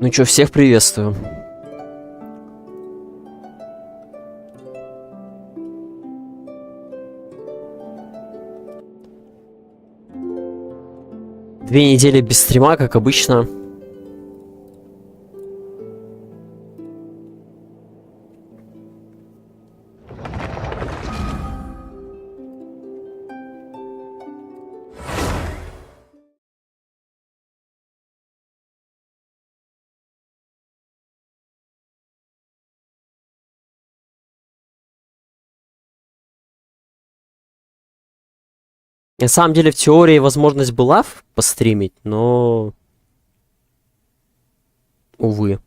Ну чё, всех приветствую. Две недели без стрима, как обычно. На самом деле, в теории возможность была постримить, но... Увы.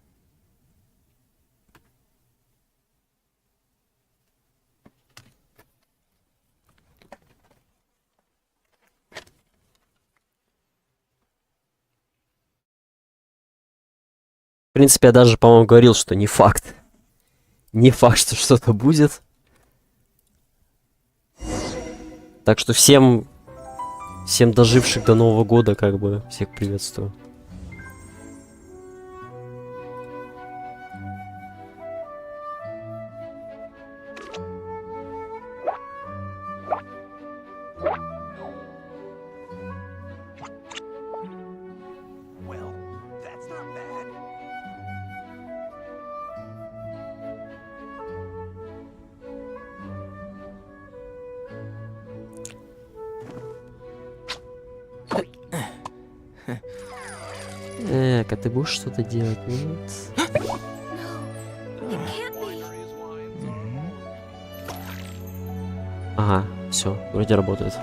В принципе, я даже, по-моему, говорил, что не факт. Не факт, что что-то будет. Так что всем доживших до Нового года, как бы, всех приветствую. А ты будешь что-то делать? Нет? Ага, все, вроде работает.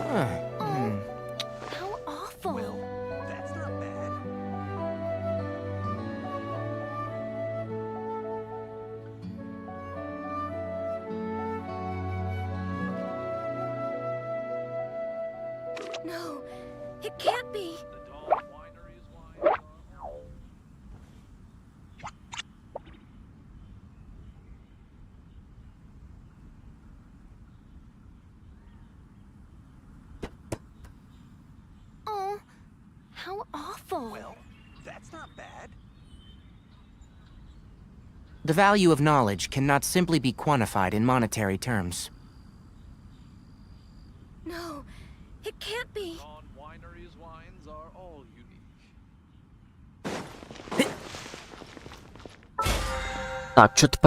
The value of knowledge cannot simply be quantified in monetary terms. No, it can't be. Wineries' wines are all unique. Так, что-то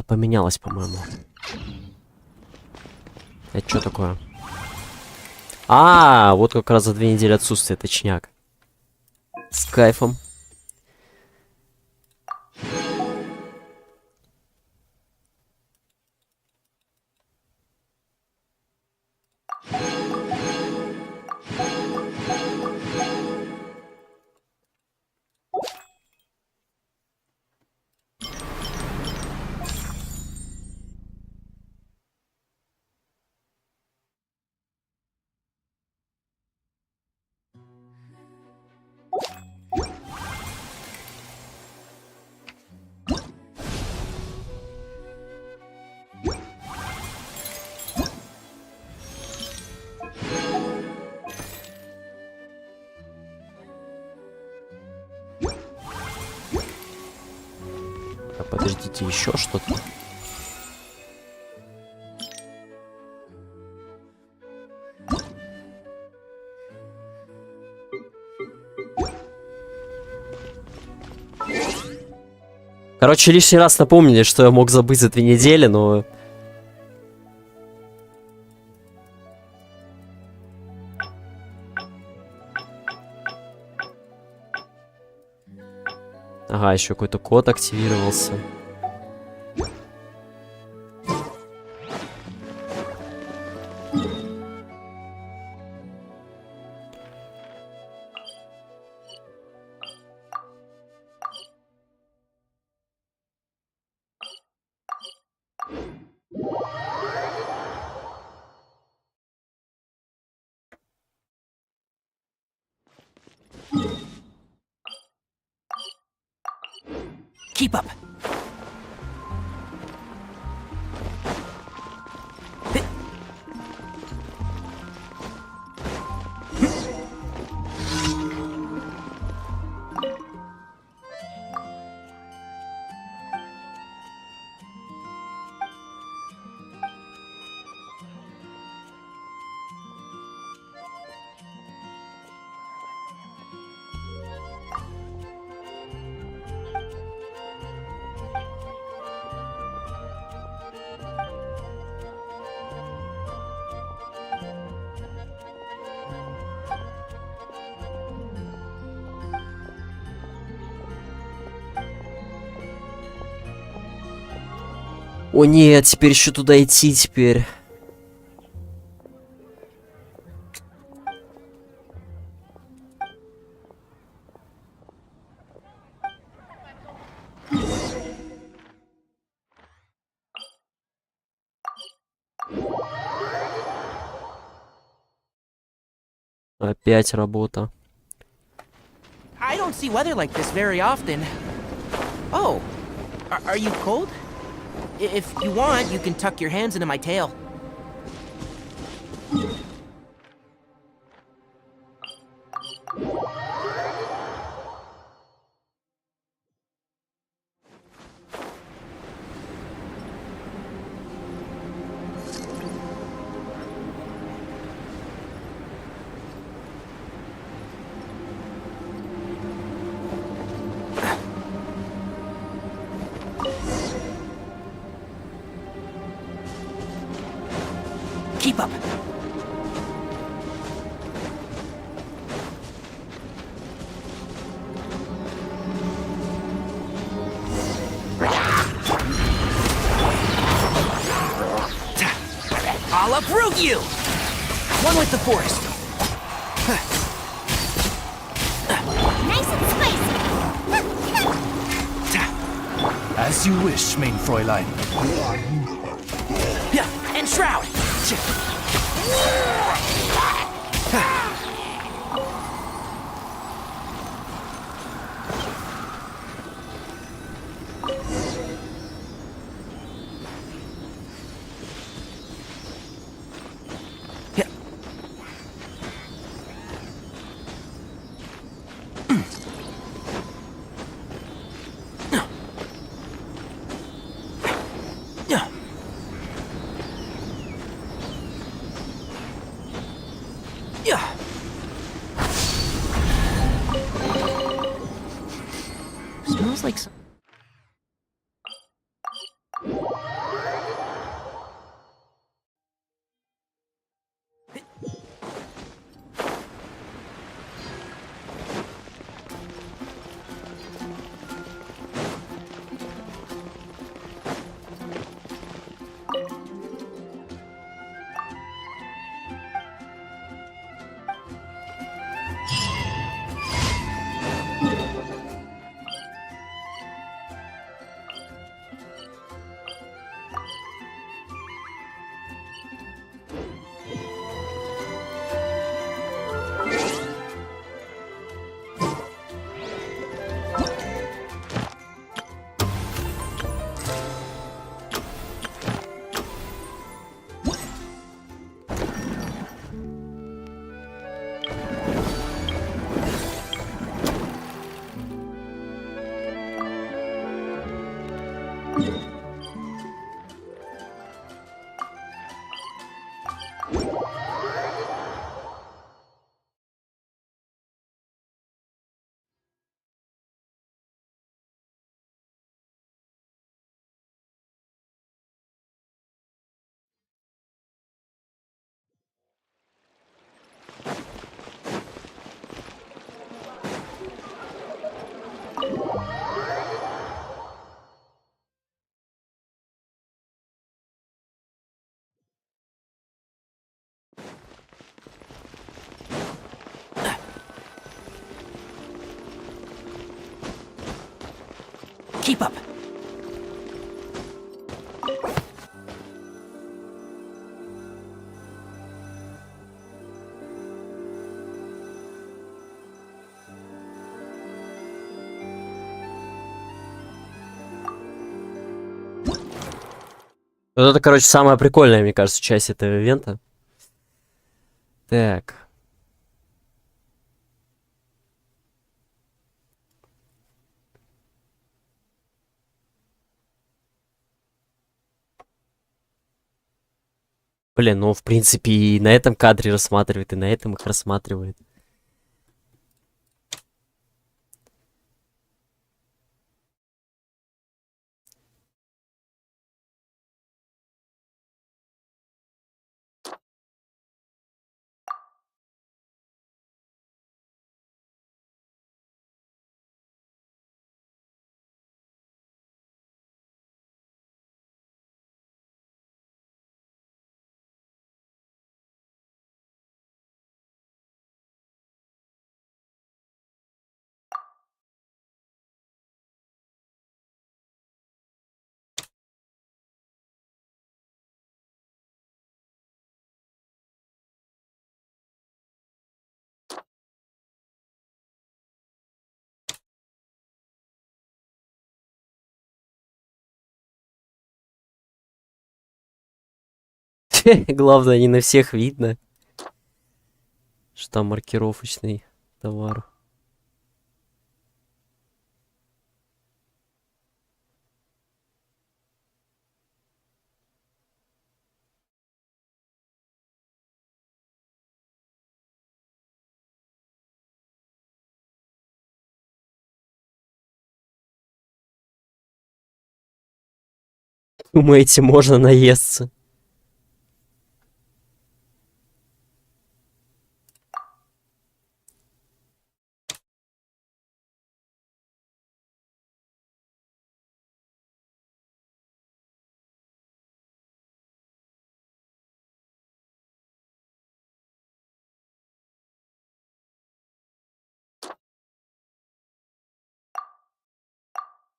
поменялось, по-моему. Это что такое? А, вот как раз за 2 недели отсутствия, точняк. С кайфом. Подождите, еще что-то. Короче, лишний раз напомнили, что я мог забыть за 2 недели, но... Ага, еще какой-то код активировался. Keep up. О нет, теперь еще туда идти теперь. Опять работа. I don't see weather like this very often. Oh, are you cold? If you want, you can tuck your hands into my tail. Keep up. I'll uproot you! One with the forest. Nice and spicy. As you wish, main Fräulein. Yeah, and Shroud! Smells like some... Keep up. Вот это, короче, самая прикольная, мне кажется, часть этого ивента. Так. Блин, ну, в принципе, и на этом кадре рассматривает, и на этом их рассматривает. Главное, не на всех видно, что там маркировочный товар. Думаете, можно наесться?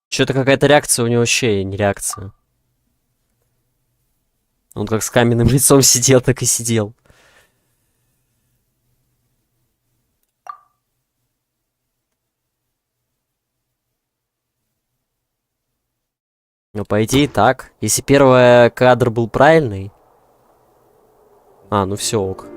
Что-то какая-то реакция у него вообще не реакция. Он как с каменным лицом сидел, так и сидел. Ну, по идее, так. Если первый кадр был правильный... А, ну все, ок.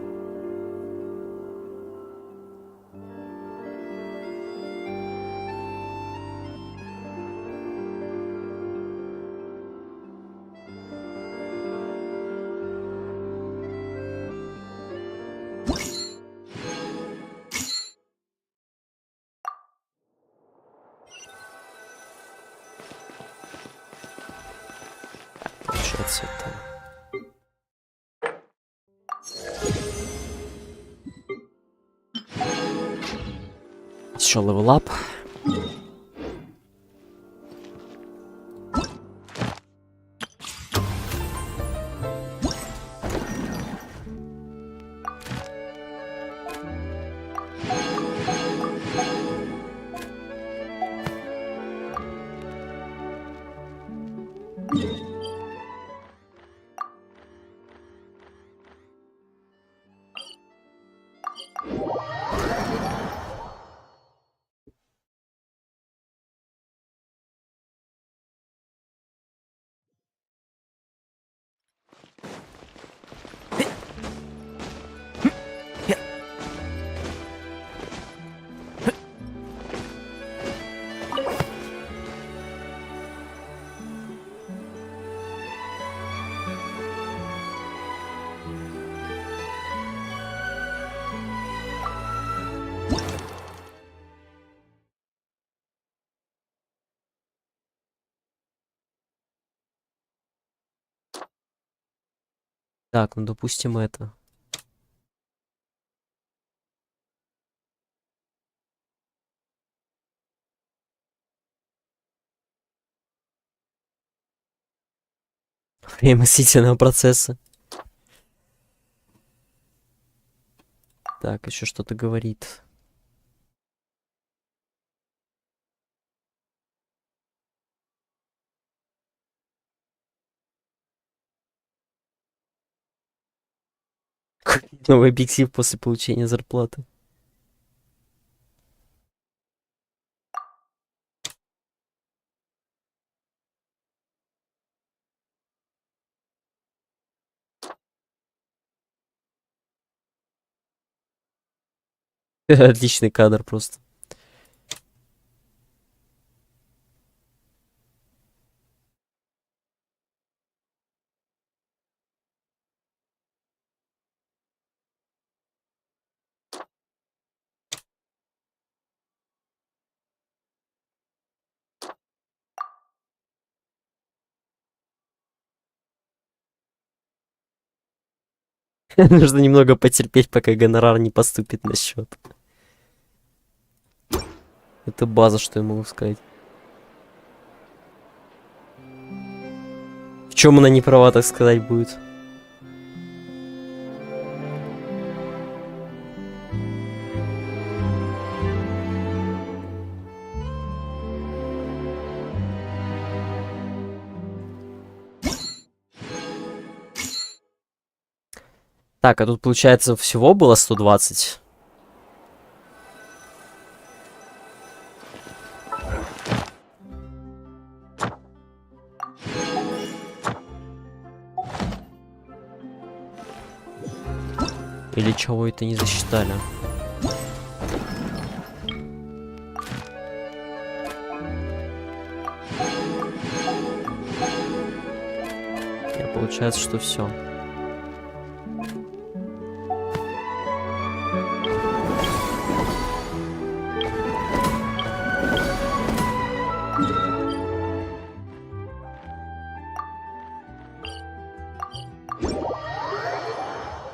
Получается, это... Еще левелап. Так, ну допустим это. Время мыслительного процесса. Так, еще что-то говорит. Новый объектив после получения зарплаты. Отличный кадр просто. Нужно немного потерпеть, пока гонорар не поступит на счет. Это база, что я могу сказать. В чем она не права, так сказать, будет? Так, а тут, получается, всего было 120. Или чего это не засчитали? Получается, что все.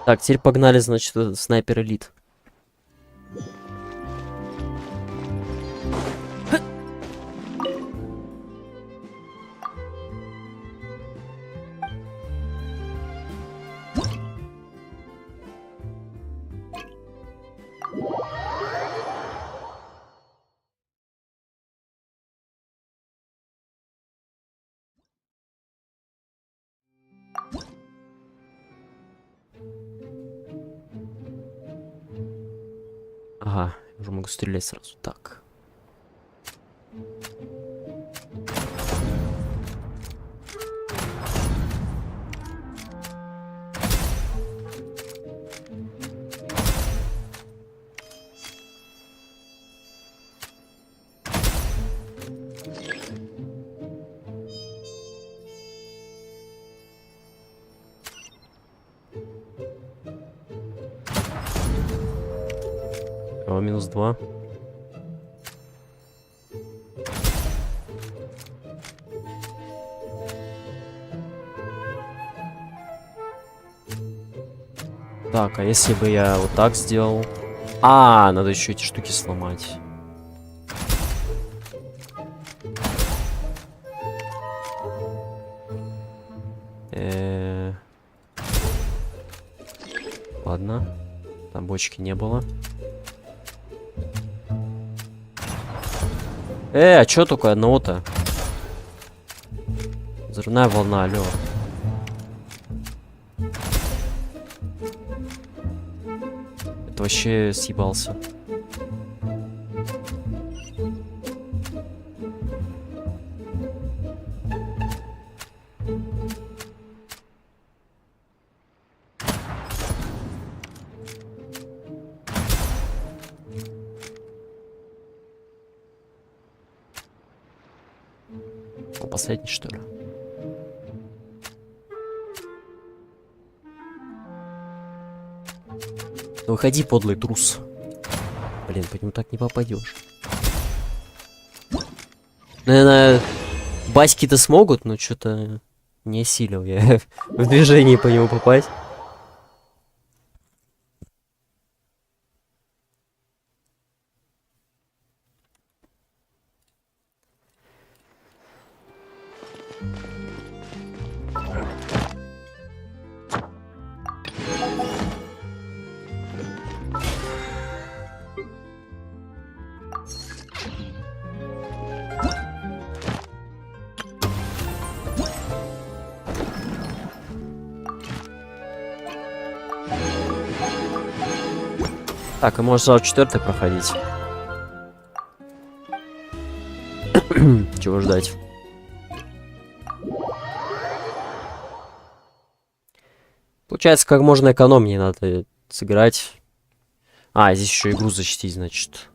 Так, теперь погнали, значит, снайпер элит. Ага, уже могу стрелять сразу. Так. Минус 2. Так, а если бы я вот так сделал? А, надо еще эти штуки сломать. Ладно. Там бочки не было. А чё такое одного-то? Взрывная волна, алё. Это вообще съебался. Последний, что ли? Ну, выходи, подлый трус. Блин, по нему так не попадешь. Наверное, басики-то смогут, но что-то не осилил я в движении по нему попасть. Так, и можно сразу 4-й проходить. Чего ждать? Получается, как можно экономнее надо сыграть. А, здесь еще игру защитить, значит.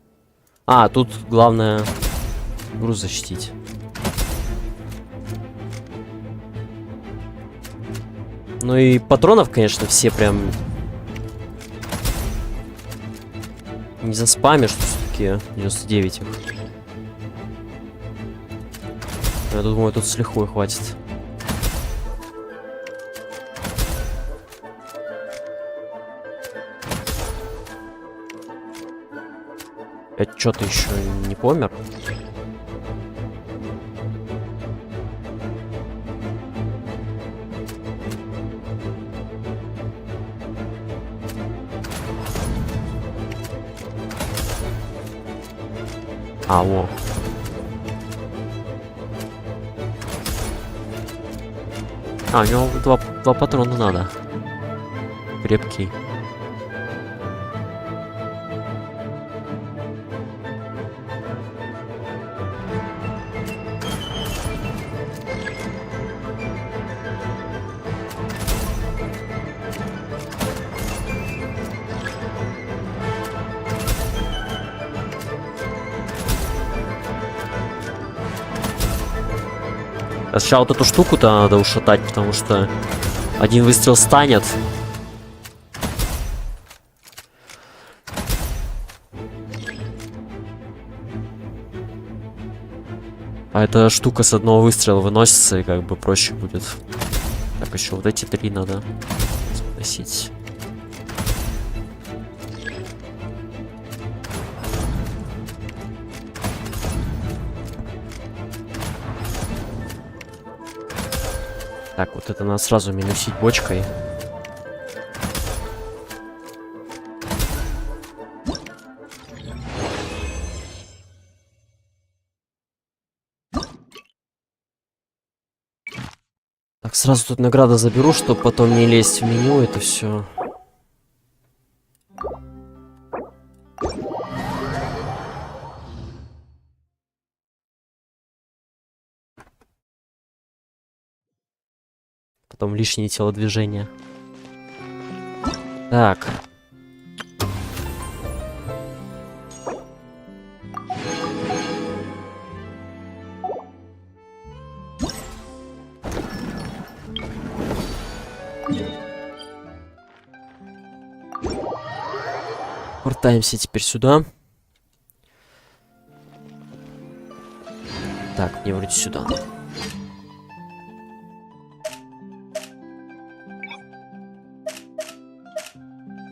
А, тут главное игру защитить. Ну и патронов, конечно, все прям не заспамишь, все-таки 99 их. Я думаю, тут с лихвой хватит. Это что-то еще не помер? А, во. А, у него два патрона надо. Крепкий. Сначала вот эту штуку-то надо ушатать, потому что один выстрел станет. А эта штука с одного выстрела выносится, и как бы проще будет. Так, еще вот эти 3 надо сносить. Так, вот это надо сразу минусить бочкой. Так, сразу тут награда заберу, чтобы потом не лезть в меню, это все. Потом лишние телодвижения. Так. Вертаемся теперь сюда. Так, мне вроде сюда.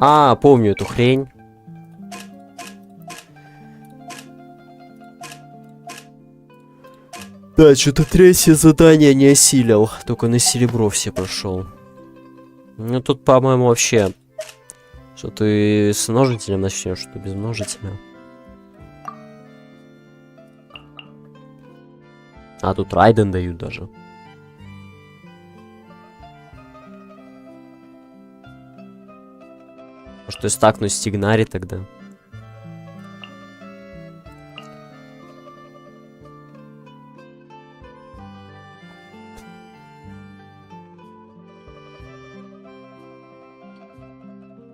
А, помню эту хрень. Да, что-то третье задание не осилил. Только на серебро все прошел. Ну тут, по-моему, вообще... Что ты с множителем начнешь, что без множителя. А тут райден дают даже. Может, я стакну стигнари тогда.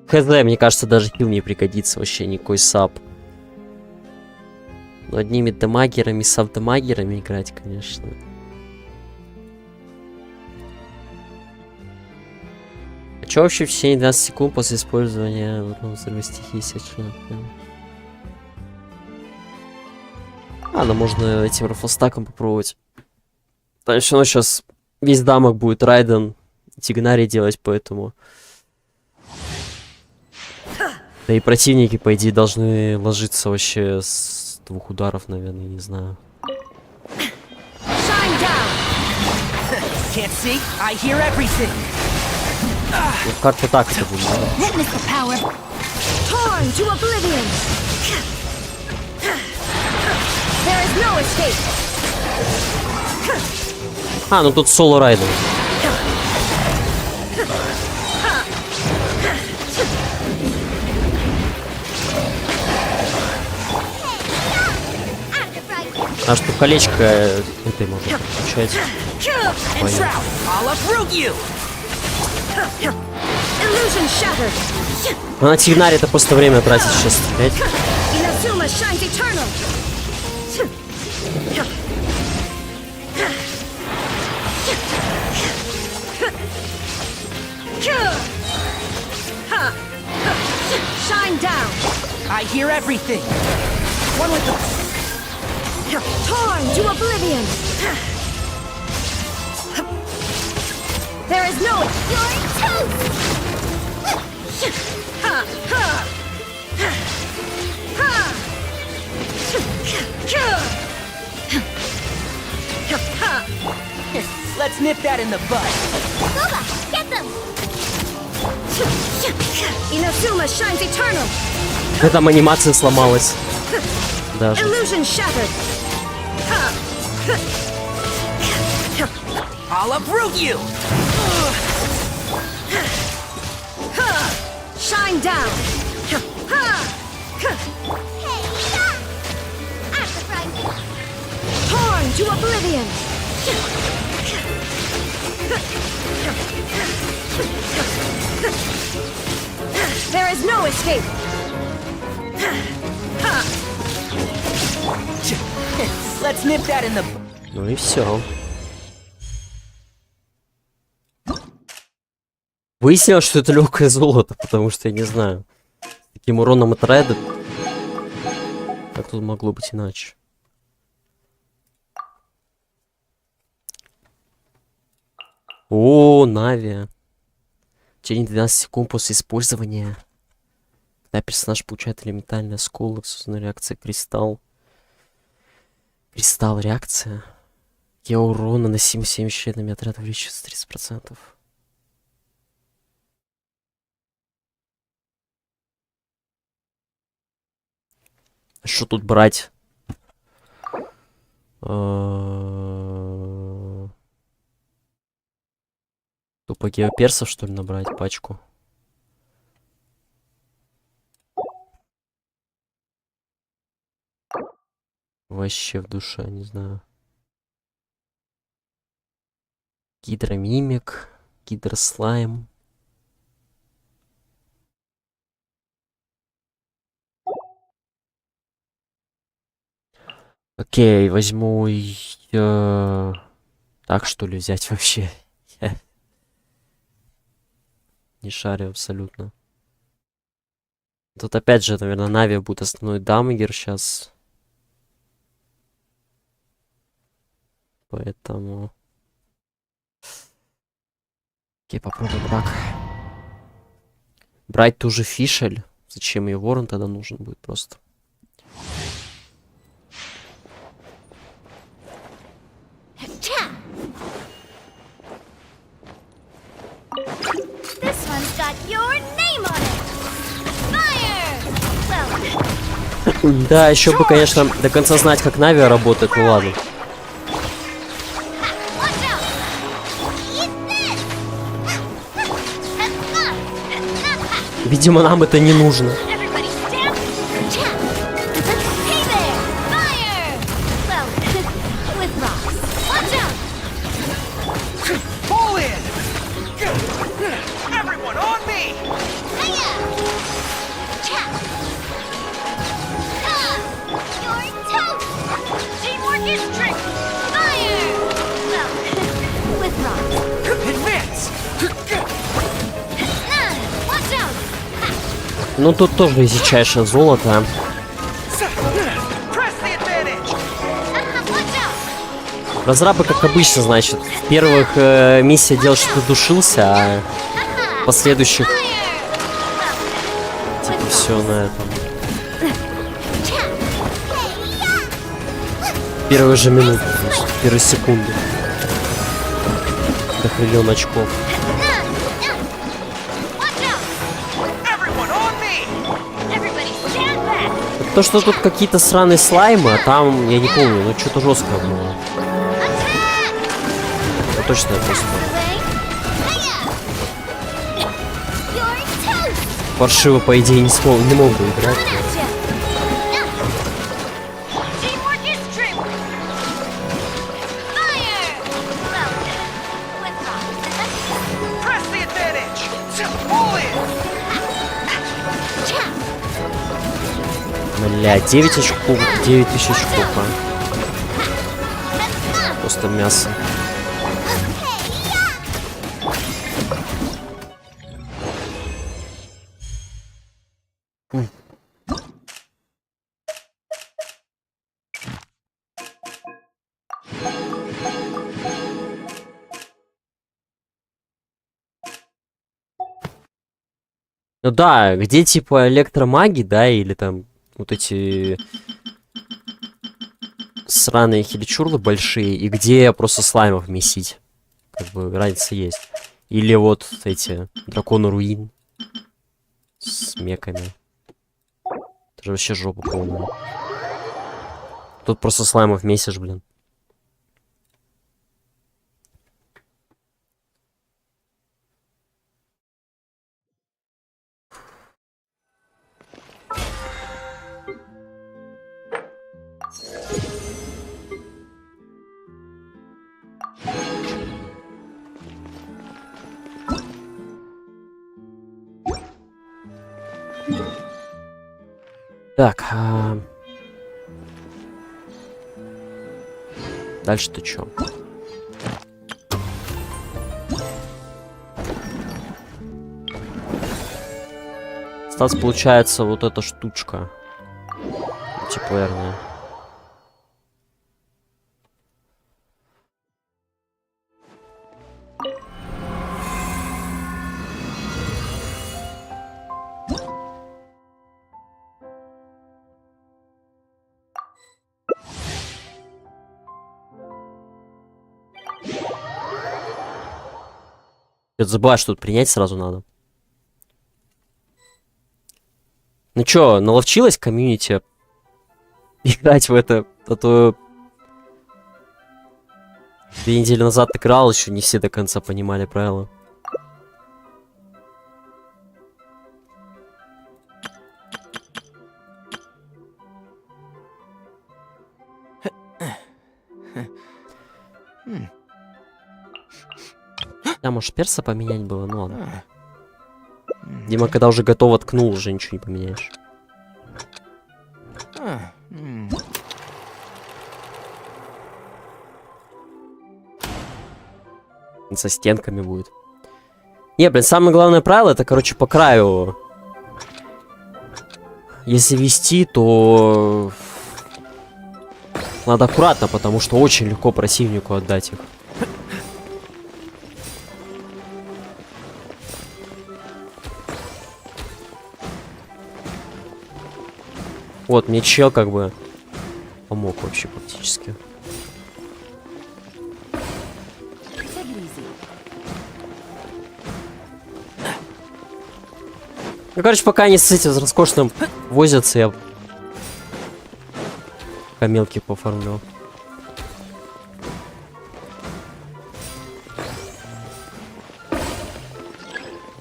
Хз, мне кажется, даже хил не пригодится вообще, никакой сап. Но одними дамагерами, саб-дамагерами играть, конечно. А чё вообще в течение 12 секунд после использования взрыва стихии сейчас? А, ну можно этим рафлстаком попробовать. Там все равно сейчас весь дамаг будет райден, тигнари делать, поэтому... Да и противники, по идее, должны ложиться вообще с 2 ударов, наверное, не знаю. Ну, как-то так это будет. А, ну тут соло райдер. А что колечко этой можно получать. На тигнаре это просто время тратить сейчас стрелять. Torn to oblivion. There is no Let's nip that in the bud. Goba, get them. Inazuma shines eternal. Там анимация сломалась. Даже. Illusion shattered. I'll uproot you. Shine down. Torn to oblivion. There is no escape. Let's nip that in the. Ну и все. Выяснилось, что это легкое золото, потому что я не знаю. С таким уроном от райда. Как тут могло быть иначе? О, Нави. В течение 12 секунд после использования. Когда персонаж получает элементальный осколок, создана реакция кристалл. Кристалл реакция. Я урон наносим всеми членами отряда увеличивается 30%. Что тут брать? Тупо геоперсов, что ли, набрать пачку? Вообще в душе, не знаю. Гидромимик, гидрослайм. Окей, возьму так, что ли, взять вообще? Я не шарю абсолютно. Тут опять же, наверное, Нави будет основной дамагер сейчас. Поэтому... Окей, попробуем так. Брать ту же фишель. Зачем ей ворон тогда нужен будет просто? Да, еще бы, конечно, до конца знать, как Нави работает, ну ладно. Видимо, нам это не нужно. Ну тут тоже изичайшее золото. Разрабы, как обычно, значит, в первых миссия делал, что ты душился, а в последующих типа все на этом. Первые же минуты, первые секунды. До миллион очков. То, что тут какие-то сраные слаймы, а там, я не помню, ну что-то жесткое было. Я точно просто... Паршиво, по идее, не мог бы играть. Бля, 9 очков, 9000 очков, а. Просто мясо. Ну да, где типа электромаги, да, или там вот эти сраные хиличурлы большие, и где просто слаймов месить. Как бы разница есть. Или вот эти драконы руин с меками. Это же вообще жопа полная. Тут просто слаймов месишь, блин. Так, дальше-то чё? Осталась, получается, вот эта штучка. Мультиплеерная. Это забываешь, что тут принять сразу надо. Ну чё, наловчилась комьюнити играть в это? А то 2 недели назад играл, еще не все до конца понимали правила. Да, может перса поменять было, ну ладно. Дима, когда уже готово ткнул, уже ничего не поменяешь. Со стенками будет. Не, блин, самое главное правило, это, короче, по краю. Если вести, то надо аккуратно, потому что очень легко противнику отдать их. Вот, мне чел как бы помог вообще практически. Ну, короче, пока они с этим роскошным возятся, я камелки поформлю.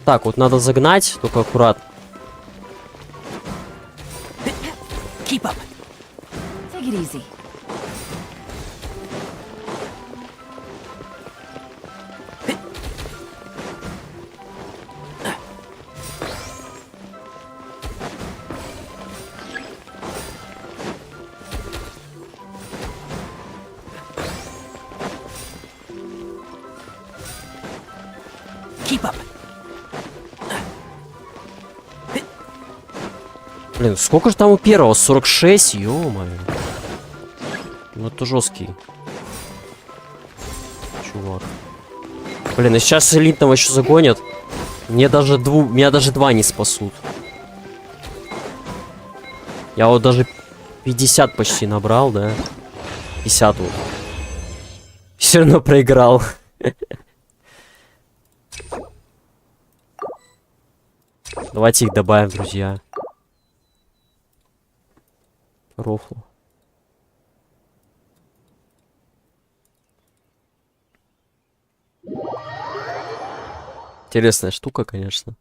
Так, вот надо загнать, только аккуратно. Keep up. Take it easy. Keep up. Блин, сколько же там у первого? 46? Ё-моё. Ну это жесткий чувак. Блин, и сейчас элитного еще загонят. Меня даже два не спасут. Я вот даже 50 почти набрал, да? 50 вот. Все равно проиграл. Давайте их добавим, друзья. Рофлу. Интересная штука, конечно.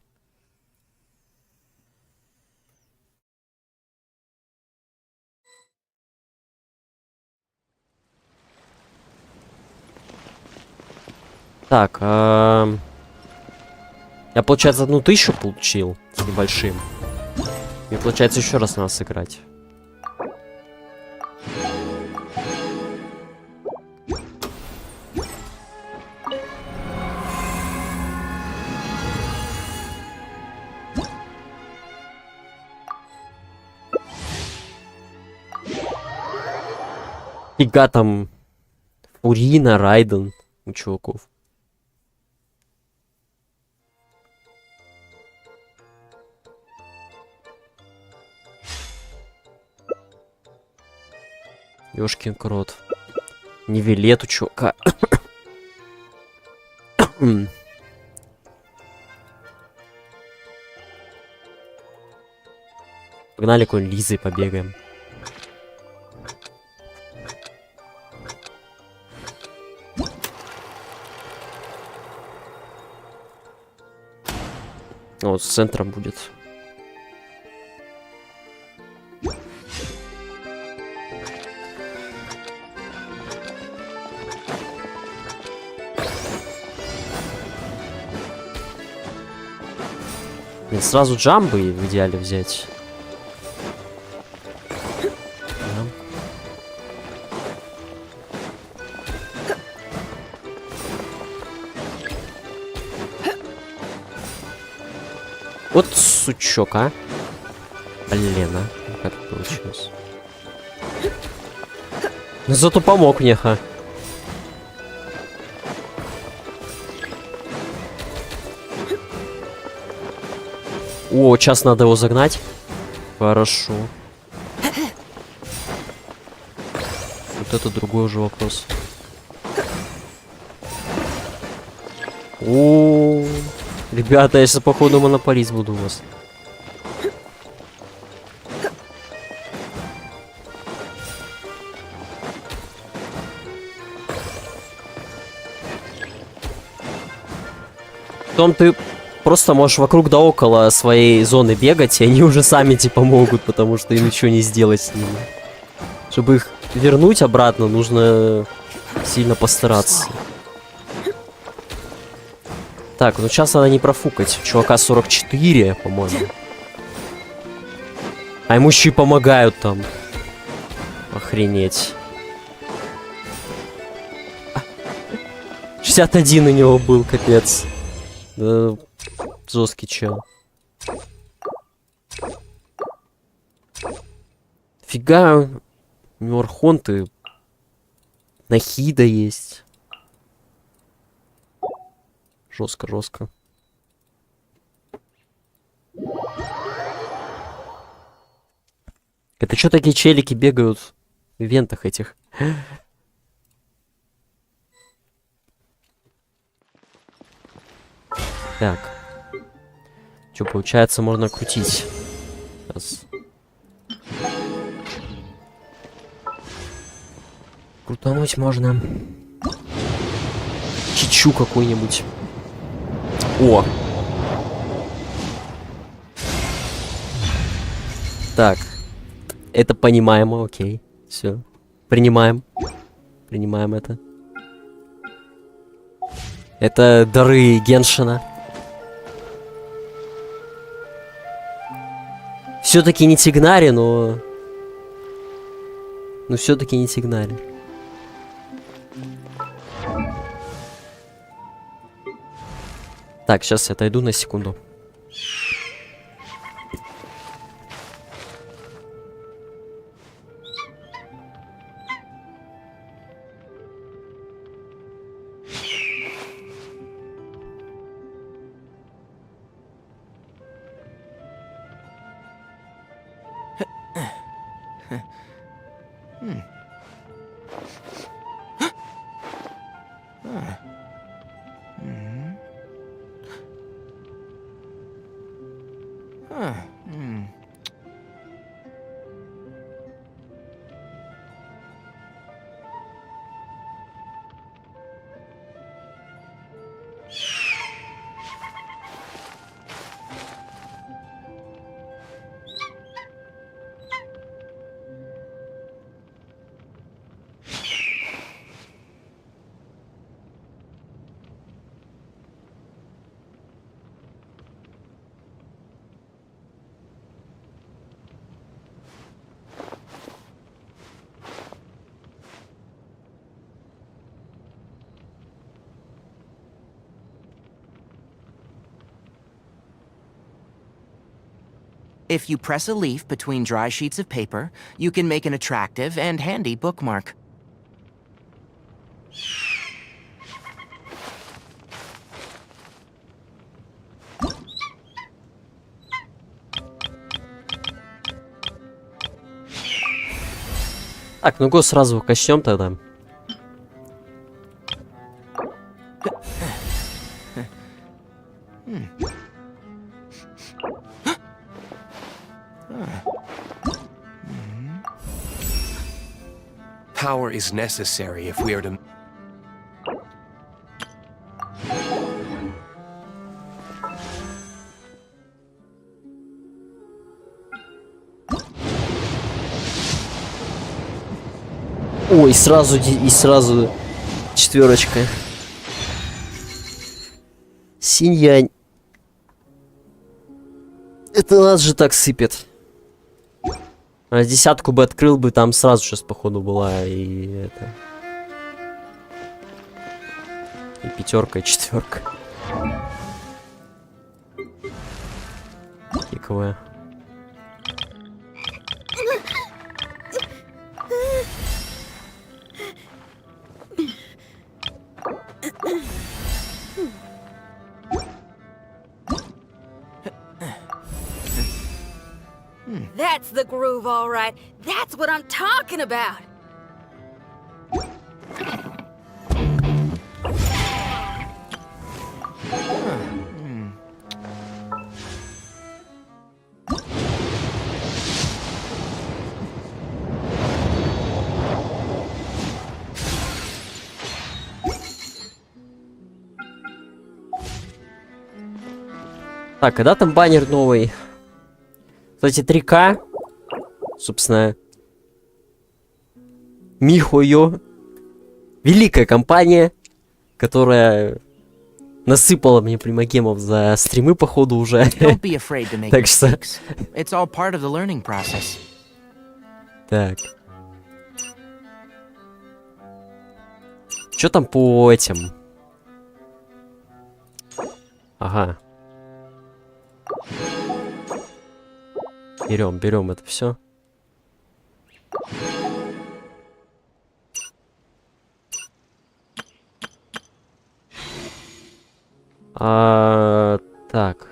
Так, я, получается, 1000 получил с небольшим. Мне, получается, еще раз надо сыграть. Фига там Фурина, Райден у чуваков. Ёшкин крот. Невелет у чувака. Погнали какой-нибудь Лизой побегаем. Вот с центром будет. Блин, сразу джамбы в идеале взять. Да. Вот сучок, а. Блин, а? Как это получилось? Ну зато помог мне, ха. О, сейчас надо его загнать. Хорошо. Вот это другой уже вопрос. О, ребята, я сейчас походу монополист буду у вас. Потом ты просто можешь вокруг да около своей зоны бегать, и они уже сами типа могут, потому что им ничего не сделать с ними. Чтобы их вернуть обратно, нужно сильно постараться. Так, ну сейчас надо не профукать. Чувака 44, по-моему. А ему еще и помогают там. Охренеть. 61 у него был, капец. Да, жесткий чел. Фига, у него архонты. Нахида есть. Жестко, жестко. Это что такие челики бегают в ивентах этих? Так. Что, получается, можно крутить. Сейчас. Крутануть можно. Чичу какой-нибудь. О! Так. Это понимаемо, окей. Все. Принимаем. Принимаем это. Это дары Геншина. Все-таки не Тигнари, но... Но все-таки не Тигнари. Так, сейчас я отойду на секунду. If you press a leaf between dry sheets of paper, you can make an attractive and handy bookmark. Так, ну го сразу качнем тогда. Power is necessary if we are to... Ой, и сразу четверочка. Синьянь. Это нас же так сыпет. А десятку бы открыл бы, там сразу сейчас походу была и это. И пятерка, и четверка. Киковая. That's the groove, all right. That's what I'm talking about. Так, когда там баннер новый? Кстати, 3К. Собственно. Михойо. Великая компания, которая насыпала мне примагемов за стримы, походу, уже. Don't be afraid to make Так что... mistakes. It's all part of the learning process. Так. Что там по этим? Ага. Берем это все. Так.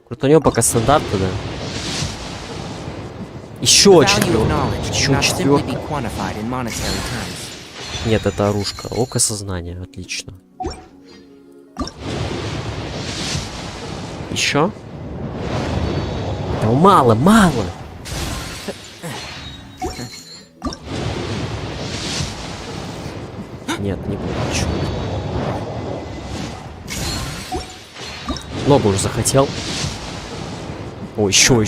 Крутанем пока стандарты, да. Еще The value of четвертый. knowledge Еще cannot simply be четвертый. quantified in monetary terms. Нет, это оружка. Око сознания. Отлично. Еще? Да мало. Нет, не хочу. Много уже захотел. О, еще.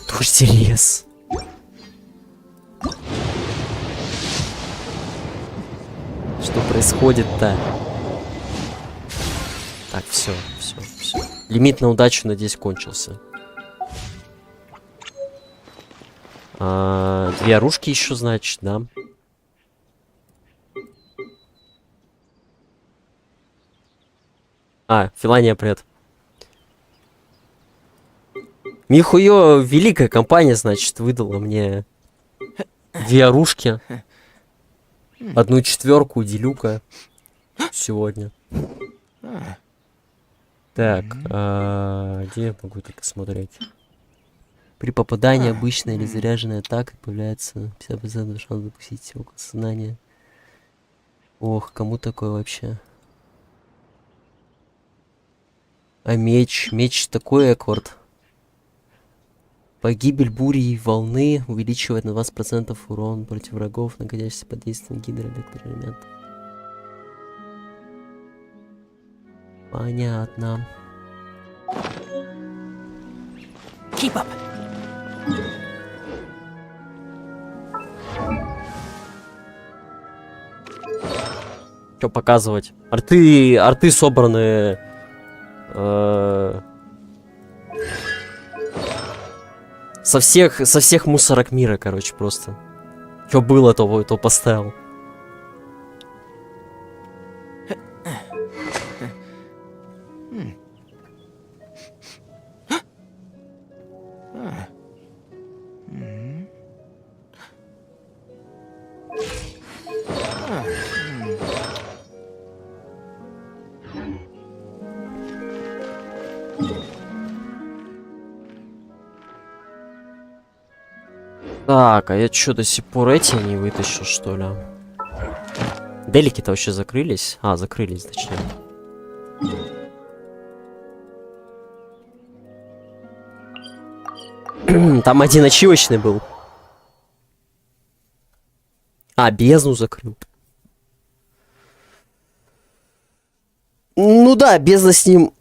Дождь-рез. Что происходит-то? Так, все. Лимит на удачу, надеюсь, кончился. 2 оружки еще, значит, да. Филания, привет. Михуё, великая компания, значит, выдала мне 2 оружки. 1/4 делюка сегодня. Так, где я могу это посмотреть? При попадании обычной или заряженной атакой появляется 50% шанс запустить око сознания. Ох, кому такое вообще? А меч такой аккорд. Погибель бури и волны увеличивает на 20% урон против врагов, находящихся под действием гидроэлектроэлемента. Понятно. Keep up. Что показывать? Арты собраны. Со всех мусорок мира, короче, просто. Что было, то поставил. Так, а я что, до сих пор эти не вытащил, что ли? Делики-то вообще закрылись? Закрылись, точнее. Там один ачивочный был. Бездну закрыл. Ну да, бездна с ним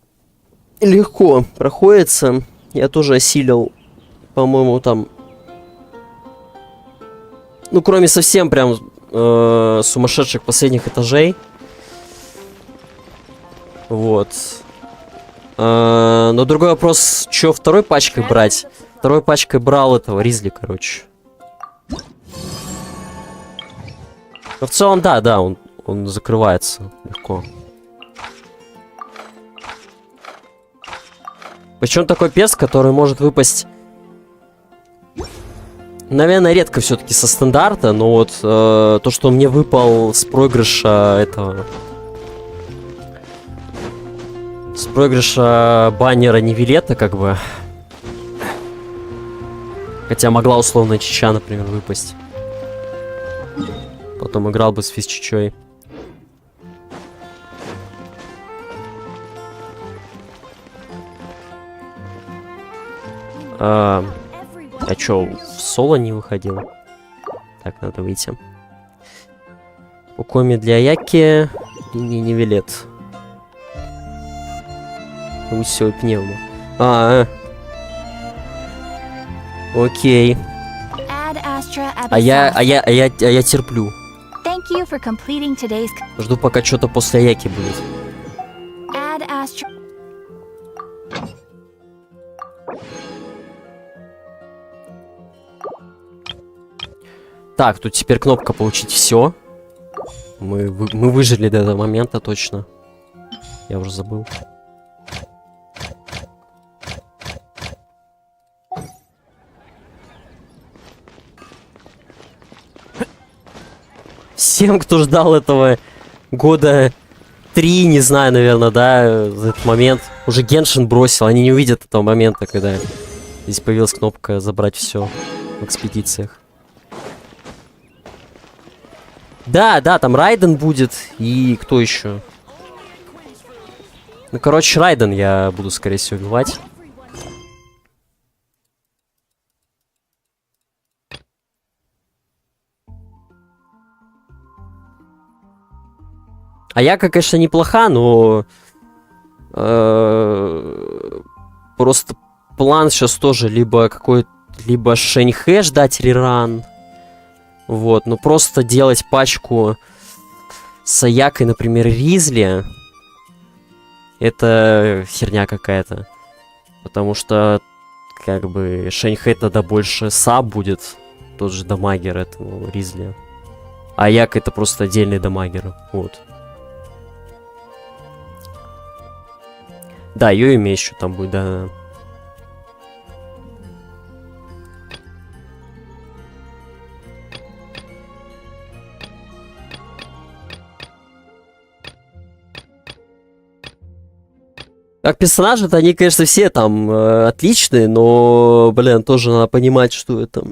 легко проходится. Я тоже осилил, по-моему, там... Ну, кроме совсем прям сумасшедших последних этажей. Вот. Но другой вопрос, что второй пачкой брать? Второй пачкой брал этого Ризли, короче. Но в целом, да, он закрывается легко. Причем такой пес, который может выпасть... Наверное, редко все-таки со стандарта, но вот то, что мне выпал с проигрыша этого С проигрыша баннера Нивелета, как бы. Хотя могла условно Чича, например, выпасть. Потом играл бы с Физчичой. А чё, в соло не выходил? Так, надо выйти. Укоми для Яки и Нивелет. Усё, пневмо. Окей. А я терплю. Жду, пока что-то после Яки будет. Так, тут теперь кнопка получить все. Мы выжили до этого момента точно. Я уже забыл. Всем, кто ждал этого года 3, не знаю, наверное, да, за этот момент. Уже Геншин бросил, они не увидят этого момента, когда здесь появилась кнопка забрать все в экспедициях. Да, там Райден будет, и кто еще? Ну, короче, Райден я буду, скорее всего, убивать. А Яка, конечно, неплоха, но... просто план сейчас тоже либо какой-то... Либо Шэньхэ ждать реран. Вот, но просто делать пачку с Аякой, например, Ризли... Это херня какая-то. Потому что, как бы, Шэньхэ тогда больше саб будет. Тот же дамагер этому Ризли. А Аяка это просто отдельный дамагер. Вот. Да, Юэми еще там будет, да. Как персонажи-то они, конечно, все там отличные, но, блин, тоже надо понимать, что это...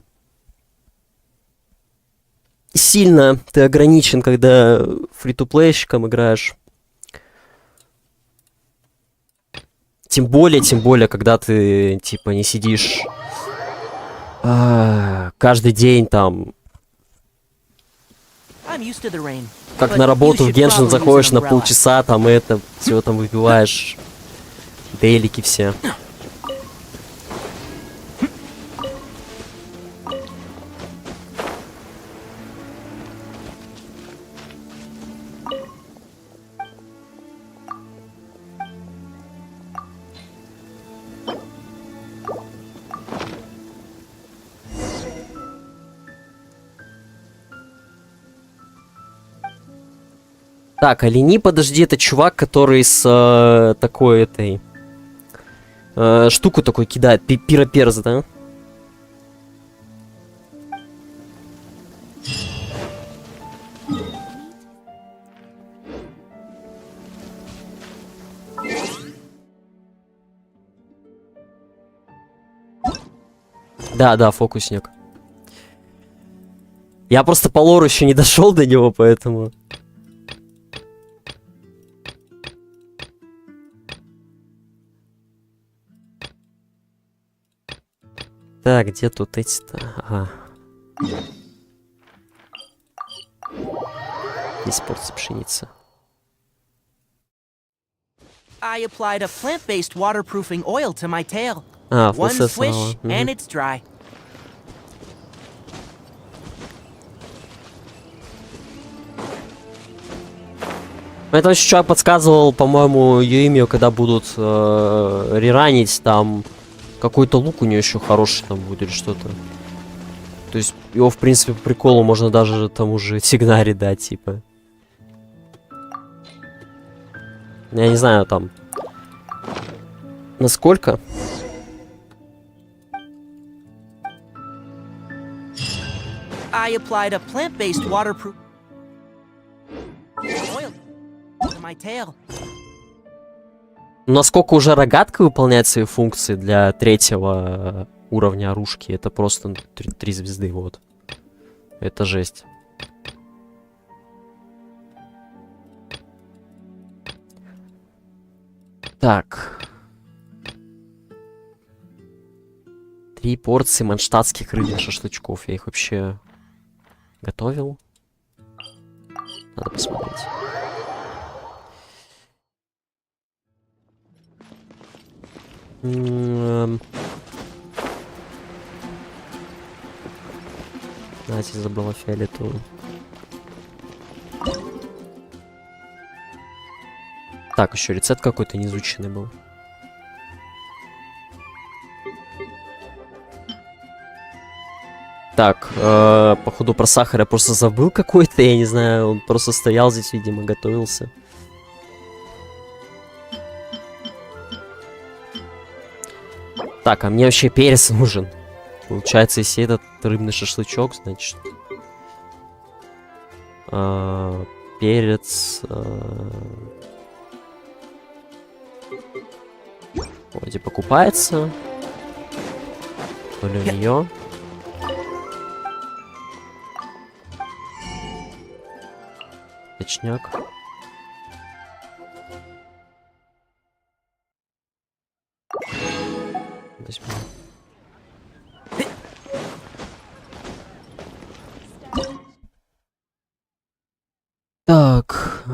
Сильно ты ограничен, когда фри-то-плейщиком играешь. Тем более, когда ты, типа, не сидишь каждый день там... Как на работу в Геншин заходишь на полчаса, там это, все там выпиваешь. Дейлики все. Так, Олени, подожди, это чувак, который с такой этой... штуку такой кидает, пироперс, да? Да, фокусник. Я просто по лору еще не дошел до него, поэтому... Так, где тут эти-то? Ага. Здесь порция пшеницы. I applied a plant-based waterproofing oil to my tail. One swish and it's dry. Это еще чувак подсказывал, по-моему, Юэмию, когда будут реранить, там какой-то лук у нее еще хороший там будет или что-то. То есть его, в принципе, по приколу можно даже тому же Сигнаре дать, типа. Я не знаю, там... Насколько? I applied a plant-based waterproof oil to my tail. Насколько уже рогатка выполняет свои функции для 3-го уровня оружки, это просто 3 звезды, вот. Это жесть. Так. 3 порции манштатских рыбных шашлычков. Я их вообще готовил. Надо посмотреть. Знаете, забрала фиолетовую. Так, еще рецепт какой-то неизученный был. Так, походу про сахар я просто забыл какой-то, я не знаю, он просто стоял здесь, видимо, готовился. Так, а мне вообще перец нужен. Получается, если этот рыбный шашлычок, значит... перец... вроде покупается. То ли у нее. Точняк. Возьму. Так.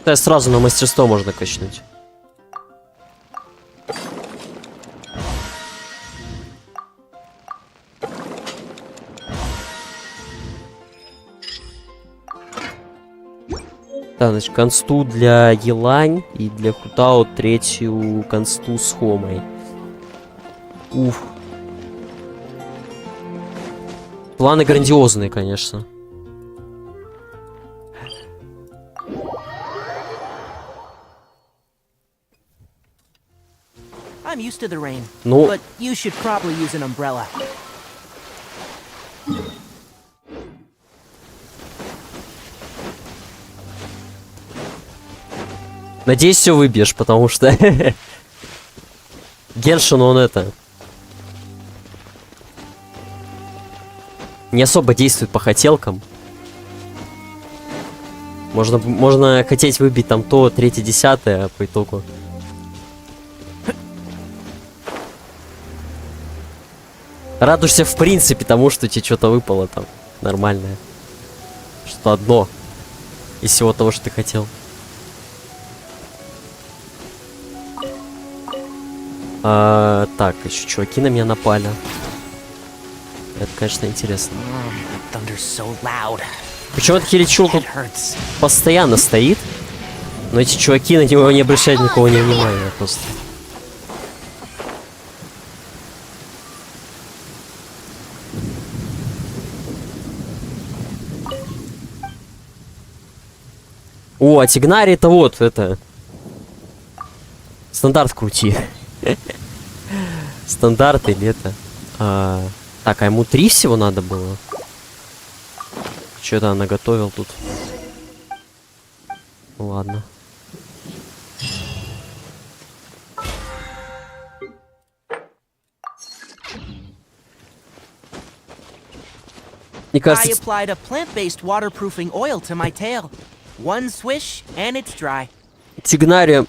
Да, сразу на мастерство можно качнуть. Так, значит, консту для Елань и для Хутао 3-ю консту с Хомой. Уф. Планы грандиозные, конечно. I'm used to the rain, Ну, but you should probably use an umbrella. надеюсь, все выбьешь, потому что Геншин, он это... не особо действует по хотелкам. Можно хотеть выбить там то, 3-е, 10-е, а по итогу... радуешься в принципе тому, что тебе что-то выпало там нормальное. Что одно из всего того, что ты хотел. Так, еще чуваки на меня напали. Это, конечно, интересно. Причем этот хиличул тут постоянно стоит, но эти чуваки на него не обращают никакого внимания просто. О, а Тигнари это вот, это... стандарт крути. Стандарт или это... так, а ему 3 всего надо было? Что-то она готовил тут. Ладно. Мне кажется... I applied a plant-based waterproofing oil to my tail. One swish, and it's dry. Тигнари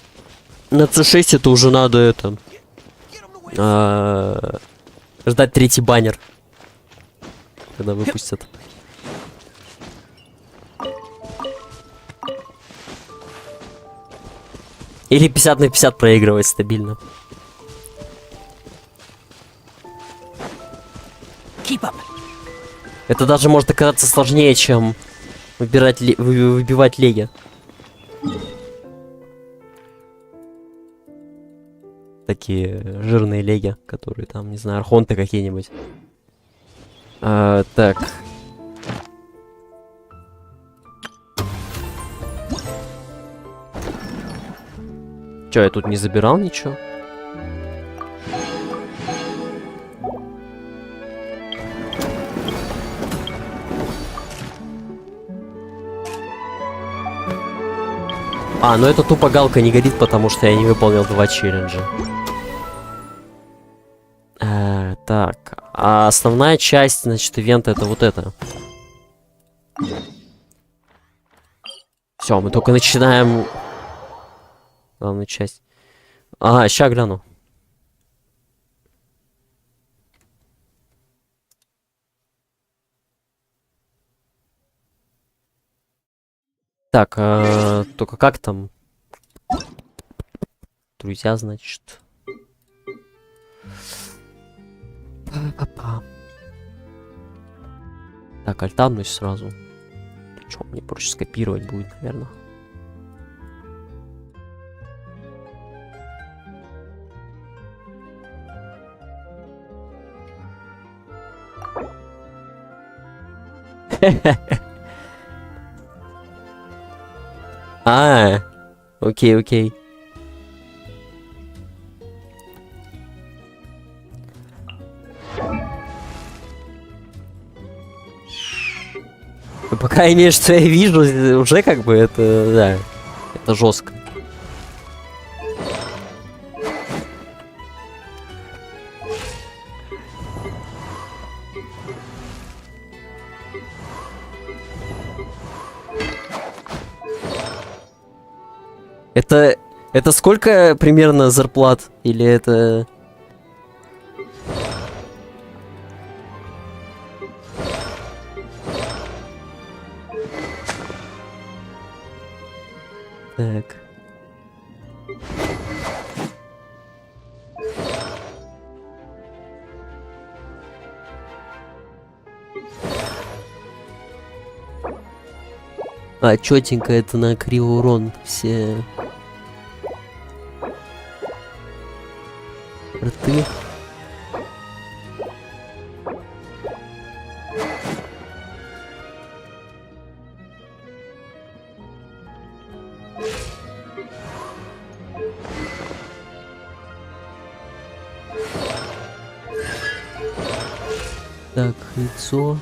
на C6 это уже надо это... ждать 3-й баннер. Когда выпустят. Или 50 на 50 проигрывать стабильно. Keep up. Это даже может оказаться сложнее, чем выбивать леги. такие жирные леги, которые там, не знаю, архонты какие-нибудь. Так. Чё, я тут не забирал ничего? А, ну эта тупо галка не горит, потому что я не выполнил 2 челленджа. Так, а основная часть, значит, ивента это вот это. Все, мы только начинаем главную часть. Ага, ща гляну. Так, только как там? Друзья, значит. Так, альтанусь сразу. Чё, мне проще скопировать будет, наверное. Окей, окей. По крайней мере, что я вижу, уже как бы это, да, это жестко. Это сколько примерно зарплат? Или это... Так. А, чётенько, это на кривой урон все... рты. Так, яйцо.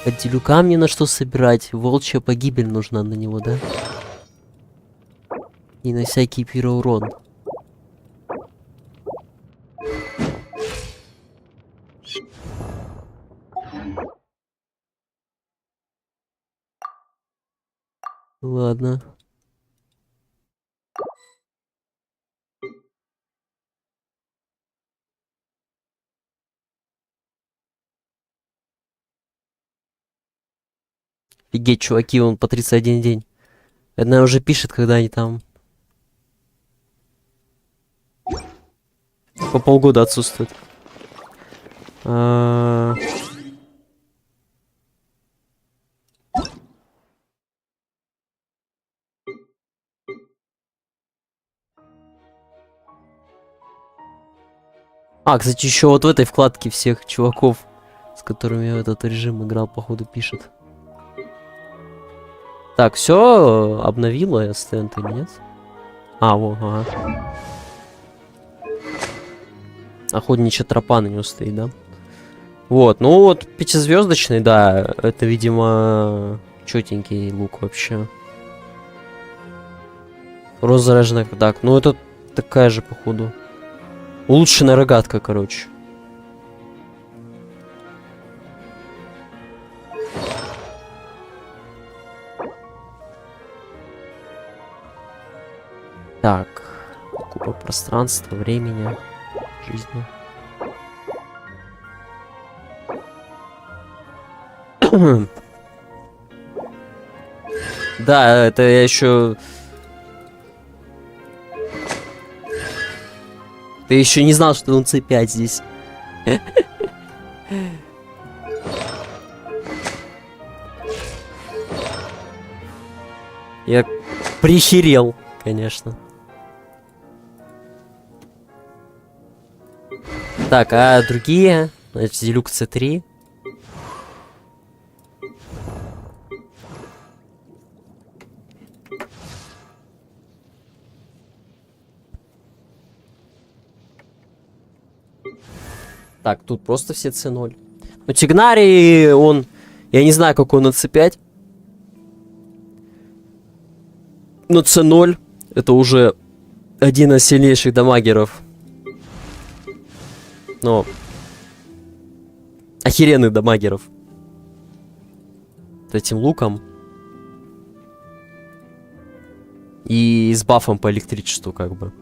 Отделю камни на что собирать. Волчья погибель нужна на него, да? И на всякий пироурон. Ладно. Офигеть, чуваки, он по 31 день. Одна уже пишет, когда они там... По полгода отсутствуют. Кстати, еще вот в этой вкладке всех чуваков, с которыми я в этот режим играл, походу, пишет. Так, все обновила я стенд или нет? Во, ага. Охотничья тропа на него стоит, да? Вот, ну вот, 5-звездочный, да, это, видимо, чётенький лук вообще. Розаряженный, так, ну это такая же, походу. Улучшенная рогатка, короче. Так, купа пространства, времени, жизни. Да, это я еще... Ты еще не знал, что он C5 здесь. Я прихерел, конечно. Так, а другие? Значит, Зелюк C3. Так, тут просто все C0. Но Тигнарий, он... Я не знаю, какой он на C5. Но C0 это уже один из сильнейших дамагеров. Но... Охеренных дамагеров. С этим луком. И с бафом по электричеству, как бы.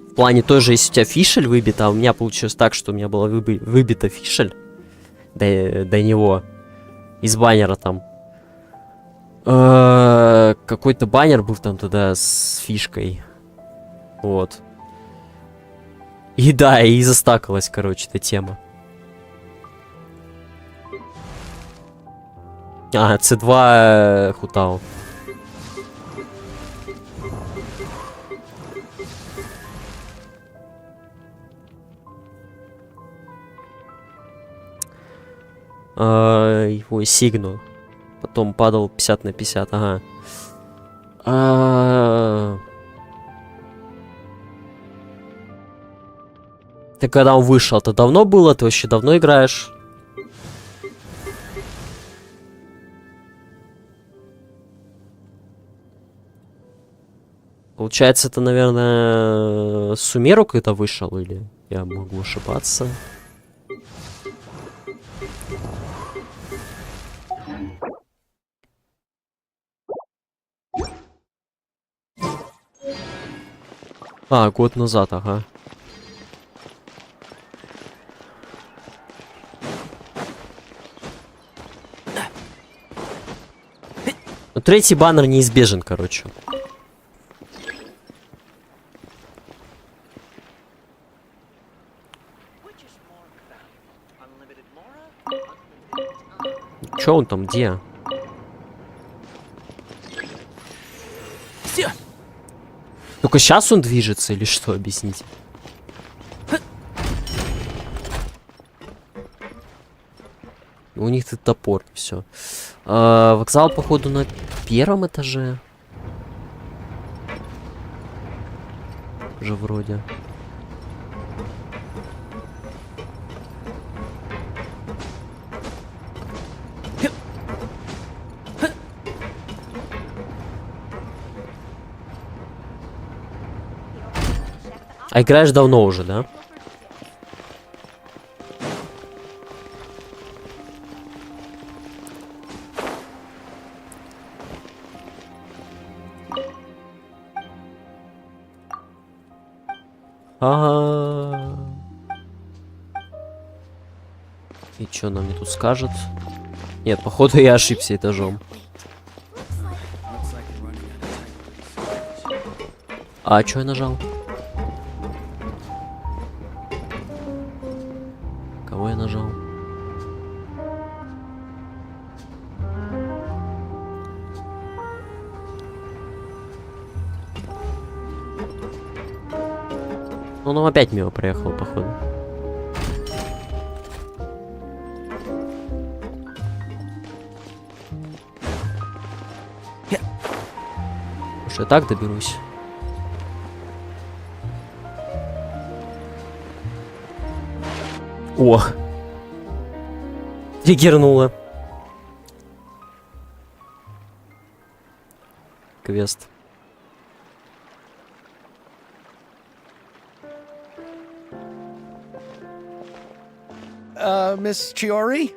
В плане тоже, если у тебя фишель выбит, а у меня получилось так, что у меня была выбита фишель до него. Из баннера там. Какой-то баннер был там тогда с фишкой. Вот. И да, и застакалась, короче, эта тема. А, C2 хутал. Его сигнул. Потом падал 50 на 50, ага. Ты когда он вышел, это давно было? Ты вообще давно играешь? Получается, это, наверное, Сумеру когда вышел, или я могу ошибаться? А, год назад, ага. Но третий баннер неизбежен, короче. Чё он там, где? Только сейчас он движется или что, объясните? У них тут топор, все. Вокзал, походу, на первом этаже. Уже вроде. А играешь давно уже, да? И чё нам мне тут скажет? Нет, походу я ошибся этажом. А чё я нажал? Кого я нажал? Он опять мимо проехал, походу. Может, я так доберусь? О! Триггернуло. Квест. Miss Chiori?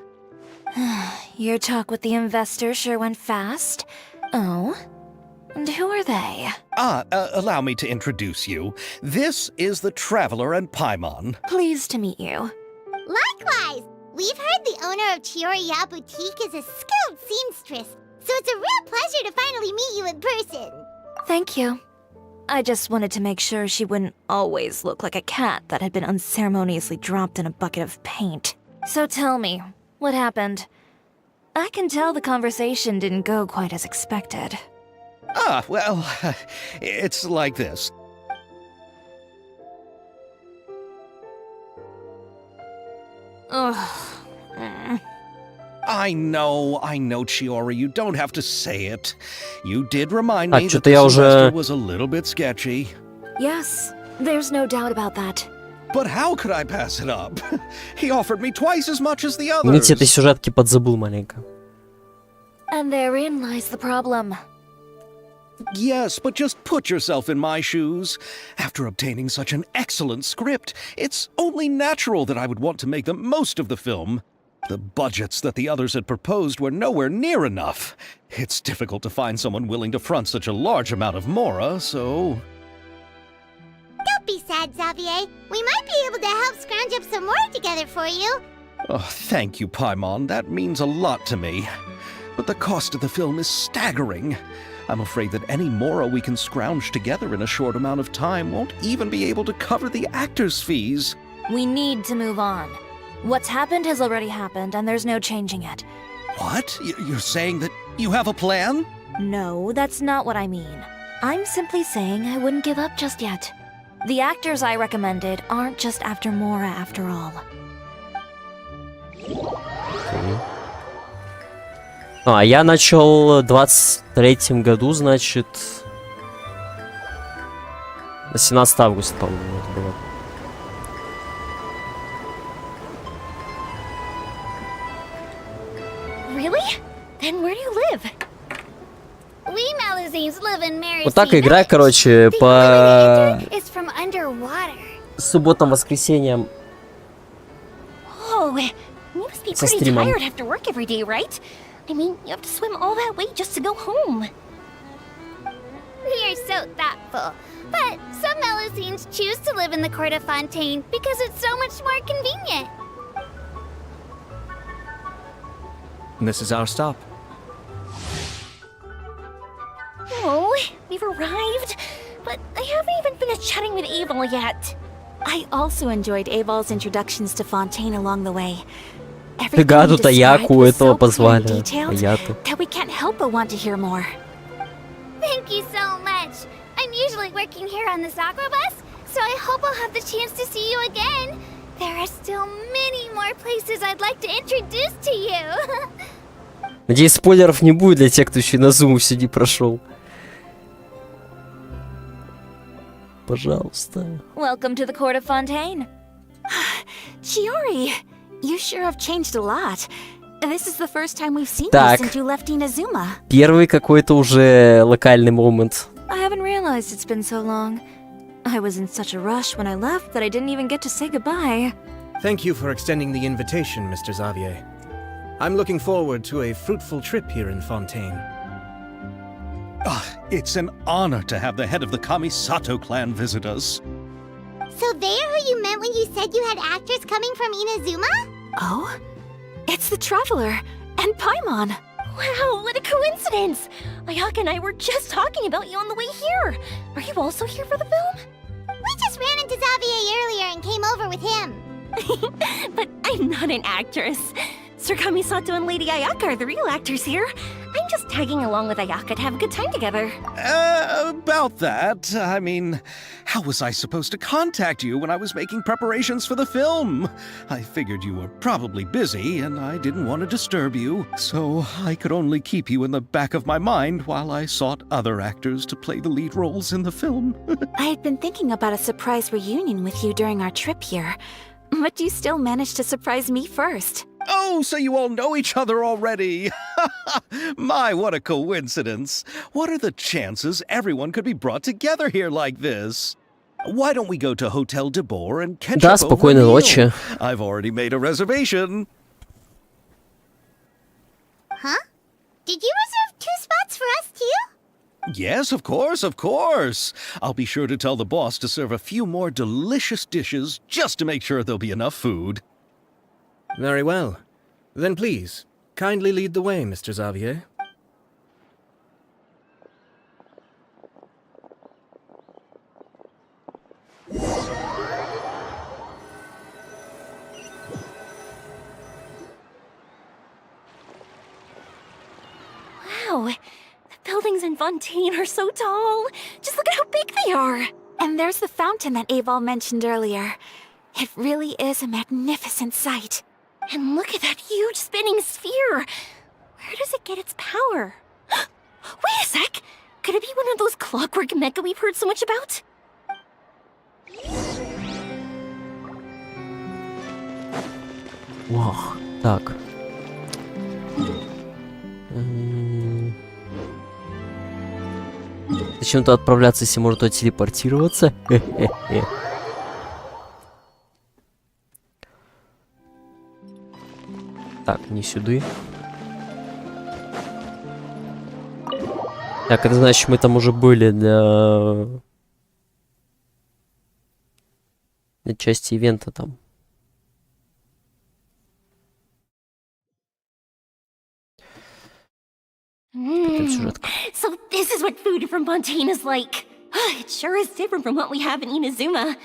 Your talk with the investor sure went fast. Oh? And who are they? Allow me to introduce you. This is the Traveler and Paimon. Pleased to meet you. Likewise! We've heard the owner of Chioriya Boutique is a skilled seamstress, so it's a real pleasure to finally meet you in person. Thank you. I just wanted to make sure she wouldn't always look like a cat that had been unceremoniously dropped in a bucket of paint. So tell me, what happened? I can tell the conversation didn't go quite as expected. Ah, well, it's like this. Ugh. I know, Chiori, you don't have to say it. You did remind А, me that чё-то я the уже- semester was a little bit sketchy. Yes, there's no doubt about that. But how could I pass it up? He offered me twice as much as the others. Видите, этой сюжетки подзабыл маленько. And therein lies the problem. Yes, but just put yourself in my shoes. After obtaining such an excellent script, it's only natural that I would want to make the most of the film. The budgets that the others had proposed were nowhere near enough. It's difficult to find someone willing to front such a large amount of mora, so... Don't be sad, Xavier. We might be able to help scrounge up some more together for you. Oh, thank you, Paimon. That means a lot to me. But the cost of the film is staggering. I'm afraid that any mora we can scrounge together in a short amount of time won't even be able to cover the actors' fees. We need to move on. What's happened has already happened, and there's no changing it. What? You're saying that you have a plan? No, that's not what I mean. I'm simply saying I wouldn't give up just yet. The actors I recommended aren't just after Mora after all. А я начал в 23-м году, значит... На 17 августа, по-моему, это было. Really? Then where do you live? We Malazines live in Mary. Вот так игра, короче, по Is from underwater. субботам, воскресеньям. Oh, you must be Со pretty стримом. tired after work every day, right? I mean, you have to swim all that way just to go home. We are so thoughtful. But some Malazines choose to live in the Court of Fontaine because it's so much more convenient. This is our stop. Oh, we've arrived. But I haven't even finished chatting with Aval yet. I also enjoyed Aval's introductions to Fontaine along the way. Фига, тут Аяку этого позвали. Аяту. That we can't help but want to hear more. Thank you so much. I'm usually working here on the Sakura bus, so I hope I'll have the chance to see you again. There are still many more places I'd like to introduce to you. Надеюсь, спойлеров не будет для тех, кто еще и на Zoom CD прошел. Пожалуйста. Welcome to the Court of Fontaine. Chiori, you sure have changed a lot. This is the first time we've seen you Так. since you left Inazuma. Первый какой-то уже локальный момент. I haven't realized it's been so long. I was in such a rush when I left that I didn't even get to say goodbye. Thank you for extending the invitation, Mr. Xavier. I'm looking forward to a fruitful trip here in Fontaine. It's an honor to have the head of the Kamisato clan visit us. So they're who you meant when you said you had actors coming from Inazuma? Oh? It's the Traveler and Paimon. Wow, what a coincidence! Ayaka and I were just talking about you on the way here. Are you also here for the film? We just ran into Xavier earlier and came over with him. But I'm not an actress. Sir Kamisato and Lady Ayaka are the real actors here. I'm just tagging along with Ayaka to have a good time together. About that, I mean, how was I supposed to contact you when I was making preparations for the film? I figured you were probably busy, and I didn't want to disturb you, so I could only keep you in the back of my mind while I sought other actors to play the lead roles in the film. I had been thinking about a surprise reunion with you during our trip here, but you still managed to surprise me first. Oh, so you all know each other already! My, what a coincidence! What are the chances everyone could be brought together here like this? Why don't we go to Hotel de Boer and catch Да, up over a спокойной meal? ночи. I've already made a reservation. Huh? Did you reserve 2 spots for us too? Yes, of course, of course. I'll be sure to tell the boss to serve a few more delicious dishes just to make sure there'll be enough food. Very well. Then please, kindly lead the way, Mr. Xavier. buildings in Fontaine are so tall. Just look at how big they are. And there's the fountain that Aval mentioned earlier. It really is a magnificent sight. And look at that huge spinning sphere. Where does it get its power? Wait a sec. Could it be one of those clockwork mecha we've heard so much about? Вау, так. Зачем туда отправляться, если можно туда телепортироваться? Хе-хе-хе. Так, не сюда. Так, это значит, мы там уже были для части ивента там. So this is what food from Fontaine is like. It sure is different from what we have in Inazuma.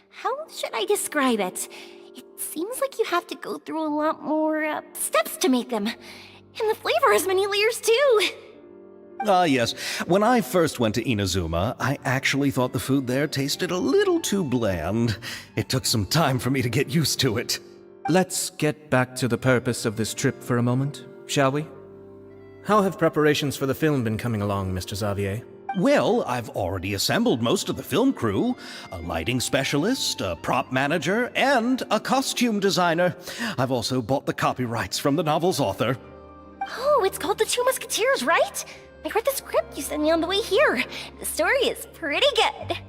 How should I describe it? It seems like you have to go through a lot more steps to make them. And the flavor has many layers too. Yes. When I first went to Inazuma, I actually thought the food there tasted a little too bland. It took some time for me to get used to it. Let's get back to the purpose of this trip for a moment, shall we? How have preparations for the film been coming along, Mr. Xavier? Well, I've already assembled most of the film crew. A lighting specialist, a prop manager, and a costume designer. I've also bought the copyrights from the novel's author. Oh, it's called The Two Musketeers, right? I read the script you sent me on the way here. The story is pretty good.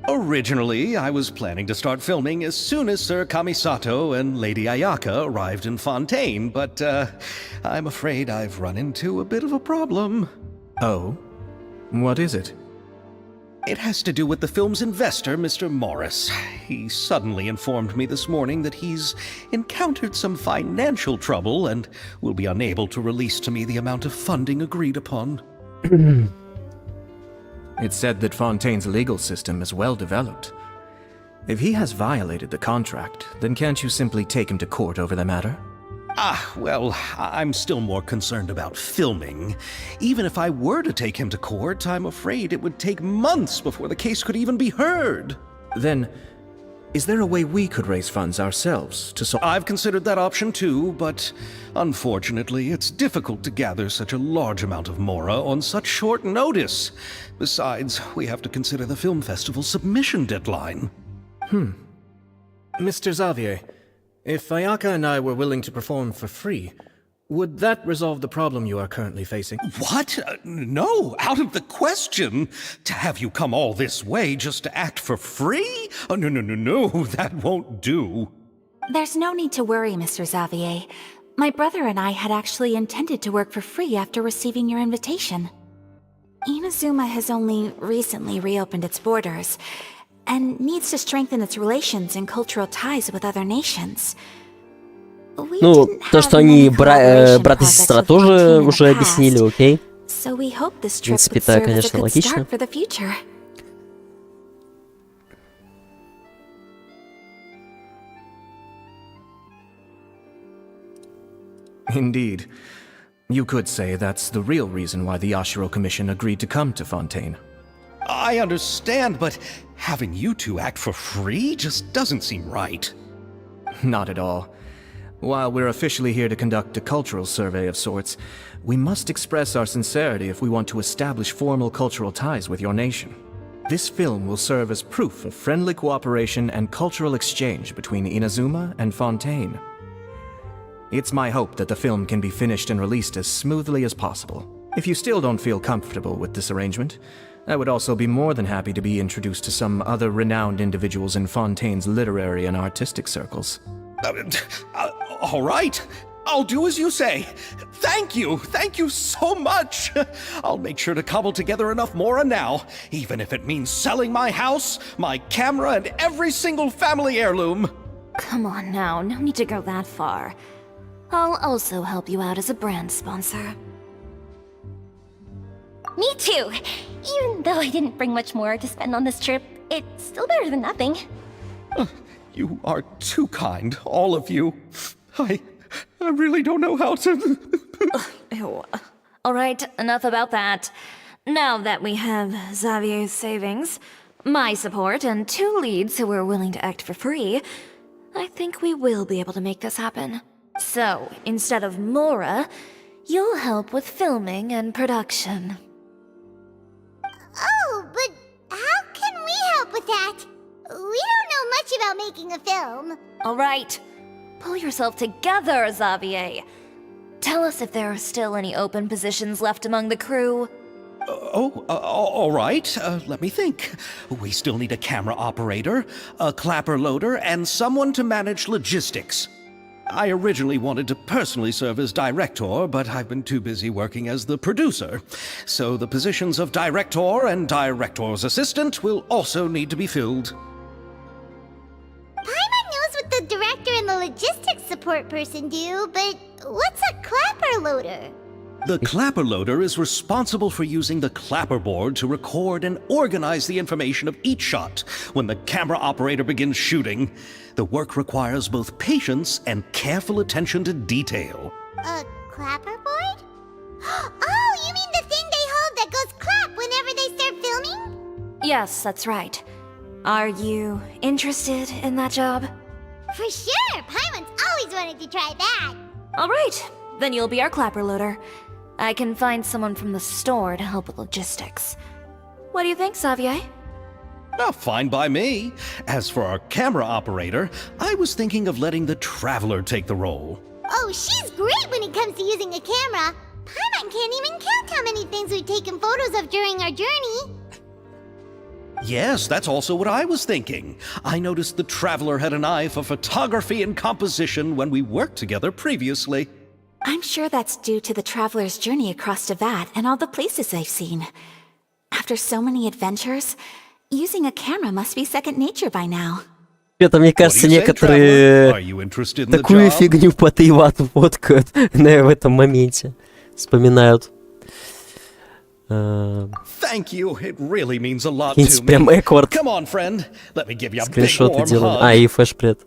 Originally, I was planning to start filming as soon as Sir Kamisato and Lady Ayaka arrived in Fontaine, but I'm afraid I've run into a bit of a problem. Oh? What is it? It has to do with the film's investor, Mr. Morris. He suddenly informed me this morning that he's encountered some financial trouble and will be unable to release to me the amount of funding agreed upon. It's said that Fontaine's legal system is well developed. If he has violated the contract, then can't you simply take him to court over the matter? Well, I'm still more concerned about filming. Even if I were to take him to court, I'm afraid it would take months before the case could even be heard. Then, is there a way we could raise funds ourselves to solve? I've considered that option too, but unfortunately, it's difficult to gather such a large amount of mora on such short notice. Besides, we have to consider the film festival's submission deadline. Mr. Xavier, if Ayaka and I were willing to perform for free, would that resolve the problem you are currently facing? What? No, out of the question. To have you come all this way just to act for free? Oh, no, that won't do. There's no need to worry, Mr. Xavier. My brother and I had actually intended to work for free after receiving your invitation. Inazuma has only recently reopened its borders, and needs to strengthen its relations and cultural ties with other nations. Ну, то, что они брат и сестра, тоже уже объяснили, окей? В принципе, это, конечно, логично. Indeed. You could say that's the real reason why the Yashiro Commission agreed to come to Fontaine. I understand, but having you two act for free just doesn't seem right. Not at all. While we're officially here to conduct a cultural survey of sorts, we must express our sincerity if we want to establish formal cultural ties with your nation. This film will serve as proof of friendly cooperation and cultural exchange between Inazuma and Fontaine. It's my hope that the film can be finished and released as smoothly as possible. If you still don't feel comfortable with this arrangement, I would also be more than happy to be introduced to some other renowned individuals in Fontaine's literary and artistic circles. All right. I'll do as you say. Thank you so much. I'll make sure to cobble together enough mora now, even if it means selling my house, my camera, and every single family heirloom. Come on now, no need to go that far. I'll also help you out as a brand sponsor. Me too! Even though I didn't bring much more to spend on this trip, it's still better than nothing. You are too kind, all of you. I really don't know how to... Ew. Alright, enough about that. Now that we have Xavier's savings, my support, and 2 leads who are willing to act for free, I think we will be able to make this happen. So, instead of Mora, you'll help with filming and production. Oh, but how can we help with that? We don't know much about making a film. Alright, pull yourself together, Xavier. Tell us if there are still any open positions left among the crew. All right. Let me think. We still need a camera operator, a clapper loader, and someone to manage logistics. I originally wanted to personally serve as director, but I've been too busy working as the producer. So the positions of director and director's assistant will also need to be filled. Paimon knows what the director and the logistics support person do, but what's a clapper loader? The clapper loader is responsible for using the clapperboard to record and organize the information of each shot when the camera operator begins shooting. The work requires both patience and careful attention to detail. A clapperboard? Oh, you mean the thing they hold that goes clap whenever they start filming? Yes, that's right. Are you interested in that job? For sure! Paimon's always wanted to try that! Alright, then you'll be our clapper loader. I can find someone from the store to help with logistics. What do you think, Xavier? Oh, fine by me. As for our camera operator, I was thinking of letting the Traveler take the role. Oh, she's great when it comes to using a camera. Paimon can't even count how many things we've taken photos of during our journey. Yes, that's also what I was thinking. I noticed the Traveler had an eye for photography and composition when we worked together previously. I'm sure that's due to the traveler's journey across Teyvat and all the places they've seen. After so many adventures, using a camera must be second nature by now. Это, мне кажется, некоторые такую фигню по Тейвату фоткают в этом моменте. Вспоминают. Thank you. It really means a lot to me. Прям эквард. Come on, friend. Let me give you a big Скриншоты warm делали. hug. А, и фэшпред.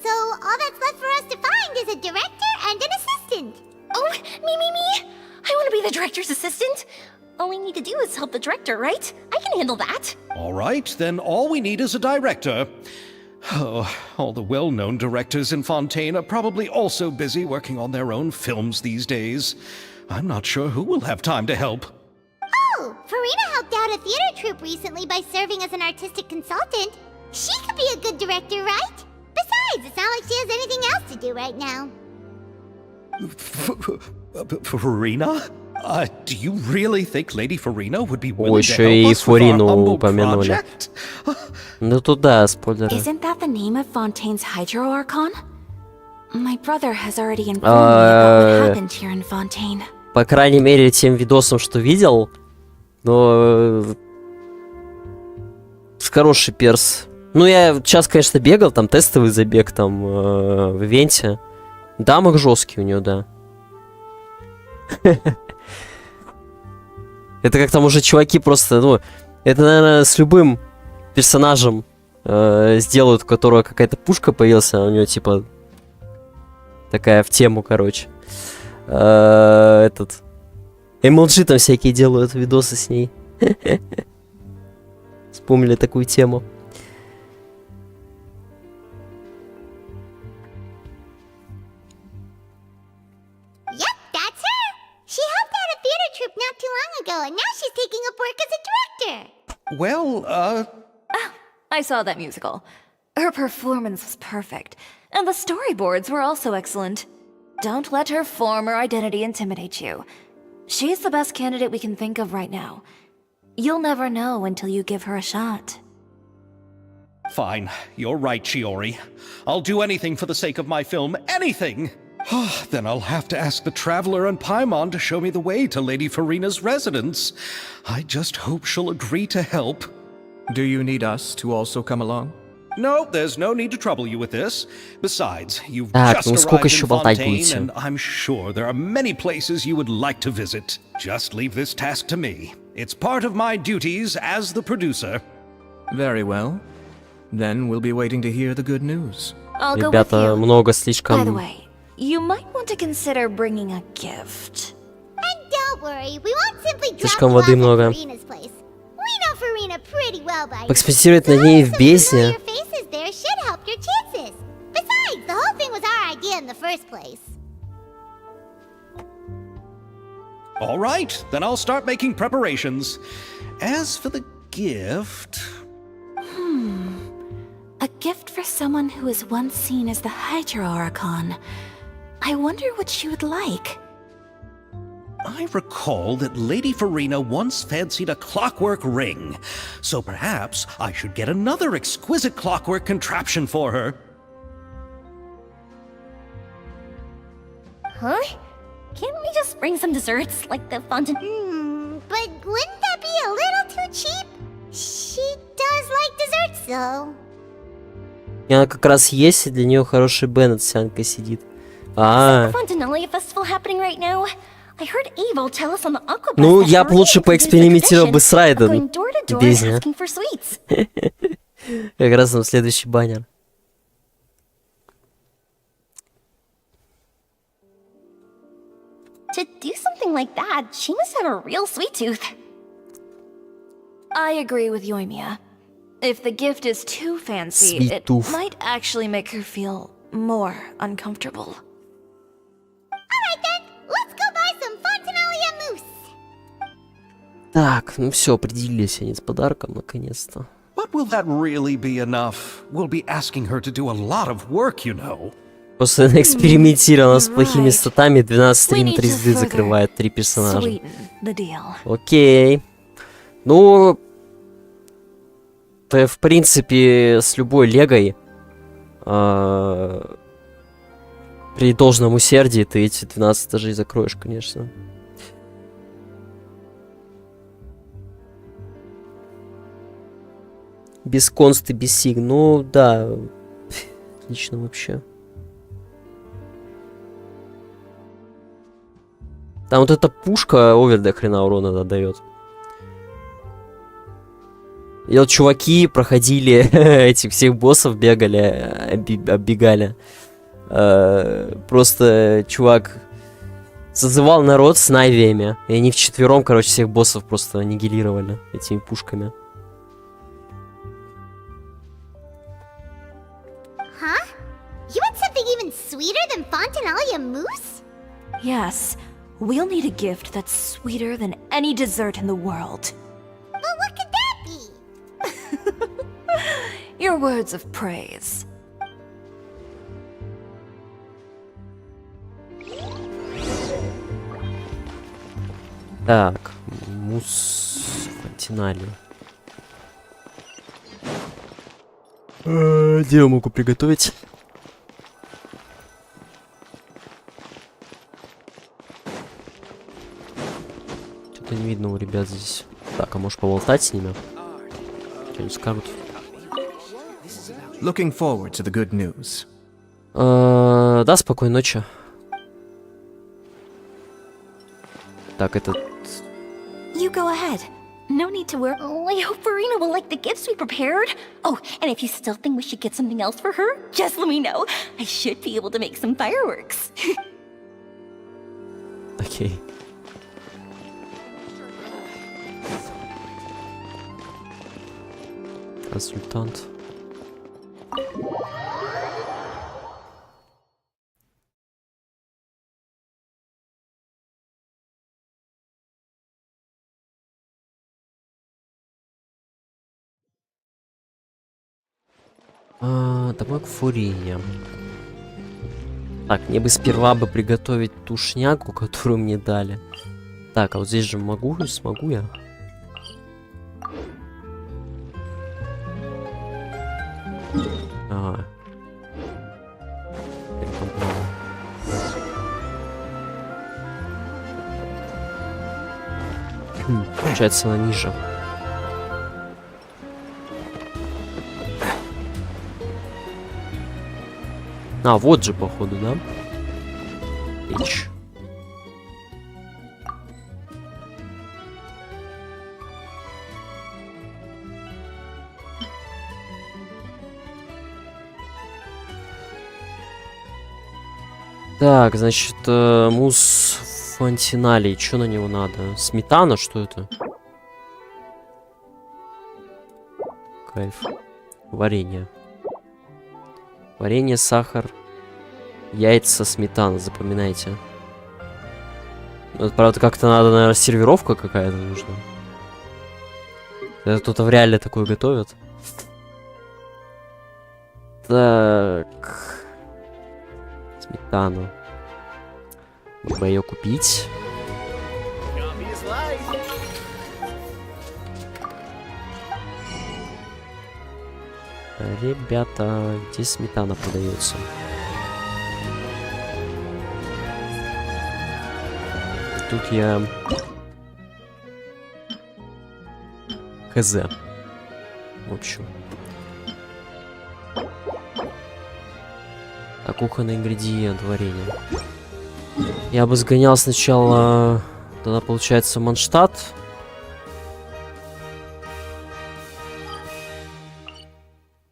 So, all that's left for us to find is a director and an assistant. Oh, me! I want to be the director's assistant. All we need to do is help the director, right? I can handle that. All right, then all we need is a director. Oh, all the well-known directors in Fontaine are probably also busy working on their own films these days. I'm not sure who will have time to help. Oh, Farina helped out a theater troupe recently by serving as an artistic consultant. She could be a good director, right? Besides, it's not like she has anything else to do right now. Farina? Do you really think Lady Farina would be О, willing to еще и help us with our Фарину humble упомянули. project? Ну туда, спойлеры. Isn't that the name of Fontaine's Hydro Archon? My brother has already informed me about what happened here in Fontaine. По крайней мере, тем видосом, что видел, но хороший перс. Ну, я сейчас, конечно, бегал, там тестовый забег, там, в ивенте. Дамаг жесткий у нее, да. Это как там уже чуваки просто, ну, это, наверное, с любым персонажем сделают, у которого какая-то пушка появилась, а у него, типа, такая в тему, короче. Этот... MLG там всякие делают видосы с ней. Вспомнили такую тему. Yep, that's her. She helped out a theater troupe not too long ago, and now she's taking up work as a director. Well, I saw that musical. Her performance was perfect, and the storyboards were also excellent. Don't let her former identity intimidate you. She's the best candidate we can think of right now. You'll never know until you give her a shot. fine. You're right, Chiori. I'll do anything for the sake of my film. Anything! Then I'll have to ask the Traveler and Paimon to show me the way to Lady Farina's residence. I just hope she'll agree to help. Do you need us to also come along? No, there's no need to trouble you with this. Besides, you've Так, just ну сколько arrived еще in болтать Fontaine, будете? and I'm sure there are many places you would like to visit. Just leave this task to me. It's part of my duties as the producer. Very well. Then we'll be waiting to hear the good news. I'll go with Ребята, you. много By the слишком... way, you might want to consider bringing a gift. And don't Don't worry, we won't simply drop Слишком you воды off at много. Farina's place. We know Farina pretty well by now. Поэкспериментировать над ней в Some бездне. familiar faces there should help your chances. Besides, the whole thing was our idea in the first place. All right, then I'll start making preparations. As for the gift... A gift for someone who was once seen as the Hydra Oricon. I wonder what she would like. I recall that Lady Farina once fancied a clockwork ring, so perhaps I should get another exquisite clockwork contraption for her. Huh? Can't we just bring some desserts, like the fountain? But wouldn't that be a little too cheap? She does like desserts, though. И она как раз есть, и для нее хороший Беннет с Янкой сидит. The Fontinalia festival happening right now? I heard Avo tell us on the Aquabus Ну, that я бы Maria лучше included поэкспериментировал the бы с tradition of Райден going door to door бездне. asking for sweets. Как раз там следующий баннер. To do something like that, she must have a real sweet tooth. I agree with Yoimiya. If the gift is too fancy, Sweet it tooth. might actually make her feel more uncomfortable. Alright then, let's go buy some Fontinalia mousse. Так, ну все, определились они с подарком, наконец-то. But will that really be enough? We'll be asking her to do a lot of work, you know. Просто она экспериментировала с плохими right. статами, 12 We need to 33 further закрывает 3 персонажа. Sweeten the deal. Окей. Ну, в принципе, с любой легой при должном усердии ты эти 12 этажей закроешь, конечно. Без консты, без сиг. Ну, да. Отлично вообще. Там вот эта пушка овер до хрена урона дает. И вот чуваки проходили этих всех боссов, бегали, оббегали. Просто чувак созывал народ с найвиями. И они вчетвером, короче, всех боссов просто аннигилировали этими пушками. Huh? You want something even sweeter than Fontinalia mousse? Yes, we'll need a gift that's sweeter than any dessert in the world. But what could that be? Your words of praise. Так, мусс Фонтиналия. Где я могу приготовить? Что-то не видно у ребят здесь. Так, а можешь поболтать с ними? Что-нибудь скажут? Looking forward to the good news. Да, спокойной ночи. Так, этот... You go ahead. No need to worry. Oh, I hope Farina will like the gifts we prepared. Oh, and if you still think we should get something else for her, just let me know. I should be able to make some fireworks. Окей. Консультант. Домой к Фурине. Так, мне бы сперва бы приготовить ту шняку, которую мне дали. Так, а вот здесь же смогу я? Ага. Получается, она ниже. А, вот же, походу, да? Печь. Так, значит, мусс Фантиналий, что на него надо? Сметана, что это? Кайф. Варенье. Варенье, сахар, яйца, сметана, запоминайте. Это, правда, как-то надо, наверное, сервировка какая-то нужна. Это кто-то в реале такое готовят. Так. Сметану. Надо бы ее купить. Ребята, где сметана продается? Тут я... Хз. В общем. А кухонный ингредиент варенье. Я бы сгонял сначала... Тогда получается Манштадт.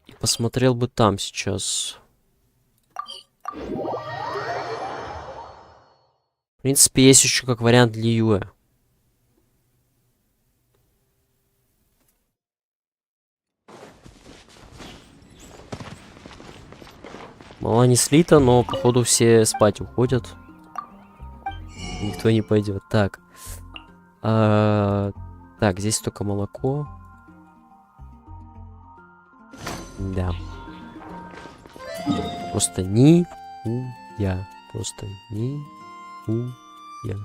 И посмотрел бы там сейчас. В принципе, есть еще как вариант для Юэ. Мало не слито, но походу все спать уходят. Никто не пойдет. Так. Так, здесь только молоко. Да. Просто я. Просто я.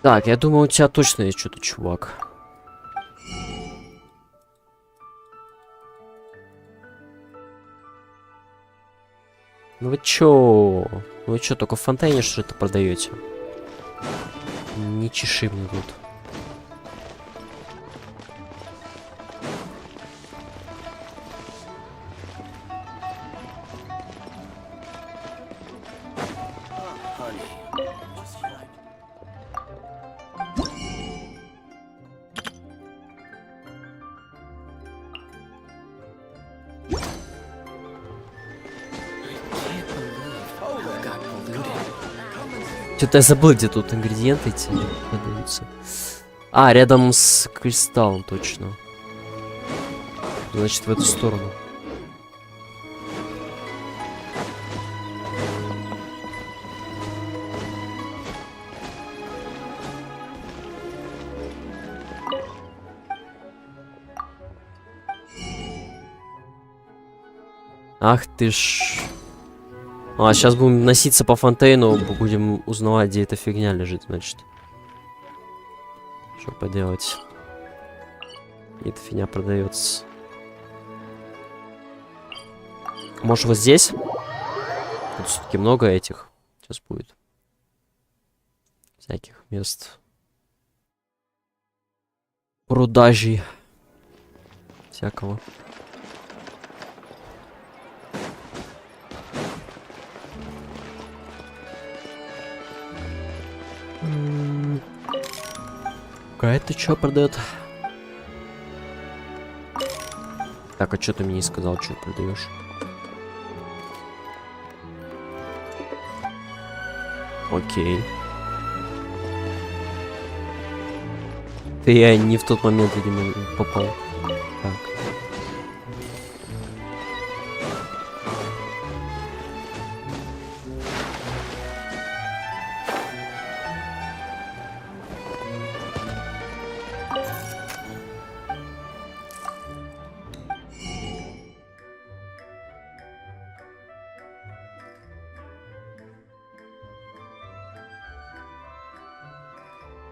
Так, я думаю, у тебя точно есть что-то, чувак. Ну вы чё? Ну вы чё, только в фонтане что это продаете? Не чеши мне тут. Что-то я забыл, где тут ингредиенты эти продаются. А, рядом с кристаллом, точно. Значит, в эту сторону. Ах ты ж... А, сейчас будем носиться по фонтейну, будем узнавать, где эта фигня лежит, значит. Что поделать? И эта фигня продается. Может, вот здесь? Тут все-таки много этих. Сейчас будет. Всяких мест. Продажи. Всякого. Какая-то что продает? Так, а что ты мне не сказал, что продаешь? Окей. Ты я не в тот момент, видимо, попал. Так.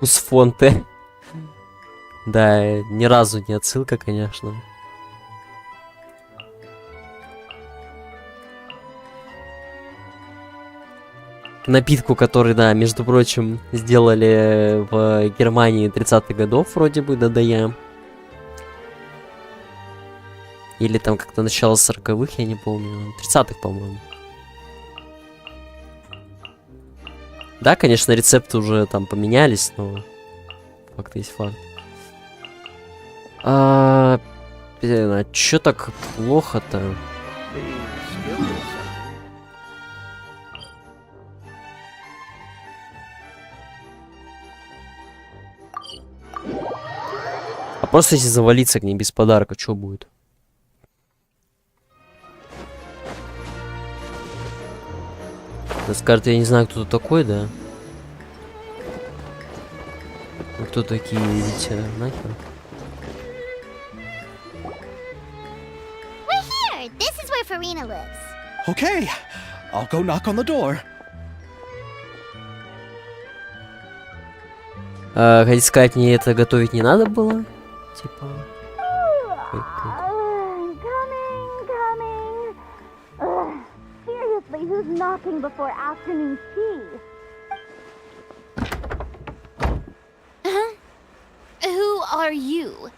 С фонте. Да, ни разу не отсылка, конечно. напитку, который, да, между прочим, сделали в Германии 30-х годов, вроде бы, ДДЯ. Или там как-то начало 40-х, я не помню. 30-х, по-моему. Да, конечно, рецепты уже там поменялись, но факт есть факт. Блин, а чё так плохо-то? А просто если завалиться к ней без подарка, что будет? Она скажет, я не знаю, кто ты такой, да? Вы кто такие, видите, нахер? We're here! This is where Farina lives. Okay, I'll go knock on the door. Хотите сказать, мне это готовить не надо было? Типа... Seriously, who's knocking before afternoon tea? Who are you?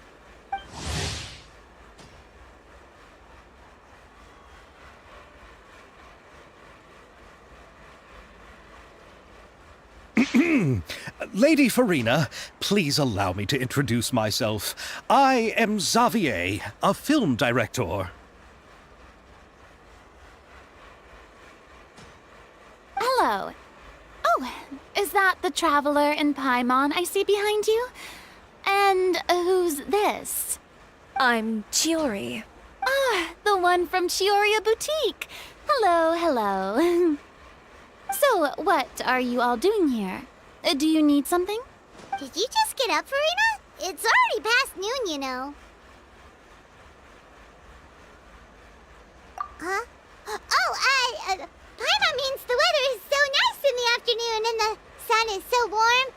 Lady Farina, please allow me to introduce myself. I am Xavier, a film director. Hello. Oh, is that the traveler in Paimon I see behind you? And who's this? I'm Chiori. Ah, the one from Chioria Boutique. Hello, hello. So, what are you all doing here? Do you need something? Did you just get up, Farina? It's already past noon, you know. Huh? Oh, Paimon means the weather is so nice in the afternoon and the sun is so warm.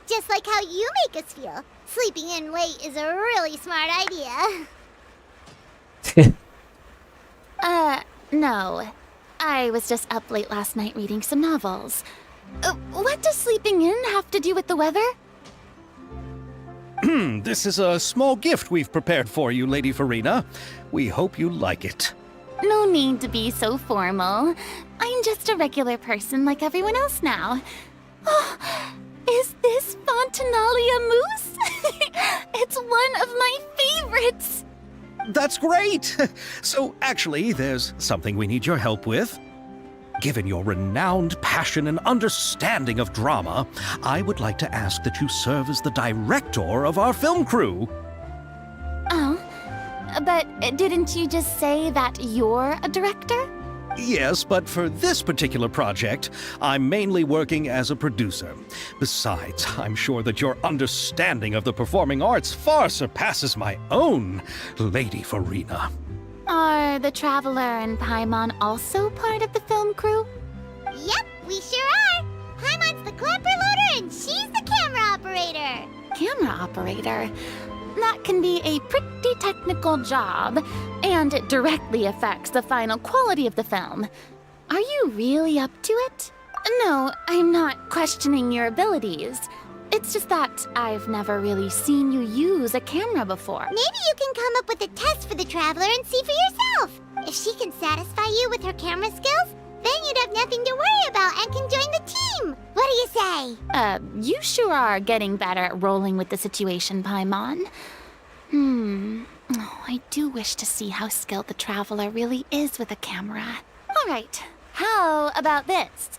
Just like how you make us feel. Sleeping in late is a really smart idea. No. I was just up late last night reading some novels. What does sleeping in have to do with the weather? This is a small gift we've prepared for you, Lady Farina. We hope you like it. No need to be so formal. I'm just a regular person like everyone else now. Oh, is this Fontinalia mousse? It's one of my favorites! That's great! So, actually, there's something we need your help with. Given your renowned passion and understanding of drama, I would like to ask that you serve as the director of our film crew. Oh, but didn't you just say that you're a director? Yes, but for this particular project, I'm mainly working as a producer. Besides, I'm sure that your understanding of the performing arts far surpasses my own, Lady Farina. Are the Traveler and Paimon also part of the film crew? Yep, we sure are. Paimon's the clapper loader and she's the camera operator. Camera operator? That can be a pretty technical job, and it directly affects the final quality of the film. Are you really up to it? No, I'm not questioning your abilities. It's just that I've never really seen you use a camera before. Maybe you can come up with a test for the Traveler and see for yourself. If she can satisfy you with her camera skills, then you'd have nothing to worry about and can join the team. What do you say? You sure are getting better at rolling with the situation, Paimon. Oh, I do wish to see how skilled the Traveler really is with a camera. Alright, how about this?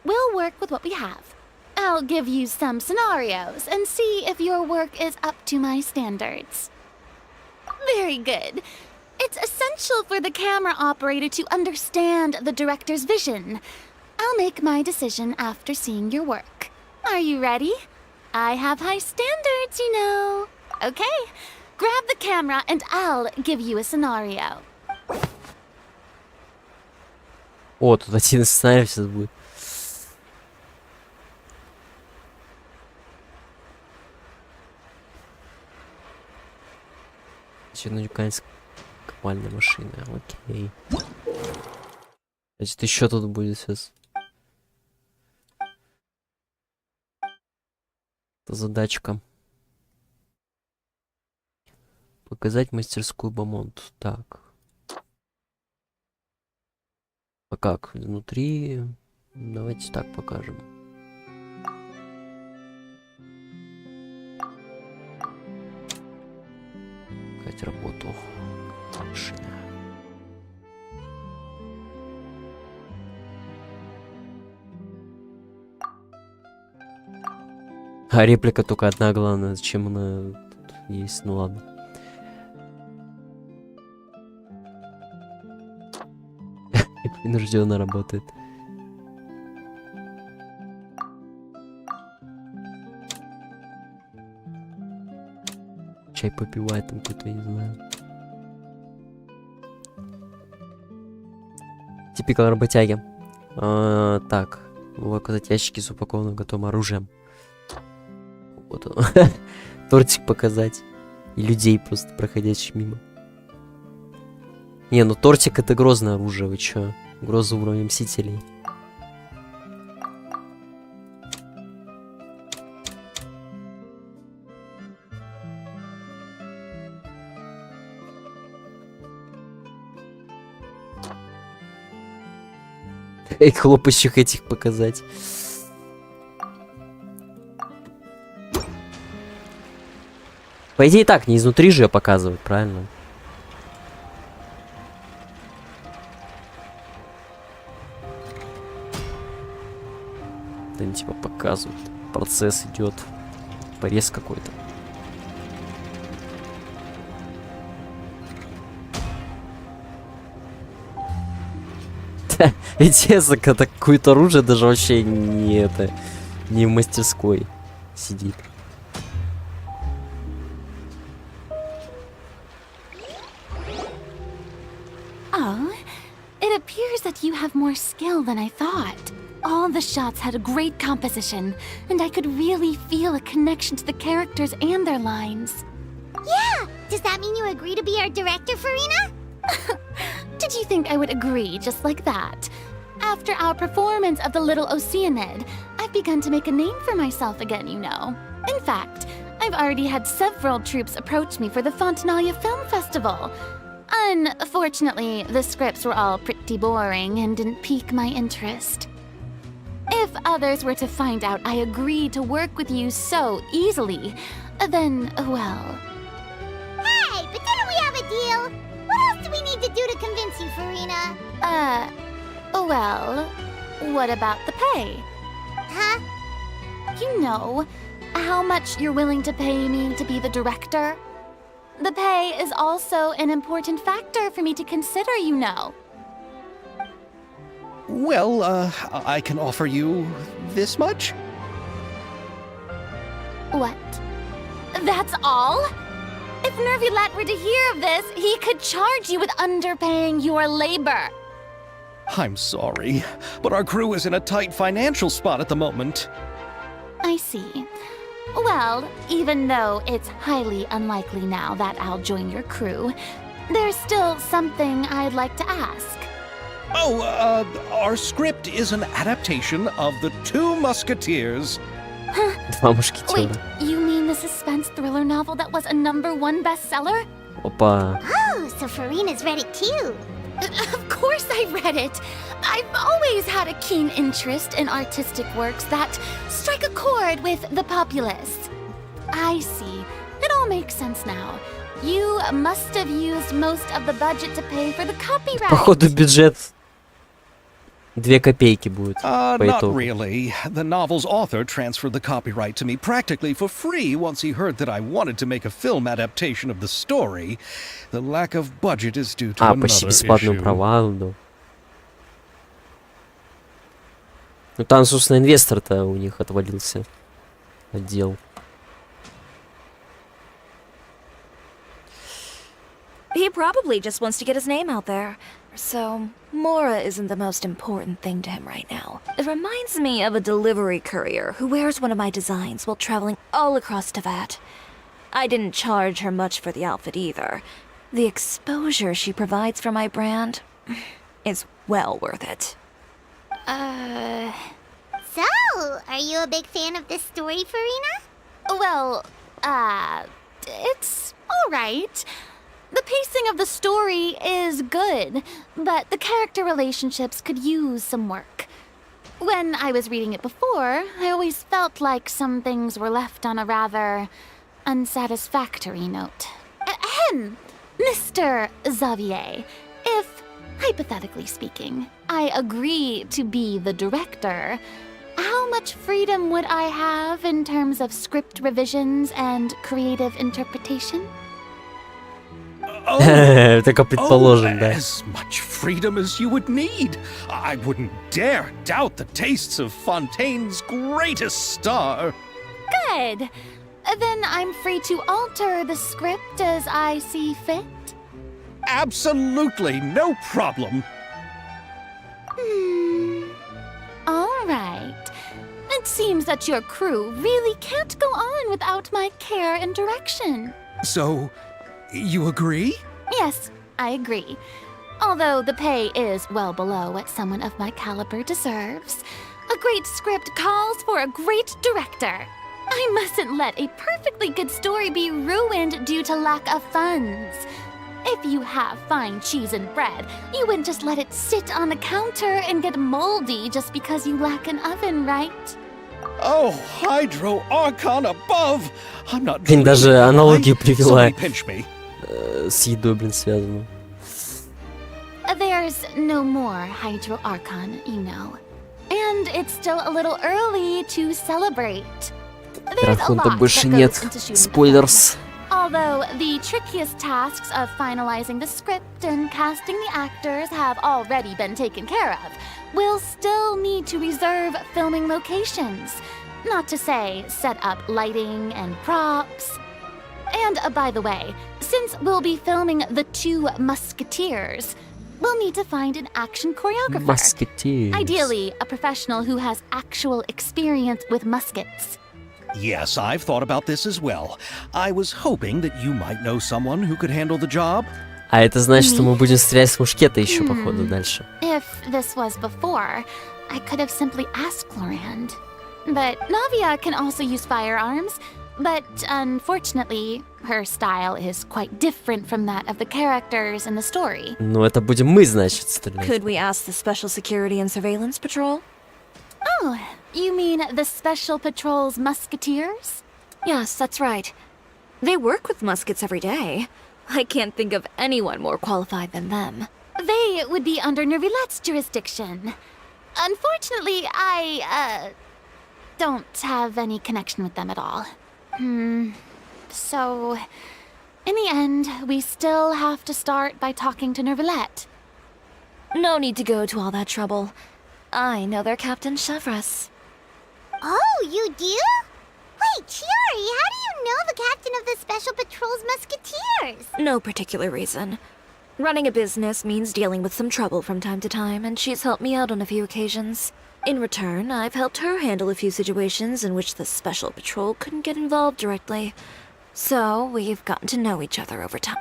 We'll work with what we have. I'll give you some scenarios and see if your work is up to my standards. Very good. It's essential for the camera operator to understand the director's vision. I'll make my decision after seeing your work. Are you ready? I have high standards, you know. Okay, grab the camera and I'll give you a scenario. О, тут один из сценариев сейчас будет. Уникальная копальная машина, окей. Значит, еще тут будет сейчас. задачка. Показать мастерскую Бамонт. Так. А как? Внутри... Давайте так покажем. Искать работу. Машина. А реплика только одна, главное, зачем она тут есть, ну ладно. Принужденно работает. Чай попивает там какой-то, я не знаю. Типикал работяги. Так, оказать ящики с упакованным готовым оружием. Вот он. Тортик показать. И людей просто проходящих мимо. Не, ну тортик это грозное оружие, вы чё? Угроза уровня Мстителей. И хлопающих этих показать. По идее так, не изнутри же показывают, правильно? Да они типа показывают. Процесс идет. Порез какой-то. Интересно, когда какое-то оружие даже вообще не это, не в мастерской сидит. Oh, it appears that you have more skill than I thought. All the shots had a great composition, and I could really feel a connection to the characters and their lines. Yeah! Does that mean you agree to be our director, Farina? Did you think I would agree just like that? After our performance of The Little Oceanid, I've begun to make a name for myself again, you know. In fact, I've already had several troops approach me for the Fontanalia Film Festival. Unfortunately, the scripts were all pretty boring and didn't pique my interest. If others were to find out I agreed to work with you so easily, then, well... Hey, but didn't we have a deal? What else do we need to do to convince you, Farina? Well, what about the pay? Huh? You know, how much you're willing to pay me to be the director? The pay is also an important factor for me to consider, you know. Well, I can offer you this much? What? That's all? If Nervilat were to hear of this, he could charge you with underpaying your labor. I'm sorry, but our crew is in a tight financial spot at the moment. I see. Well, even though it's highly unlikely now that I'll join your crew, there's still something I'd like to ask. Oh, our script is an adaptation of The Two Musketeers. Два мушкетера. Wait, you mean the suspense thriller novel that was a #1 bestseller? Опа. Oh, so Farina's read it too. Of course I read it. I've always had a keen interest in artistic works that strike a chord with the populace. I see. It all makes sense now. You must have used most of the budget to pay for the copyright. Походу бюджет 2 копейки будет по Not итогу. really. The novel's author transferred the copyright to me practically for free once he heard that I wanted to make a film adaptation of the story. The lack of budget is due to Почти another бесплатную issue. права, да. Ну там, собственно, инвестор-то у них отвалился. Отдел. He probably just wants to get his name out there. So, Mora isn't the most important thing to him right now. It reminds me of a delivery courier who wears one of my designs while traveling all across Teyvat. I didn't charge her much for the outfit either. The exposure she provides for my brand is well worth it. So, are you a big fan of this story, Farina? Well, it's alright. The pacing of the story is good, but the character relationships could use some work. When I was reading it before, I always felt like some things were left on a rather unsatisfactory note. Ahem, Mr. Xavier, if, hypothetically speaking, I agree to be the director, how much freedom would I have in terms of script revisions and creative interpretation? Только предположим, да. As much freedom as you would need. I wouldn't dare doubt the tastes of Fontaine's greatest star. Good. Then I'm free to alter the script as I see fit? Absolutely, no problem. All right. It seems that your crew really can't go on without my care and direction. So, you agree? Yes, I agree. Although the pay is well below what someone of my caliber deserves. A great script calls for a great director. I mustn't let a perfectly good story be ruined due to lack of funds. If you have fine cheese and bread, you wouldn't just let it sit on the counter and get moldy just because you lack an oven, right? Oh, Hydro Archon above! I'm not Блин, даже dreaming, am I? аналогию привела Somebody pinch me. с едой, блин, связано. There's no more Hydro Archon, you know. And it's still a little early to celebrate. There's a Дракона lot больше that нет. goes into shooting a film. Спойлерс. Although the trickiest tasks of finalizing the script and casting the actors have already been taken care of, we'll still need to reserve filming locations. Not to say set up lighting and props. And by the way, since we'll be filming The Two Musketeers, we'll need to find an action choreographer. Musketeers. Ideally, a professional who has actual experience with muskets. Yes, I've thought about this as well. I was hoping that you might know someone who could handle the job. А это значит, что мы будем стрелять с мушкета еще, походу, дальше. If this was before, I could have simply asked Lorand. But Navia can also use firearms, but unfortunately, her style is quite different from that of the characters in the story. Ну, это будем мы, значит, стрелять. Could we ask the Special Security and Surveillance Patrol? Oh, you mean the Special Patrol's musketeers? Yes, that's right. They work with muskets every day. I can't think of anyone more qualified than them. They would be under Nervilette's jurisdiction. Unfortunately, I don't have any connection with them at all. So, in the end, we still have to start by talking to Nervilette. No need to go to all that trouble. I know their Captain Chevres. Oh, you do? Wait, Chiari, how do you know the captain of the Special Patrol's musketeers? No particular reason. Running a business means dealing with some trouble from time to time, and she's helped me out on a few occasions. In return, I've helped her handle a few situations in which the Special Patrol couldn't get involved directly. So, we've gotten to know each other over time.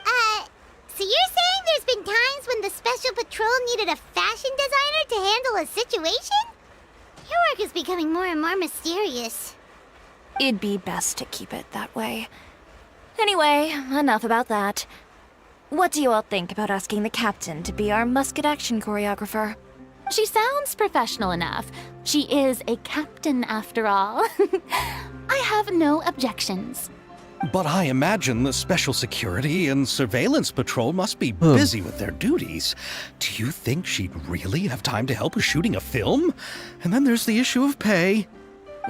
So you're saying there's been times when the Special Patrol needed a fashion designer to handle a situation? Your work is becoming more and more mysterious. It'd be best to keep it that way. Anyway, enough about that. What do you all think about asking the captain to be our musket action choreographer? She sounds professional enough. She is a captain after all. I have no objections. But I imagine the Special Security and Surveillance Patrol must be busy with their duties. Do you think she'd really have time to help with shooting a film? And then there's the issue of pay.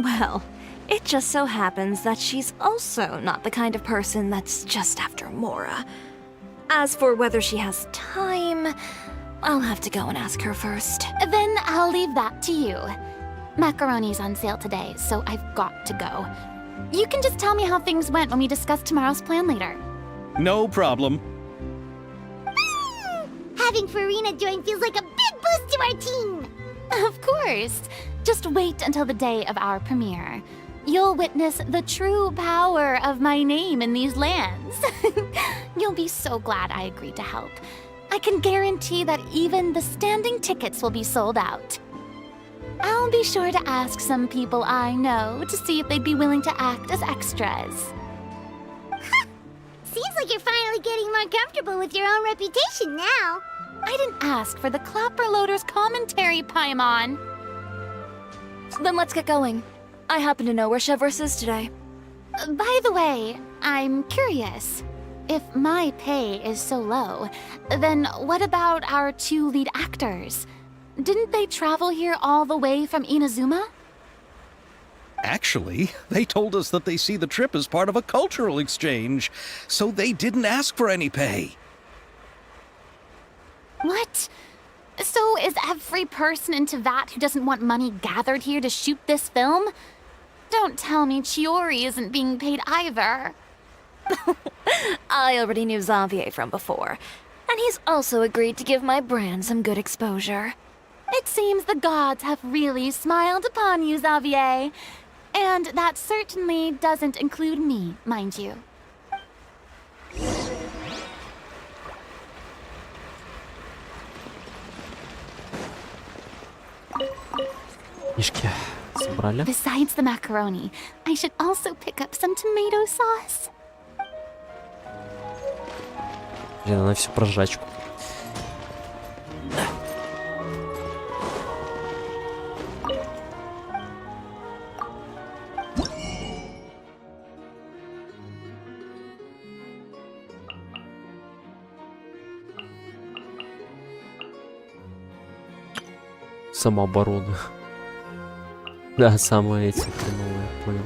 Well, it just so happens that she's also not the kind of person that's just after Mora. As for whether she has time, I'll have to go and ask her first. Then I'll leave that to you. Macaroni's on sale today, so I've got to go. You can just tell me how things went when we discuss tomorrow's plan later. No problem. Having Farina join feels like a big boost to our team! Of course. Just wait until the day of our premiere. You'll witness the true power of my name in these lands. You'll be so glad I agreed to help. I can guarantee that even the standing tickets will be sold out. I'll be sure to ask some people I know to see if they'd be willing to act as extras. Seems like you're finally getting more comfortable with your own reputation now. I didn't ask for the Clapper Loader's commentary, Paimon. Then let's get going. I happen to know where Chevrolet is today. By the way, I'm curious. If my pay is so low, then what about our 2 lead actors? Didn't they travel here all the way from Inazuma? Actually, they told us that they see the trip as part of a cultural exchange, so they didn't ask for any pay. What? So is every person in Tevat who doesn't want money gathered here to shoot this film? Don't tell me Chiori isn't being paid either. I already knew Xavier from before, and he's also agreed to give my brand some good exposure. It seems the gods have really smiled upon you, Xavier. And that certainly doesn't include me, mind you. Книжки собрали. Besides the macaroni, I should also pick up some tomato sauce. Блин, она все про жрачку. Самооборона. Да, самые эти хреновые, понял.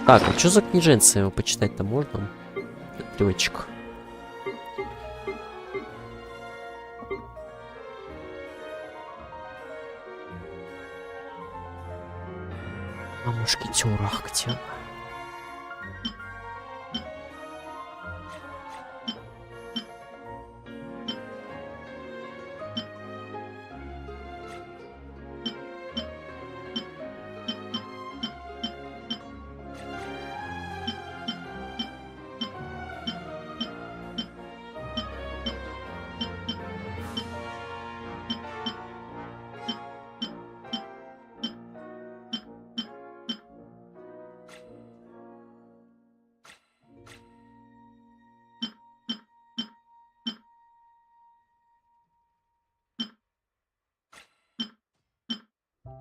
Так, а что за книженцы? Его почитать-то можно? Отрывочек. На мушкетерах где она?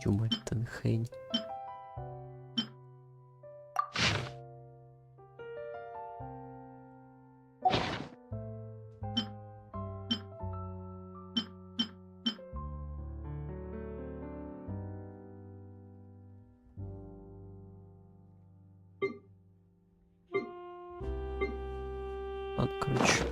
Тюмальтенхейн. Ладно, короче.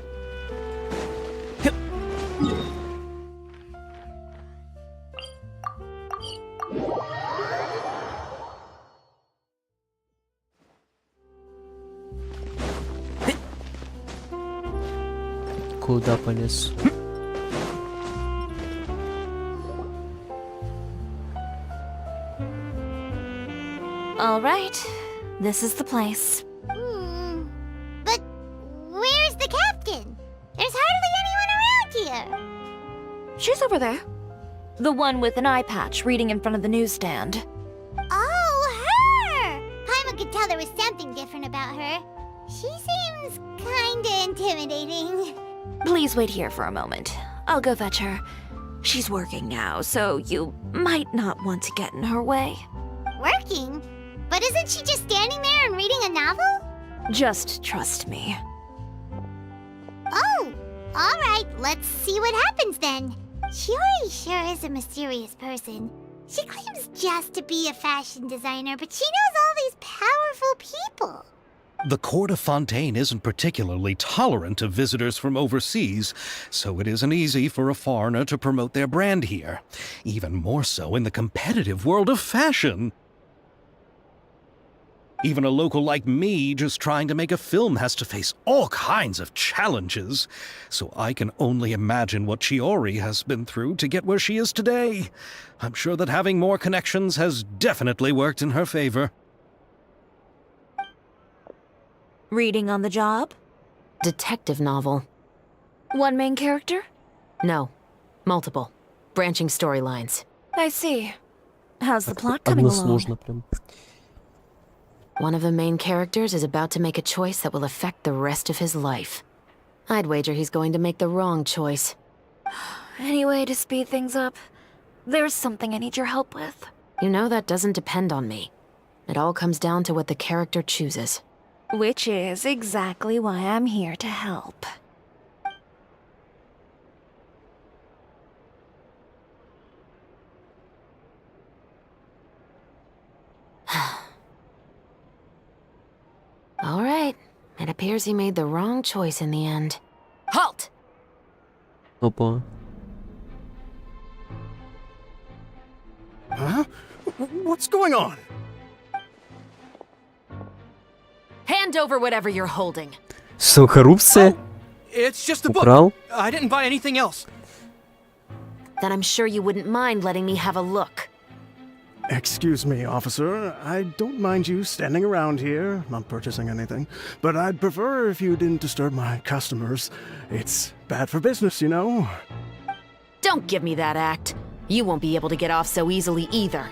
Куда полез? All right, this is the place. But where's the captain? There's hardly anyone around here. She's over there. The one with an eye patch reading in front of the newsstand. Oh, her! Paimon could tell there was something different about her. She seems kinda intimidating. Please wait here for a moment. I'll go fetch her. She's working now, so you might not want to get in her way. Working? But isn't she just standing there and reading a novel? Just trust me. Oh, alright, let's see what happens then. Shiori sure is a mysterious person. She claims just to be a fashion designer, but she knows all these powerful people. The court of Fontaine isn't particularly tolerant of visitors from overseas, so it isn't easy for a foreigner to promote their brand here. Even more so in the competitive world of fashion. Even a local like me just trying to make a film has to face all kinds of challenges. So I can only imagine what Chiori has been through to get where she is today. I'm sure that having more connections has definitely worked in her favor. Reading on the job? Detective novel. One main character? No. Multiple. branching storylines. I see. How's the plot coming along? Односложно прям. One of the main characters is about to make a choice that will affect the rest of his life. I'd wager he's going to make the wrong choice. Any way to speed things up? There's something I need your help with. You know that doesn't depend on me. It all comes down to what the character chooses. Which is exactly why I'm here to help. All right. It appears he made the wrong choice in the end. Halt! Опа. Huh? What's going on? Hand over whatever you're holding. Что, коррупция? It's just a book. Украл? I didn't buy anything else. Then I'm sure you wouldn't mind letting me have a look. Excuse me, officer. I don't mind you standing around here, not purchasing anything, but I'd prefer if you didn't disturb my customers. It's bad for business, you know. Don't give me that act. You won't be able to get off so easily either.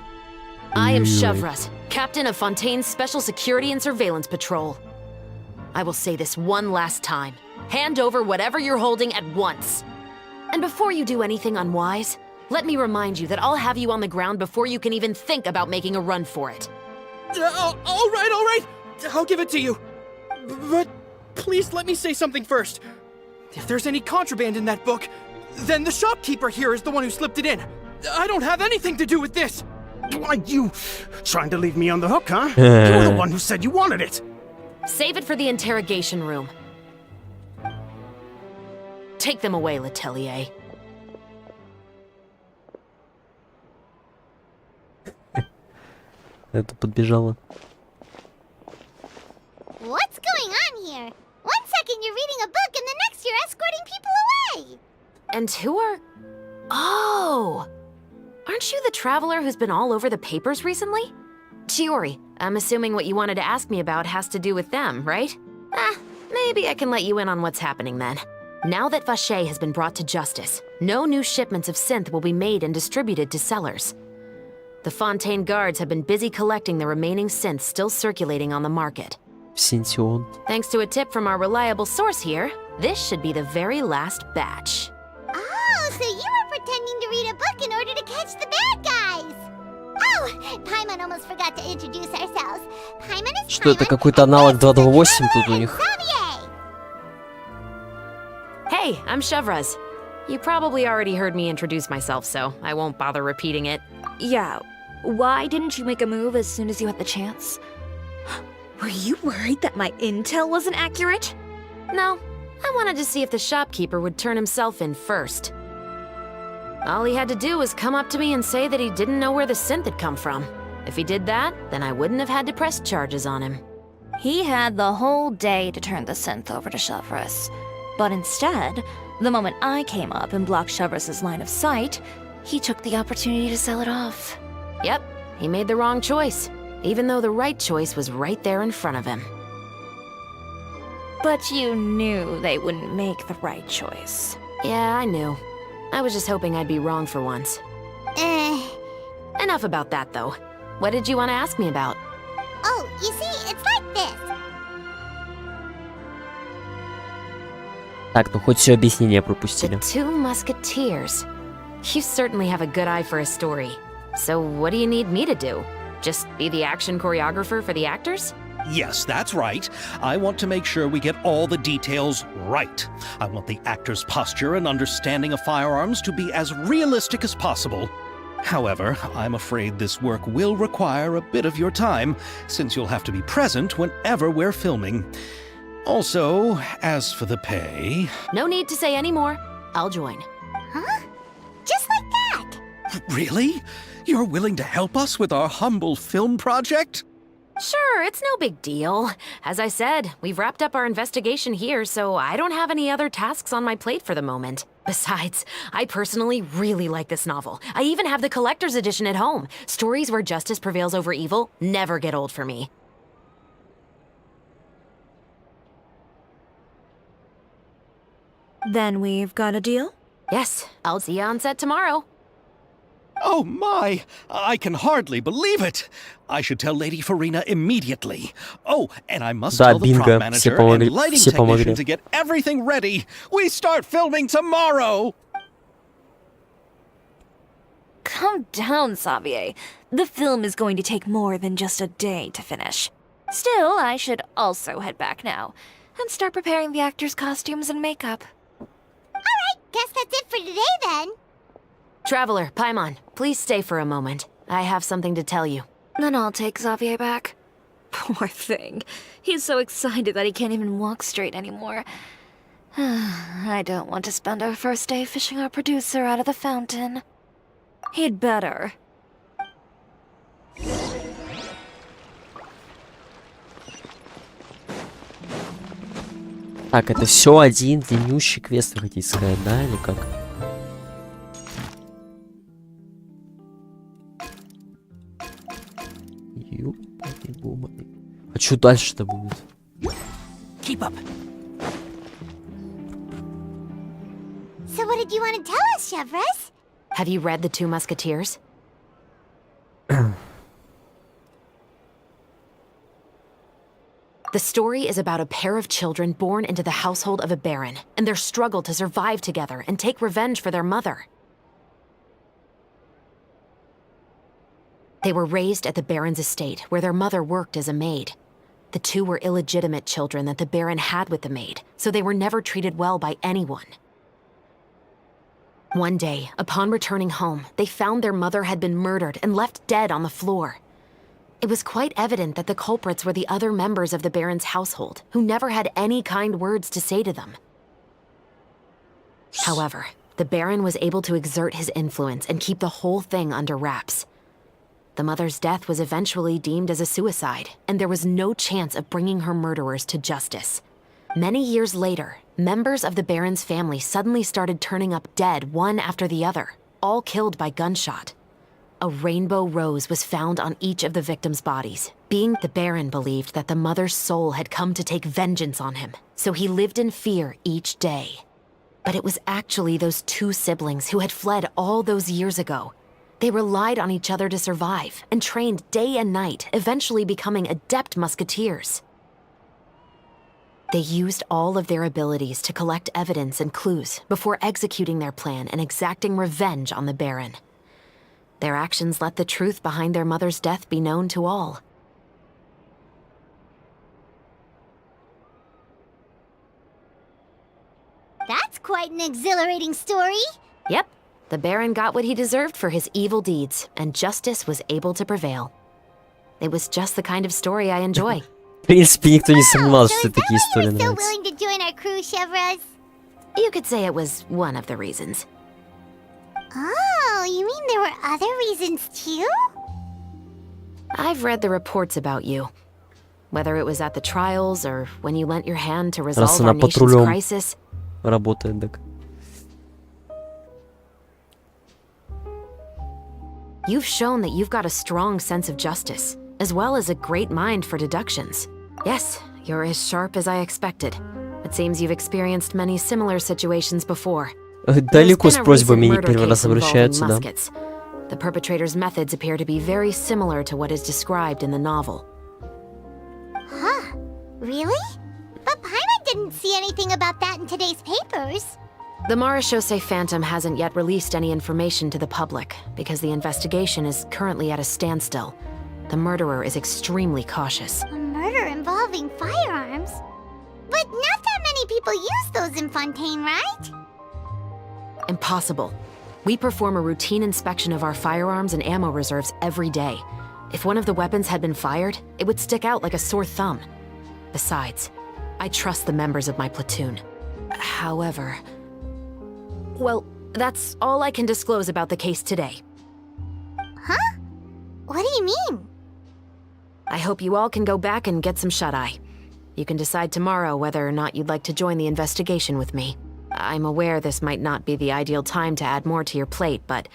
I am Chevras, captain of Fontaine's Special Security and Surveillance Patrol. I will say this one last time. Hand over whatever you're holding at once. And before you do anything unwise, let me remind you that I'll have you on the ground before you can even think about making a run for it. All right. I'll give it to you. But please let me say something first. If there's any contraband in that book, then the shopkeeper here is the one who slipped it in. I don't have anything to do with this. Why, you trying to leave me on the hook, huh? You're the one who said you wanted it. Save it for the interrogation room. Take them away, Letelier. Это подбежала. What's going on here? One second you're reading a book and the next you're escorting people away. And who are... Oh! Aren't you the traveler who's been all over the papers recently? Chiori, I'm assuming what you wanted to ask me about has to do with them, right? Maybe I can let you in on what's happening then. Now that Vache has been brought to justice, no new shipments of synth will be made and distributed to sellers. The Fontaine guards have been busy collecting the remaining synths still circulating on the market. Синтион. Thanks to a tip from our reliable source here, this should be the very last batch. Oh, so you were pretending to read a book in order to catch the bad guys. Oh, Paimon almost forgot to introduce ourselves. Paimon is Что это, Paimon, какой-то аналог 228 тут у них? Xavier. Hey, I'm Chevras. You probably already heard me introduce myself, so I won't bother repeating it. Yeah, why didn't you make a move as soon as you had the chance? Were you worried that my intel wasn't accurate? No, I wanted to see if the shopkeeper would turn himself in first. All he had to do was come up to me and say that he didn't know where the synth had come from. If he did that, then I wouldn't have had to press charges on him. He had the whole day to turn the synth over to Chevras. But instead, the moment I came up and blocked Chevras' line of sight, he took the opportunity to sell it off. Yep, he made the wrong choice, even though the right choice was right there in front of him. But you knew they wouldn't make the right choice. Yeah, I knew. I was just hoping I'd be wrong for once. Enough about that, though. What did you want to ask me about? Oh, you see, it's like this. Так, ну хоть все объяснения пропустили. The Two Musketeers. You certainly have a good eye for a story. So what do you need me to do? Just be the action choreographer for the actors? Yes, that's right. I want to make sure we get all the details right. I want the actor's posture and understanding of firearms to be as realistic as possible. However, I'm afraid this work will require a bit of your time, since you'll have to be present whenever we're filming. Also, as for the pay... No need to say any more. I'll join. Huh? Just like that? Really? You're willing to help us with our humble film project? Sure, it's no big deal. As I said, we've wrapped up our investigation here, so I don't have any other tasks on my plate for the moment. Besides, I personally really like this novel. I even have the collector's edition at home. Stories where justice prevails over evil never get old for me. Then we've got a deal? Yes, I'll see you on set tomorrow. Oh my! I can hardly believe it! I should tell Lady Farina immediately. Oh, and I must Да, tell the prop бинго. manager Все помогли. and lighting Все помогли. technician to get everything ready. We start filming tomorrow! Calm down, Xavier. The film is going to take more than just a day to finish. Still, I should also head back now and start preparing the actors' costumes and makeup. Alright, guess that's it for today then. Traveler, Paimon, please stay for a moment. I have something to tell you. Then I'll take Xavier back. Poor thing. He's so excited that he can't even walk straight anymore. I don't want to spend our first day fishing our producer out of the fountain. He'd better. Так, это все один длиннющий квест, вы хотите сказать, да, или как? Ёпаный-буманый. А что дальше-то будет? Keep up. So what did you want to tell us, Chevres? Have you read The Two Musketeers? The story is about a pair of children born into the household of a baron, and their struggle to survive together and take revenge for their mother. They were raised at the baron's estate, where their mother worked as a maid. The two were illegitimate children that the baron had with the maid, so they were never treated well by anyone. One day, upon returning home, they found their mother had been murdered and left dead on the floor. It was quite evident that the culprits were the other members of the baron's household, who never had any kind words to say to them. However, the baron was able to exert his influence and keep the whole thing under wraps. The mother's death was eventually deemed as a suicide, and there was no chance of bringing her murderers to justice. Many years later, members of the baron's family suddenly started turning up dead one after the other, all killed by gunshot. A rainbow rose was found on each of the victims' bodies, being the baron believed that the mother's soul had come to take vengeance on him, so he lived in fear each day. But it was actually those two siblings who had fled all those years ago. They relied on each other to survive and trained day and night, eventually becoming adept musketeers. They used all of their abilities to collect evidence and clues before executing their plan and exacting revenge on the baron. Their actions let the truth behind their mother's death be known to all. That's quite an exhilarating story. Yep, the baron got what he deserved for his evil deeds, and justice was able to prevail. It was just the kind of story I enjoy. В принципе, никто не сомневался, So что is that такие why истории you were so нравятся. willing to join our crew, Chevres? You could say it was one of the reasons. Oh, you mean there were other reasons too? I've read the reports about you. Whether it was at the trials or when you lent your hand to resolve Раз our она nation's патрулем crisis. работает, так. You've shown that you've got a strong sense of justice, as well as a great mind for deductions. Yes, you're as sharp as I expected. It seems you've experienced many similar situations before. Далеко с просьбами не Murder первый раз case involving обращаются, да. muskets. The perpetrator's methods appear to be very similar to what is described in the novel. Huh? Really? But Paimon didn't see anything about that in today's papers. The Marechaussee Phantom hasn't yet released any information to the public because the investigation is currently at a standstill. The murderer is extremely cautious. A murder involving firearms? But not that many people use those in Fontaine, right? Impossible. We perform a routine inspection of our firearms and ammo reserves every day. If one of the weapons had been fired, it would stick out like a sore thumb. Besides, I trust the members of my platoon. However... Well, that's all I can disclose about the case today. Huh? What do you mean? I hope you all can go back and get some shut-eye. You can decide tomorrow whether or not you'd like to join the investigation with me. I'm aware this might not be the ideal time to add more to your plate, but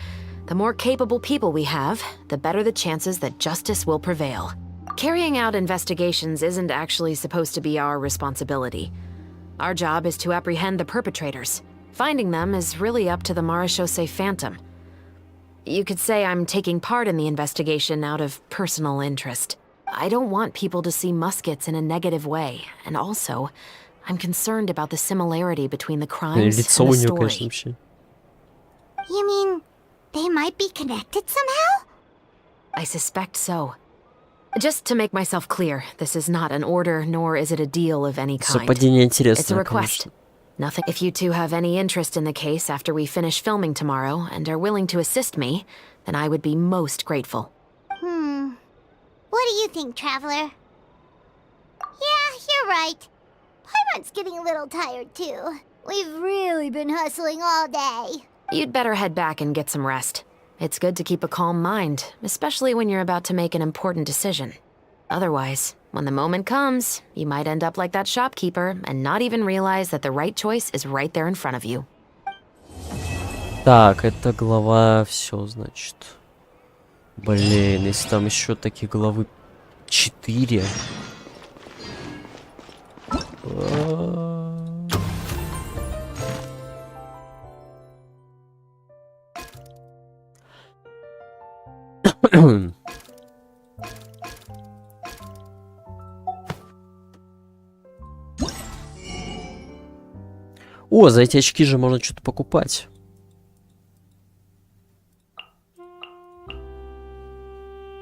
the more capable people we have, the better the chances that justice will prevail. Carrying out investigations isn't actually supposed to be our responsibility. Our job is to apprehend the perpetrators. Finding them is really up to the Marechaussee Phantom. You could say I'm taking part in the investigation out of personal interest. I don't want people to see muskets in a negative way, and also, I'm concerned about the similarity between the crimes and Лицо the у нее, конечно, story. вообще. You mean they might be connected somehow? I suspect so. Just to make myself clear, this is not an order, nor is it a deal of any kind. Совпадение It's a интересное, request. конечно. Nothing. If you two have any interest in the case after we finish filming tomorrow and are willing to assist me, then I would be most grateful. What do you think, Traveler? Yeah, you're right. Pyrot's getting a little tired too. We've really been hustling all day. You'd better head back and get some rest. It's good to keep a calm mind, especially when you're about to make an important decision. Otherwise, when the moment comes, you might end up like that shopkeeper and not even realize that the right choice is right there in front of you. Так, это глава, все, значит. Блин, если там еще такие главы 4. О, за эти очки же можно что-то покупать.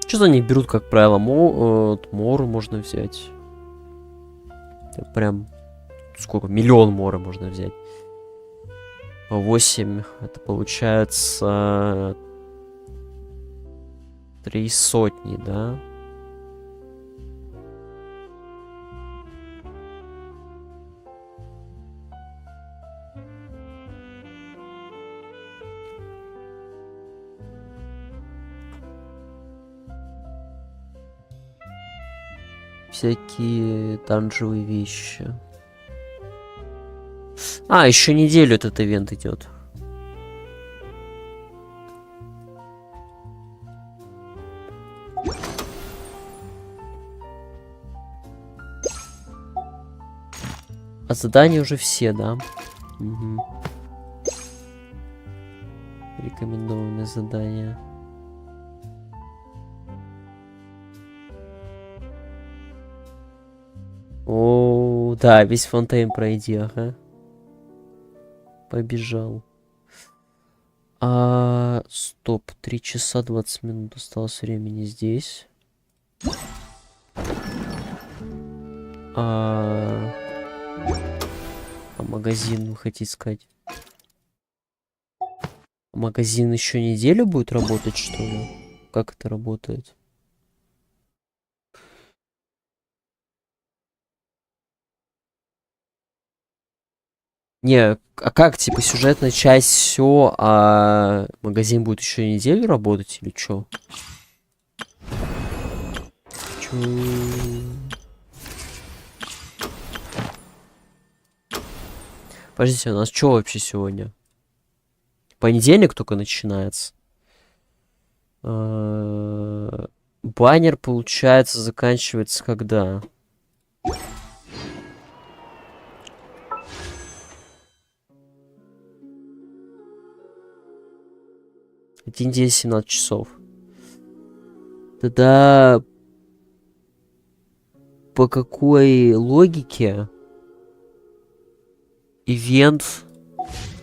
Что за них берут, как правило? Мору можно взять. Это прям... Сколько? 1 миллион мора можно взять. По 8. Это получается... 300, да? Всякие данжевые вещи. А, еще неделю этот ивент идет. А задания уже все, да? Угу. Рекомендованные задания. О, да, весь фонтейн пройди, ага. Побежал. Стоп, 3 часа 20 минут осталось времени здесь. А магазин вы хотите сказать? Магазин еще неделю будет работать, что ли? Как это работает? Не, а как, типа, сюжетная часть все, а магазин будет еще неделю работать или что? Подождите, у нас что вообще сегодня? Понедельник только начинается. Баннер, получается, заканчивается когда? Один день 17 часов. Тогда по какой логике ивент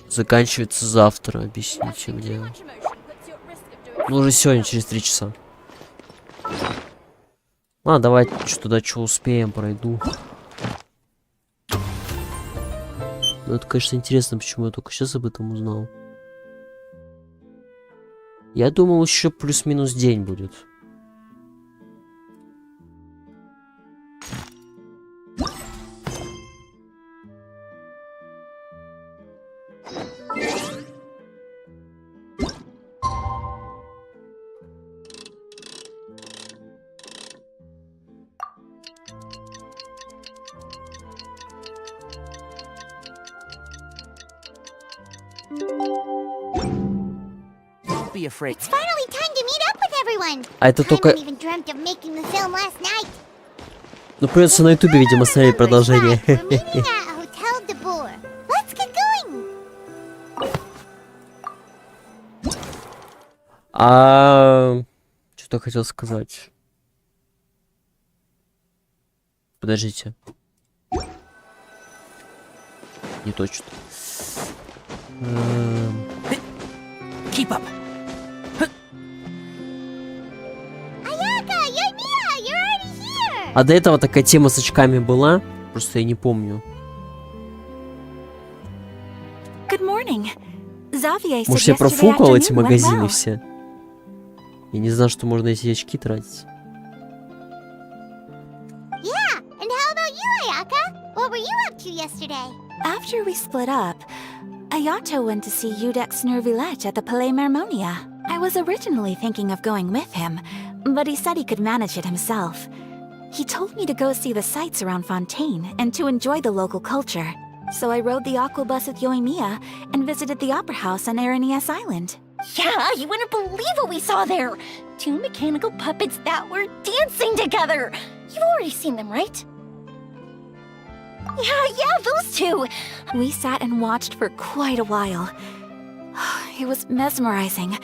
заканчивается завтра? Объясните мне. Ну, уже сегодня, через 3 часа. Ладно, давайте туда что успеем, пройду. Ну, это, конечно, интересно, почему я только сейчас об этом узнал. Я думал, еще плюс-минус день будет. It's finally time to meet up with everyone. А это только... I haven't even dreamt of making the film last night. Ну, придется на ютубе, видимо, смотреть продолжение. We're meeting at Hotel de Boer. Let's get going. Что-то хотел сказать. Подождите. Не точно. Keep up. Ayaka, you're Mia! You're already here! А до этого такая тема с очками была? Просто я не помню. Good morning. Xavier said Может, я yesterday профукал эти afternoon went магазины well. все? Я не знал, что можно эти очки тратить. Yeah, and how about you, Ayaka? What were you up to yesterday? After we split up, Ayato went to see Udex Nervilech at the Palais Marmonia. I was originally thinking of going with him, but he said he could manage it himself. He told me to go see the sights around Fontaine and to enjoy the local culture. So I rode the aquabus with Yoimiya and visited the opera house on Aranias Island. Yeah, you wouldn't believe what we saw there! 2 mechanical puppets that were dancing together! You've already seen them, right? Yeah, those two! We sat and watched for quite a while. It was mesmerizing.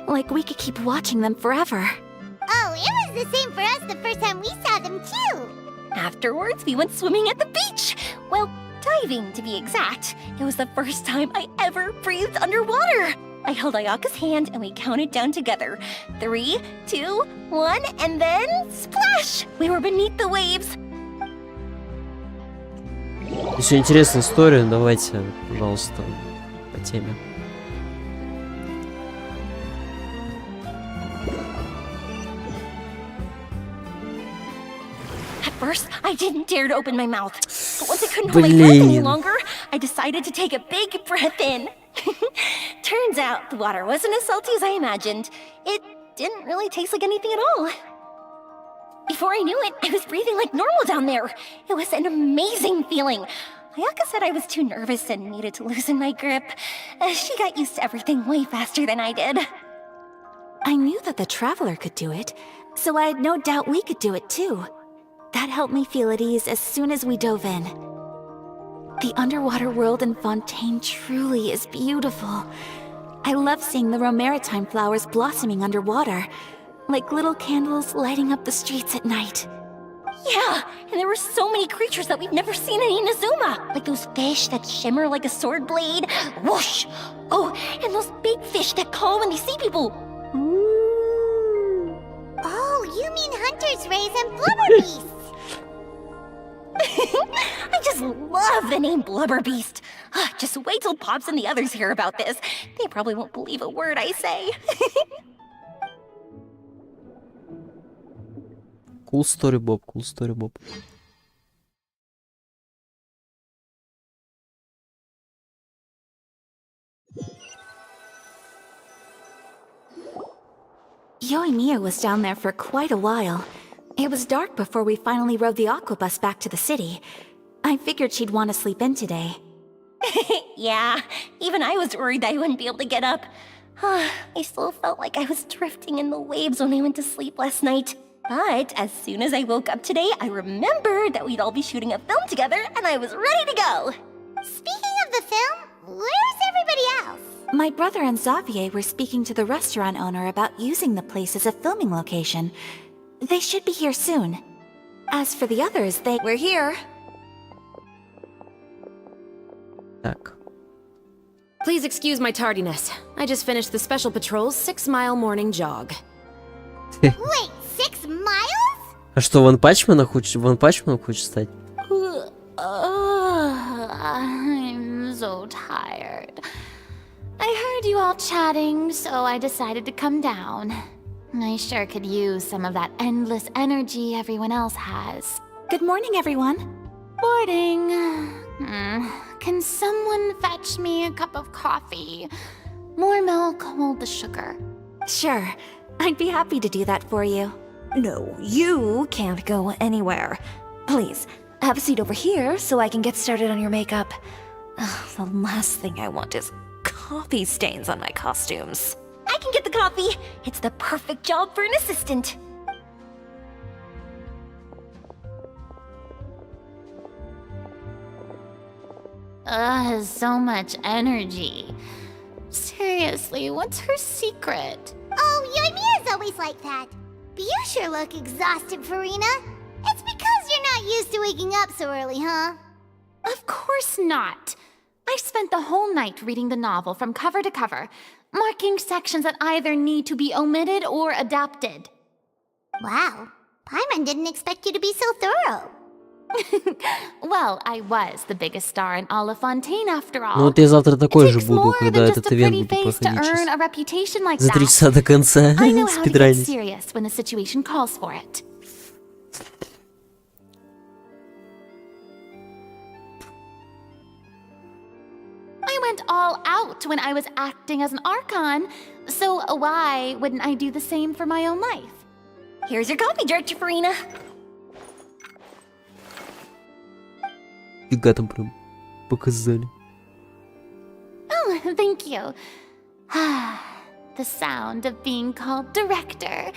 Like we could keep watching them forever. Oh, it was the same for us the first time we saw them, too! Afterwards, we went swimming at the beach! Well, diving, to be exact. It was the first time I ever breathed underwater! I held Ayaka's hand and we counted down together. 3, 2, 1, and then splash! We were beneath the waves. Если интересная история, давайте, пожалуйста, по теме. At first, I didn't dare to open my mouth. But once I couldn't hold my breath any longer, I decided to take a big breath in. Turns out the water wasn't as salty as I imagined. It didn't really taste like anything at all. Before I knew it, I was breathing like normal down there. It was an amazing feeling. Ayaka said I was too nervous and needed to loosen my grip. She got used to everything way faster than I did. I knew that the Traveler could do it, so I had no doubt we could do it too. That helped me feel at ease as soon as we dove in. The underwater world in Fontaine truly is beautiful. I love seeing the romaritime flowers blossoming underwater, like little candles lighting up the streets at night. Yeah, and there were so many creatures that we've never seen in Inazuma. Like those fish that shimmer like a sword blade. Whoosh! Oh, and those big fish that call when they see people. Ooh. Oh, you mean hunter's rays and blubber beasts. I just love the name Blubber Beast. Just wait till Pops and the others hear about this. They probably won't believe a word I say. Cool story, Bob, cool story, Bob. Yoimiya was down there for quite a while. It was dark before we finally rode the aquabus back to the city. I figured she'd want to sleep in today. Yeah, even I was worried that I wouldn't be able to get up. I still felt like I was drifting in the waves when I went to sleep last night. But as soon as I woke up today, I remembered that we'd all be shooting a film together, and I was ready to go. Speaking of the film, where's everybody else? My brother and Xavier were speaking to the restaurant owner about using the place as a filming location. They should be here soon. As for the others, We're here. Так. Please excuse my tardiness. I just finished the Special Patrol's 6-mile morning jog. Wait, 6 miles? А что, Ван Панчманом хочет стать? I'm so tired. I heard you all chatting, so I decided to come down. I sure could use some of that endless energy everyone else has. Good morning, everyone. Morning. Can someone fetch me a cup of coffee? More milk, hold the sugar. Sure. I'd be happy to do that for you. No, you can't go anywhere. Please, have a seat over here so I can get started on your makeup. The last thing I want is coffee stains on my costumes. I can get the coffee. It's the perfect job for an assistant. So much energy. Seriously, what's her secret? Oh, Yoimiya's always like that. But you sure look exhausted, Farina. It's because you're not used to waking up so early, huh? Of course not. I spent the whole night reading the novel from cover to cover, marking sections that either need to be omitted or adapted. Wow. Paimon didn't expect you to be so thorough. Well, I was the biggest star in all of Fontaine after all. Ну вот я завтра такой же It takes буду, more когда than этот just a ивент pretty буду face to проходить earn сейчас. a reputation like За 3 that. часа до конца I know how to get спидранить. serious when the situation calls for it. I went all out when I was acting as an Archon, so why wouldn't I do the same for my own life? Here's your coffee, Farina. Фига там прям показали. Oh, thank you. The sound of being called director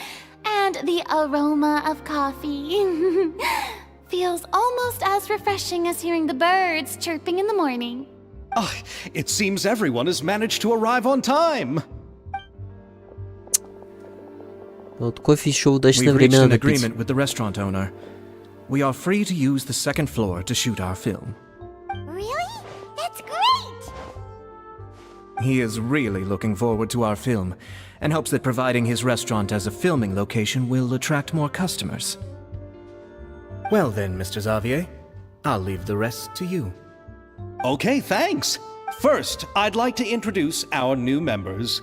and the aroma of coffee feels almost as refreshing as hearing the birds chirping in the morning. Oh, it seems everyone has managed to arrive on time. Вот кофе еще удачное We've время reached an надо пить. agreement with the restaurant owner. We are free to use the second floor to shoot our film. Really? That's great! He is really looking forward to our film and hopes that providing his restaurant as a filming location will attract more customers. Well then, Mr. Xavier, I'll leave the rest to you. Okay, thanks. First, I'd like to introduce our new members.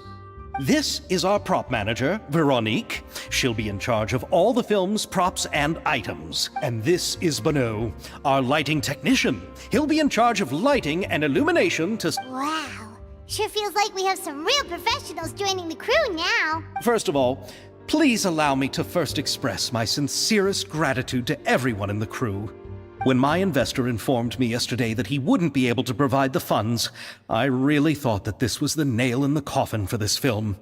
This is our prop manager, Veronique. She'll be in charge of all the film's props and items. And this is Bono, our lighting technician. He'll be in charge of lighting and illumination to... Wow. Sure feels like we have some real professionals joining the crew now. First of all, please allow me to first express my sincerest gratitude to everyone in the crew. When my investor informed me yesterday that he wouldn't be able to provide the funds, I really thought that this was the nail in the coffin for this film.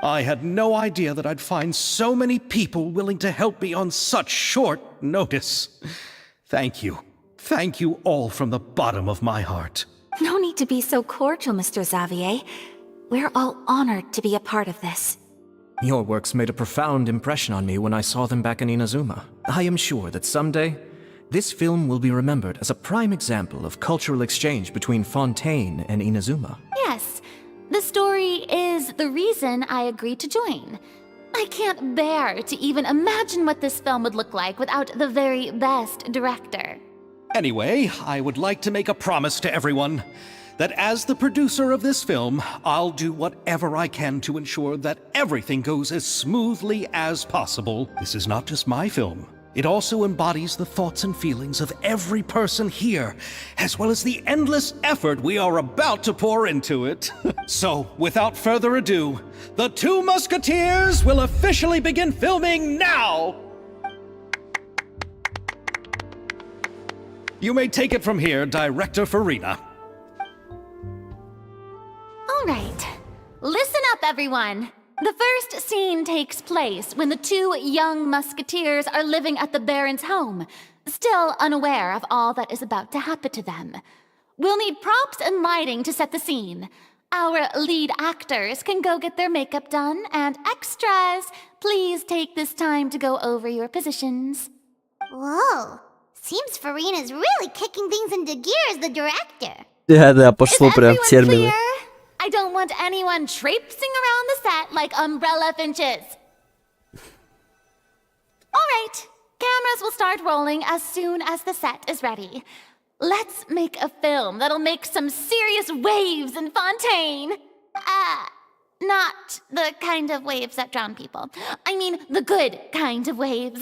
I had no idea that I'd find so many people willing to help me on such short notice. Thank you. Thank you all from the bottom of my heart. No need to be so cordial, Mr. Xavier. We're all honored to be a part of this. Your works made a profound impression on me when I saw them back in Inazuma. I am sure that someday, this film will be remembered as a prime example of cultural exchange between Fontaine and Inazuma. Yes, the story is the reason I agreed to join. I can't bear to even imagine what this film would look like without the very best director. Anyway, I would like to make a promise to everyone that as the producer of this film, I'll do whatever I can to ensure that everything goes as smoothly as possible. This is not just my film. It also embodies the thoughts and feelings of every person here, as well as the endless effort we are about to pour into it. So, without further ado, The Two Musketeers will officially begin filming now! You may take it from here, Director Farina. All right, listen up, everyone. The first scene takes place when the two young musketeers are living at the Baron's home, still unaware of all that is about to happen to them. We'll need props and lighting to set the scene. Our lead actors can go get their makeup done, and extras, please take this time to go over your positions. Whoa. Seems Farina's really kicking things into gear as the director. Да, пошло прям в термины. I don't want anyone traipsing around the set like umbrella finches. All right, cameras will start rolling as soon as the set is ready. Let's make a film that'll make some serious waves in Fontaine. Not the kind of waves that drown people. I mean, the good kind of waves.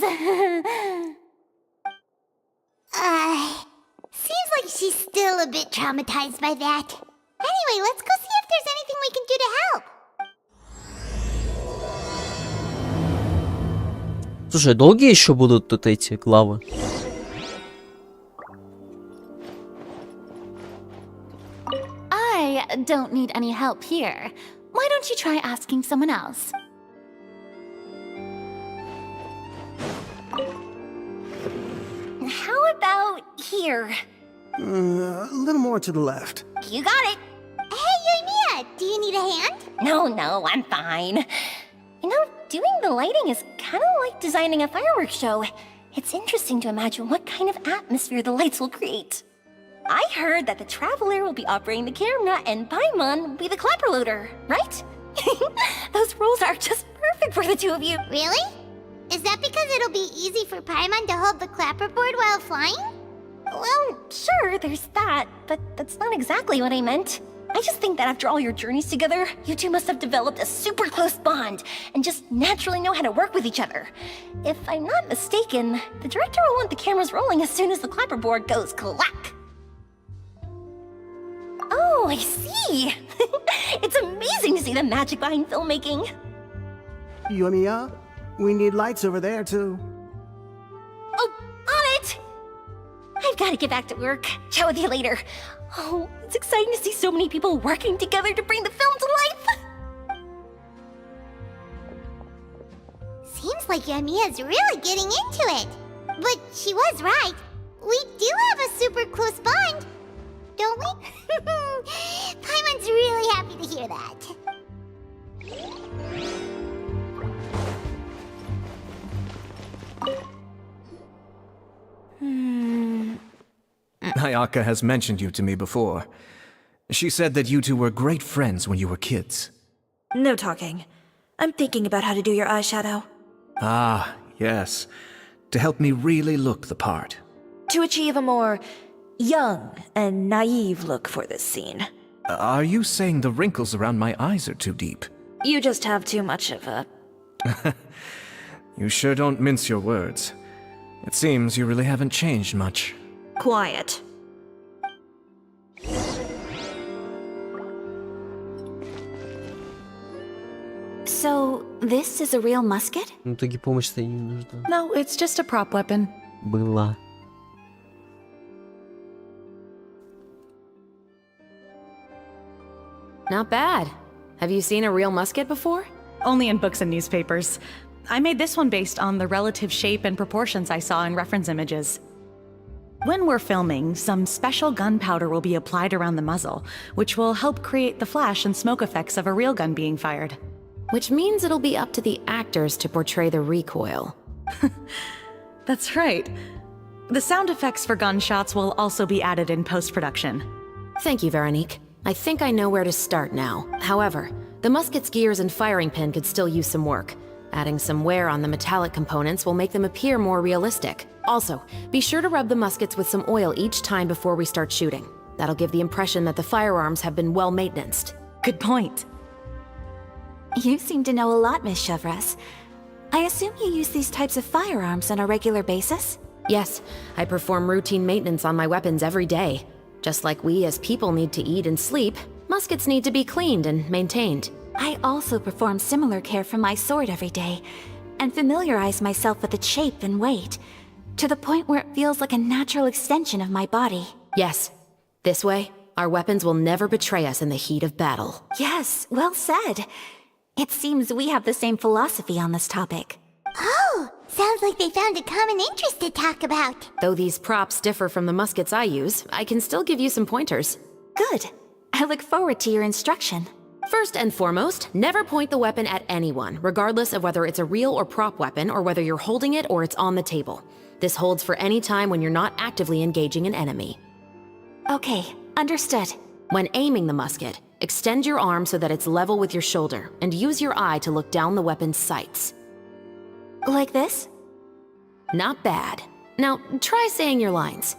Seems like she's still a bit traumatized by that. Anyway, let's go see if there's anything we can do to help. Слушай, долгие еще будут тут эти главы? I don't need any help here. Why don't you try asking someone else? How about here? A little more to the left. You got it. Hey, Yoimiya, do you need a hand? No, I'm fine. doing the lighting is kind of like designing a fireworks show. It's interesting to imagine what kind of atmosphere the lights will create. I heard that the Traveler will be operating the camera and Paimon will be the clapper loader, right? Those roles are just perfect for the two of you. Really? Is that because it'll be easy for Paimon to hold the clapperboard while flying? Well, sure, there's that, but that's not exactly what I meant. I just think that after all your journeys together, you two must have developed a super close bond and just naturally know how to work with each other. If I'm not mistaken, the director will want the cameras rolling as soon as the clapperboard goes clack. Oh, I see. It's amazing to see the magic behind filmmaking. Yumiya, we need lights over there too. Oh, on it! I've got to get back to work. Chat with you later. Oh, it's exciting to see so many people working together to bring the film to life. Seems like Yumiya's really getting into it. But she was right. We do have a super close bond, don't we? Paimon's really happy to hear that. Ayaka has mentioned you to me before. She said that you two were great friends when you were kids. No talking. I'm thinking about how to do your eyeshadow. Ah, yes. To help me really look the part. To achieve a more young and naive look for this scene. Are you saying the wrinkles around my eyes are too deep? You just have too much of a... You sure don't mince your words. It seems you really haven't changed much. Quiet. So, this is a real musket? В итоге помощь-то и не нужна. No, it's just a prop weapon. Была. Not bad. Have you seen a real musket before? Only in books and newspapers. I made this one based on the relative shape and proportions I saw in reference images. When we're filming, some special gunpowder will be applied around the muzzle, which will help create the flash and smoke effects of a real gun being fired. Which means it'll be up to the actors to portray the recoil. That's right. The sound effects for gunshots will also be added in post-production. Thank you, Veronique. I think I know where to start now. However, the musket's gears and firing pin could still use some work. Adding some wear on the metallic components will make them appear more realistic. Also, be sure to rub the muskets with some oil each time before we start shooting. That'll give the impression that the firearms have been well maintained. Good point. You seem to know a lot, Miss Chevres. I assume you use these types of firearms on a regular basis? Yes, I perform routine maintenance on my weapons every day. Just like we as people need to eat and sleep, muskets need to be cleaned and maintained. I also perform similar care for my sword every day, and familiarize myself with its shape and weight, to the point where it feels like a natural extension of my body. Yes. This way, our weapons will never betray us in the heat of battle. Yes, well said. It seems we have the same philosophy on this topic. Oh, sounds like they found a common interest to talk about. Though these props differ from the muskets I use, I can still give you some pointers. Good. I look forward to your instruction. First and foremost, never point the weapon at anyone, regardless of whether it's a real or prop weapon or whether you're holding it or it's on the table. This holds for any time when you're not actively engaging an enemy. Okay, understood. When aiming the musket, extend your arm so that it's level with your shoulder, and use your eye to look down the weapon's sights. Like this? Not bad. Now, try saying your lines.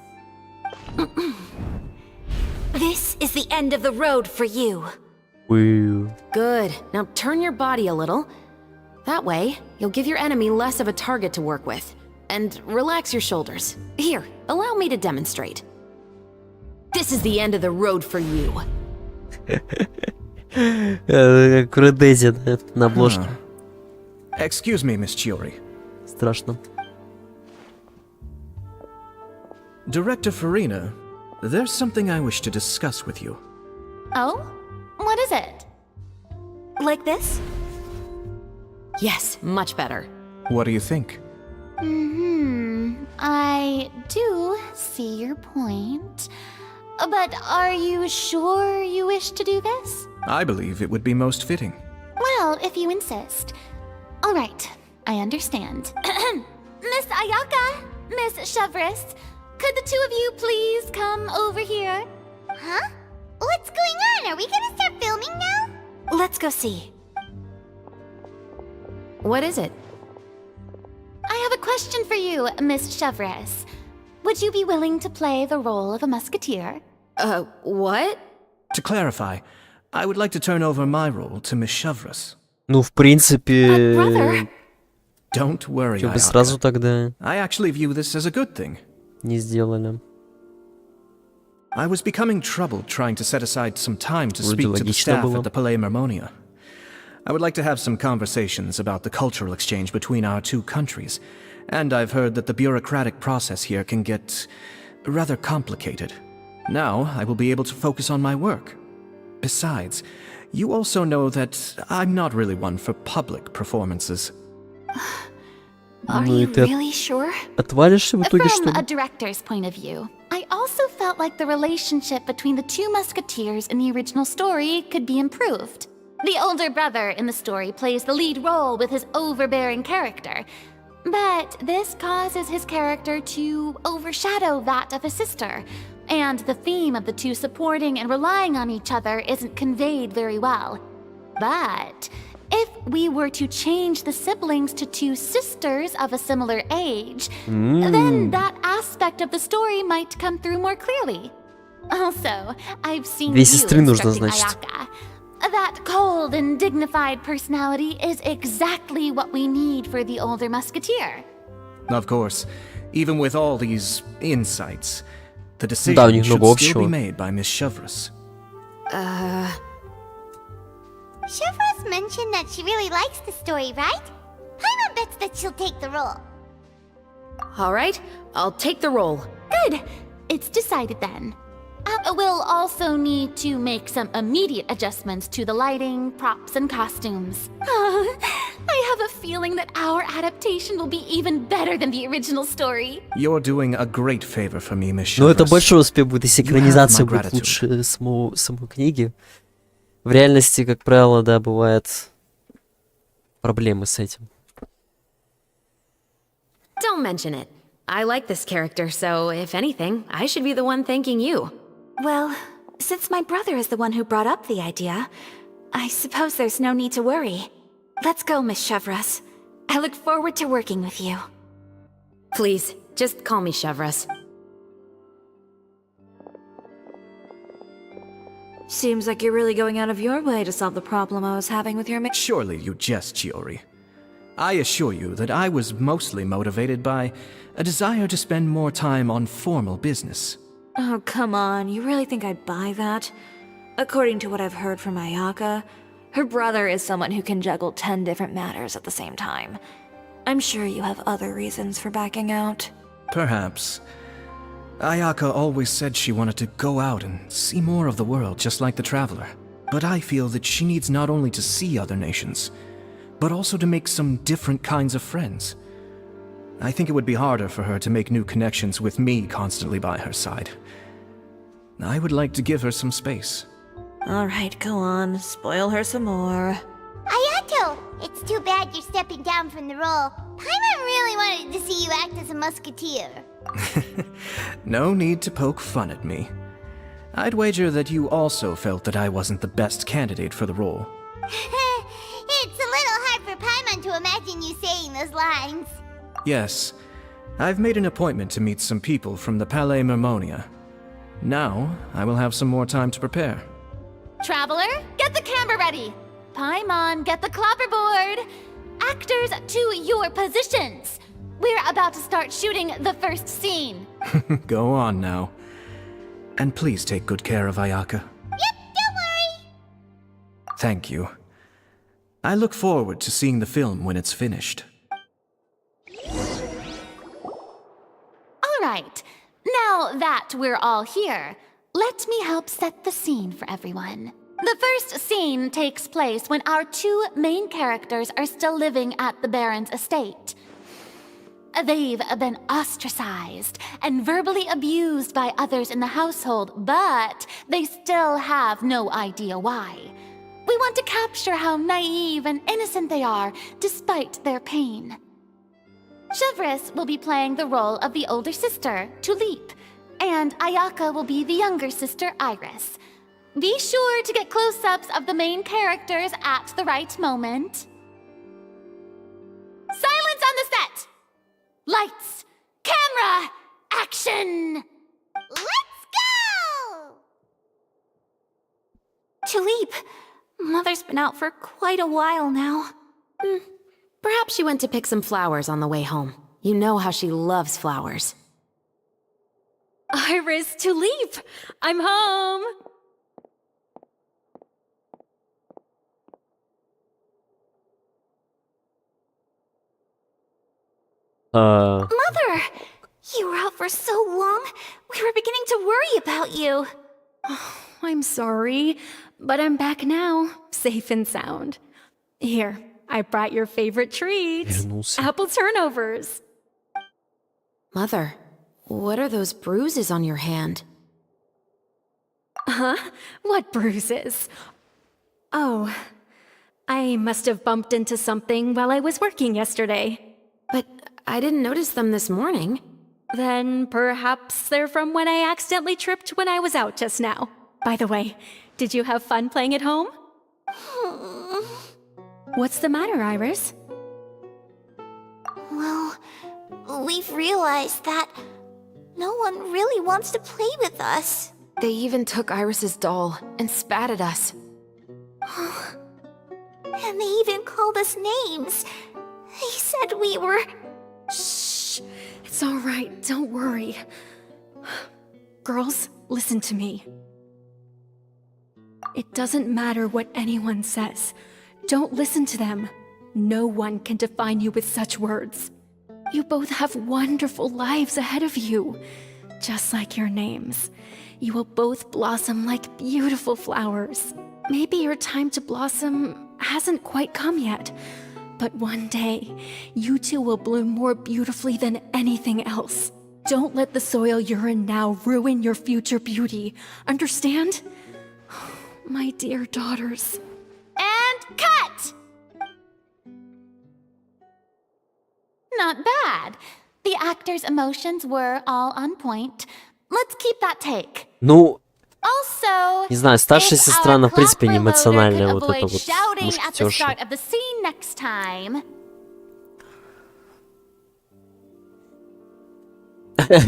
This is the end of the road for you. Woo. Good. Now turn your body a little. That way, you'll give your enemy less of a target to work with. And relax your shoulders. Here, allow me to demonstrate. This is the end of the road for you. Как в Red Dead, на обложке. Excuse me, Miss Chiori. Страшно. Director Farina, there's something I wish to discuss with you. Oh? What is it? Like this? Yes, much better. What do you think? I do see your point. But are you sure you wish to do this? I believe it would be most fitting. Well, if you insist. All right, I understand. Miss Ayaka, Miss Chevres, could the two of you please come over here? Huh? What's going on? Are we gonna start filming now? Let's go see. What is it? I have a question for you, Miss Chevres. Would you be willing to play the role of a musketeer? What? To clarify, I would like to turn over my role to Miss Chevres. Ну, в принципе... Brother. Don't worry, Чё бы сразу Ayaka. тогда I actually view this as a good thing. не сделали? I was becoming troubled trying to set aside some time to Вроде speak to the логично staff было. at the Palais Mermonia. I would like to have some conversations about the cultural exchange between our two countries, and I've heard that the bureaucratic process here can get rather complicated. Now, I will be able to focus on my work. Besides, you also know that I'm not really one for public performances. Are Ну и you ты really sure? отвалишься в итоге, что From a ли? director's point of view, I also felt like the relationship between the two musketeers in the original story could be improved. The older brother in the story plays the lead role with his overbearing character, but this causes his character to overshadow that of his sister, and the theme of the two supporting and relying on each other isn't conveyed very well. But if we were to change the siblings to two sisters of a similar age, then that aspect of the story might come through more clearly. Also, I've seen Две you сестры нужно, instructing значит. Ayaka. That cold and dignified personality is exactly what we need for the older musketeer. Of course, even with all these insights, the Да, у decision них should много still be общего. made by Miss Chevres. Chevres mentioned that she really likes the story, right? Paimon bets that she'll take the role. All right, I'll take the role. Good. It's decided then. We'll also need to make some immediate adjustments to the lighting, props, and costumes. I have a feeling that our adaptation will be even better than the original story. You're doing a great favor for me, Miss Но это Chevres. большой успех будет, если You have экранизация my будет gratitude. лучше самой книги. В реальности, как правило, да, бывают проблемы с этим. Don't mention it. I like this character, so if anything, I should be the one thanking you. Well, since my brother is the one who brought up the idea, I suppose there's no need to worry. Let's go, Miss Chevres. I look forward to working with you. Please, just call me Chevres. Seems like you're really going out of your way to solve the problem I was having with your Surely you jest, Chiori. I assure you that I was mostly motivated by a desire to spend more time on formal business. Oh, come on. You really think I'd buy that? According to what I've heard from Ayaka, her brother is someone who can juggle 10 different matters at the same time. I'm sure you have other reasons for backing out. Perhaps. Ayaka always said she wanted to go out and see more of the world, just like the Traveler. But I feel that she needs not only to see other nations, but also to make some different kinds of friends. I think it would be harder for her to make new connections with me constantly by her side. I would like to give her some space. Alright, go on. Spoil her some more. Ayato! It's too bad you're stepping down from the role. Paimon really wanted to see you act as a musketeer. No need to poke fun at me. I'd wager that you also felt that I wasn't the best candidate for the role. It's a little hard for Paimon to imagine you saying those lines. Yes, I've made an appointment to meet some people from the Palais Mermonia. Now, I will have some more time to prepare. Traveler, get the camera ready. Paimon, get the clapperboard. Actors, to your positions. We're about to start shooting the first scene. Go on now. And please take good care of Ayaka. Yep, don't worry. Thank you. I look forward to seeing the film when it's finished. All right. Now that we're all here, let me help set the scene for everyone. The first scene takes place when our two main characters are still living at the Baron's estate. They've been ostracized and verbally abused by others in the household, but they still have no idea why. We want to capture how naive and innocent they are, despite their pain. Chevres will be playing the role of the older sister, Tulip, and Ayaka will be the younger sister, Iris. Be sure to get close-ups of the main characters at the right moment. Silence on the set! Lights, camera, action! Let's go! Tulip, Mother's been out for quite a while now. Perhaps she went to pick some flowers on the way home. You know how she loves flowers. Iris, Tulip! I'm home! Mother! You were out for so long, we were beginning to worry about you. I'm sorry, but I'm back now, safe and sound. Here, I brought your favorite treat. Apple turnovers. Mother, what are those bruises on your hand? Huh? What bruises? Oh, I must have bumped into something while I was working yesterday. But I didn't notice them this morning. Then perhaps they're from when I accidentally tripped when I was out just now. By the way, did you have fun playing at home? What's the matter, Iris? Well, we've realized that no one really wants to play with us. They even took Iris's doll and spat at us. And they even called us names. They said we were... Shh. It's all right. Don't worry. Girls, listen to me. It doesn't matter what anyone says. Don't listen to them. No one can define you with such words. You both have wonderful lives ahead of you. Just like your names. You will both blossom like beautiful flowers. Maybe your time to blossom hasn't quite come yet. But one day, you two will bloom more beautifully than anything else. Don't let the soil you're in now ruin your future beauty. Understand? My dear daughters. And cut! Not bad. The actor's emotions were all on point. Let's keep that take. Ну, Also, не знаю, старшая сестра, она, в принципе, не эмоциональная, вот avoid это вот shouting at the мушкетерша. start of the scene next time.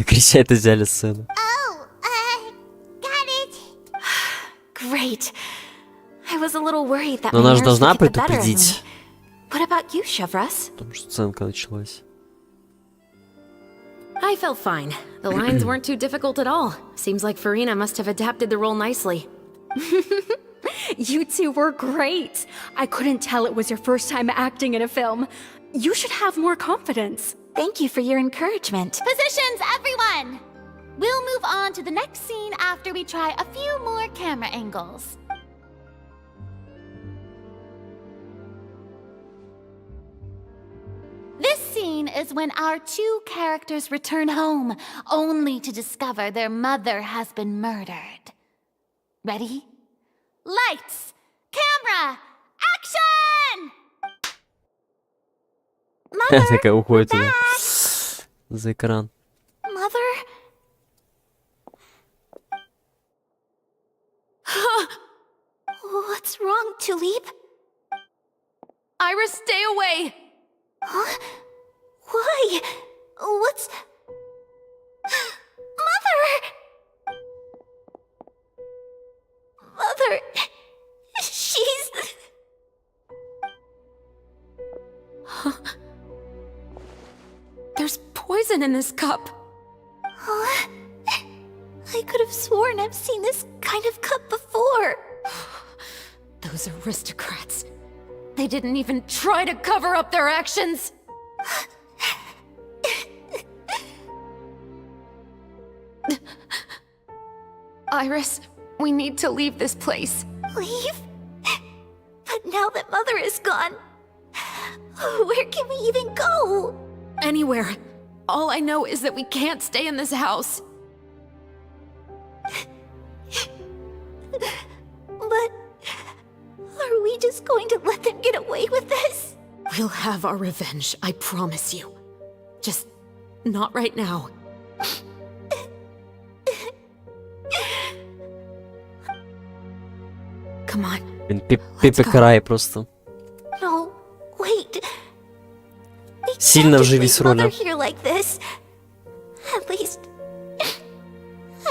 Кричать взяли сцену. Got it. Great. I was a little worried that Но my она же nerves должна would get the better of me. предупредить. What about you, Chevres? Потому что сценка началась. I felt fine. The lines weren't too difficult at all. Seems like Farina must have adapted the role nicely. You two were great. I couldn't tell it was your first time acting in a film. You should have more confidence. Thank you for your encouragement. Positions, everyone! We'll move on to the next scene after we try a few more camera angles. This scene is when our two characters return home, only to discover their mother has been murdered. Ready? Lights! Camera! Action! Такая уходит она за экран. Mother? What's wrong, Tulip? Iris, stay away! Huh? Why? What's... Mother! Mother... She's... There's poison in this cup. Huh? I could have sworn I've seen this kind of cup before. Those aristocrats. They didn't even try to cover up their actions. Iris, we need to leave this place. Leave? But now that Mother is gone, where can we even go? Anywhere. All I know is that we can't stay in this house. But are we just going to let them get away with this? We'll have our revenge, I promise you. Just not right now. Come on. Блин, Пепе край просто. No, wait. We Сильно can't just вжились в leave Mother роли. here like this.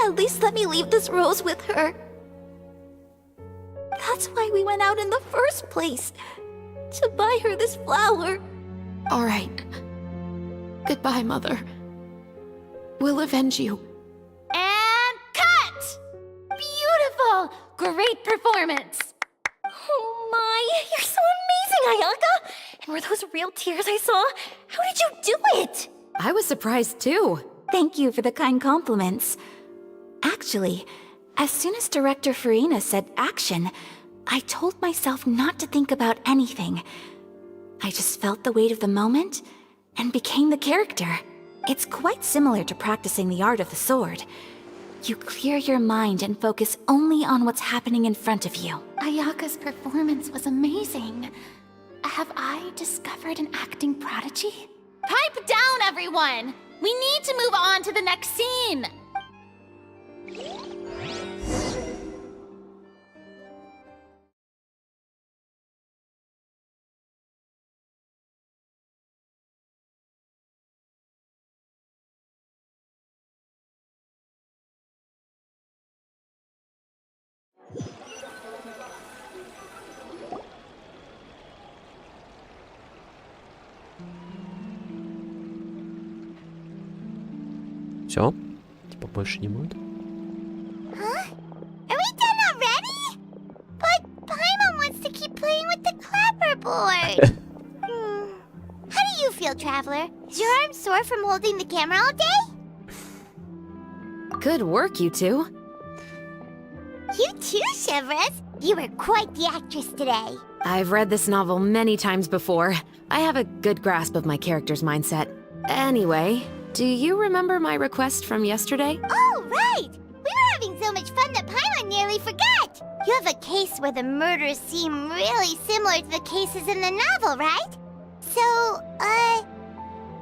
At least let me leave this rose with her. That's why we went out in the first place. To buy her this flower. All right. Goodbye, Mother. We'll avenge you. And cut! Beautiful! Great performance! Oh my, you're so amazing, Ayaka! And were those real tears I saw? How did you do it? I was surprised too. Thank you for the kind compliments. Actually, as soon as Director Farina said action, I told myself not to think about anything. I just felt the weight of the moment and became the character. It's quite similar to practicing the art of the sword. You clear your mind and focus only on what's happening in front of you. Ayaka's performance was amazing. Have I discovered an acting prodigy? Pipe down, everyone! We need to move on to the next scene! Все? Типа больше не будет? Huh? Are we done already? But Paimon wants to keep playing with the clapperboard. How do you feel, Traveler? Is your arm sore from holding the camera all day? Good work, you two. You too, Shivers. You were quite the actress today. I've read this novel many times before. I have a good grasp of my character's mindset. Anyway, do you remember my request from yesterday? Oh, right! We were having so much fun that Paimon nearly forgot. You have a case where the murders seem really similar to the cases in the novel, right? So,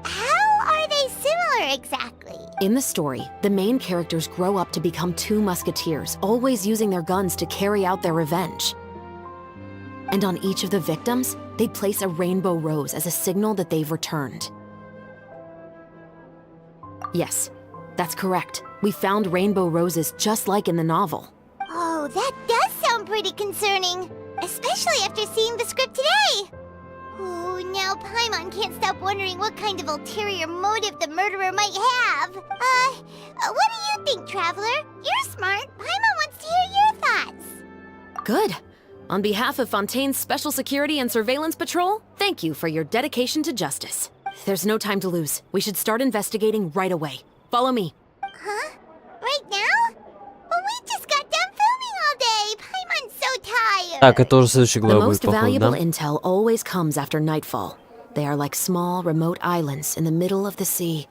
how are they similar exactly? In the story, the main characters grow up to become two musketeers, always using their guns to carry out their revenge. And on each of the victims, they place a rainbow rose as a signal that they've returned. Yes, that's correct. We found rainbow roses just like in the novel. Oh, that does sound pretty concerning. Especially after seeing the script today. Oh, now Paimon can't stop wondering what kind of ulterior motive the murderer might have. What do you think, Traveler? You're smart. Paimon wants to hear your thoughts. Good. On behalf of Fontaine's Special Security and Surveillance Patrol, thank you for your dedication to justice. There's no time to lose. We should start investigating right away. Follow me. Huh? Right now? Well, we just got done filming all day. Paimon's so tired. Так, это уже следующая The глава будет, most походу, valuable да? intel always comes after nightfall. They are like small, remote islands in the middle of the sea.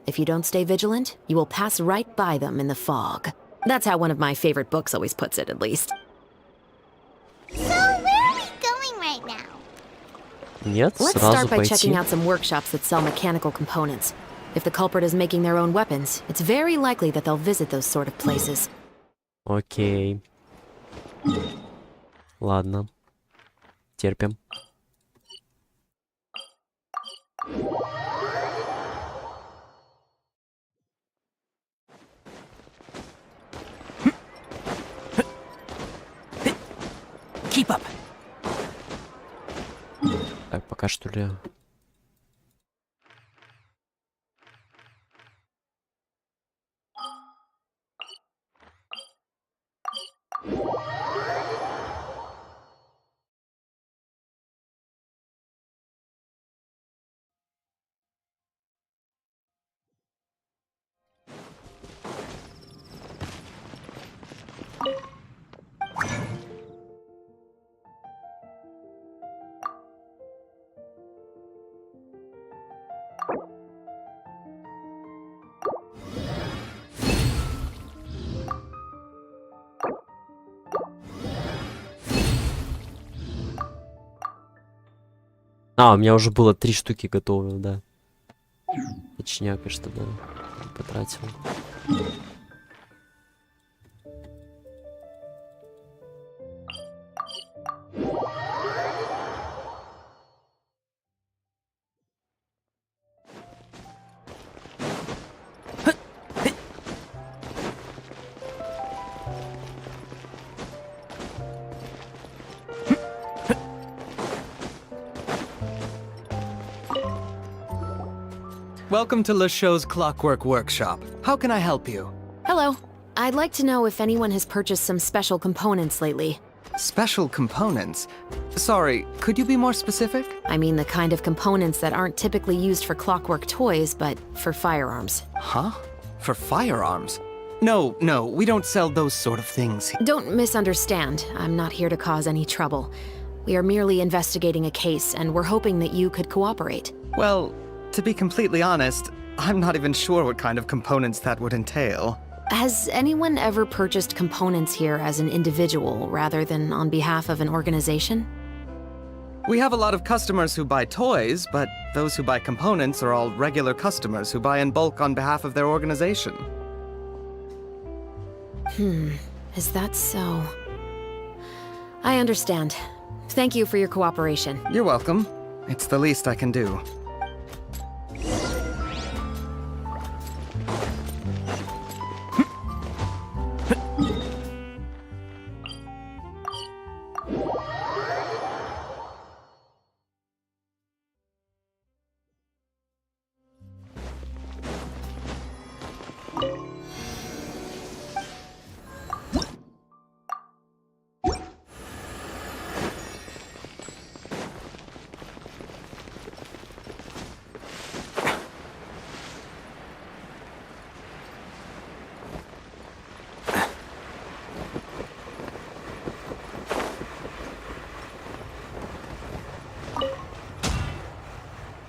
If you don't stay vigilant, you will pass right by them in the fog. That's how one of my favorite books always puts it, at least. So, where are we going right now? Нет, Let's сразу start by пойти. checking out some workshops that sell mechanical components. If the culprit is making their own weapons, it's very likely that they'll visit those sort of places. Окей. Ладно. Терпим. Keep up. Так, пока что ли... А, у меня уже было 3 штуки готовы, да. Точняк, что да, потратил. Welcome to Le Show's Clockwork Workshop. How can I help you? Hello. I'd like to know if anyone has purchased some special components lately. Special components? Sorry, could you be more specific? I mean the kind of components that aren't typically used for clockwork toys, but for firearms. Huh? For firearms? No, we don't sell those sort of things. Don't misunderstand. I'm not here to cause any trouble. We are merely investigating a case, and we're hoping that you could cooperate. Well, to be completely honest, I'm not even sure what kind of components that would entail. Has anyone ever purchased components here as an individual rather than on behalf of an organization? We have a lot of customers who buy toys, but those who buy components are all regular customers who buy in bulk on behalf of their organization. Is that so? I understand. Thank you for your cooperation. You're welcome. It's the least I can do.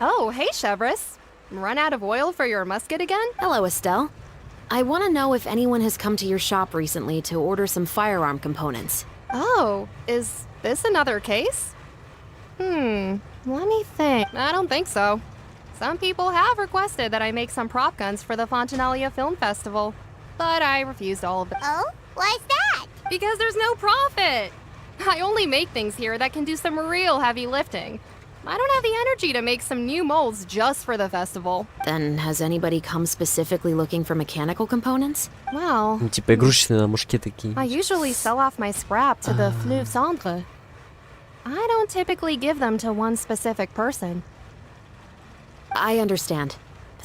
Oh, hey, Chevres. Run out of oil for your musket again? Hello, Estelle. I want to know if anyone has come to your shop recently to order some firearm components. Oh, is this another case? Let me think. I don't think so. Some people have requested that I make some prop guns for the Fontanalia Film Festival, but I refused all of them. Oh? Why's that? Because there's no profit! I only make things here that can do some real heavy lifting. I don't have the energy to make some new molds just for the festival. Then has anybody come specifically looking for mechanical components? Well, Ну, типа игрушечные на мушке такие. I usually sell off my scrap to the Fleuve Cendre. I don't typically give them to one specific person. I understand.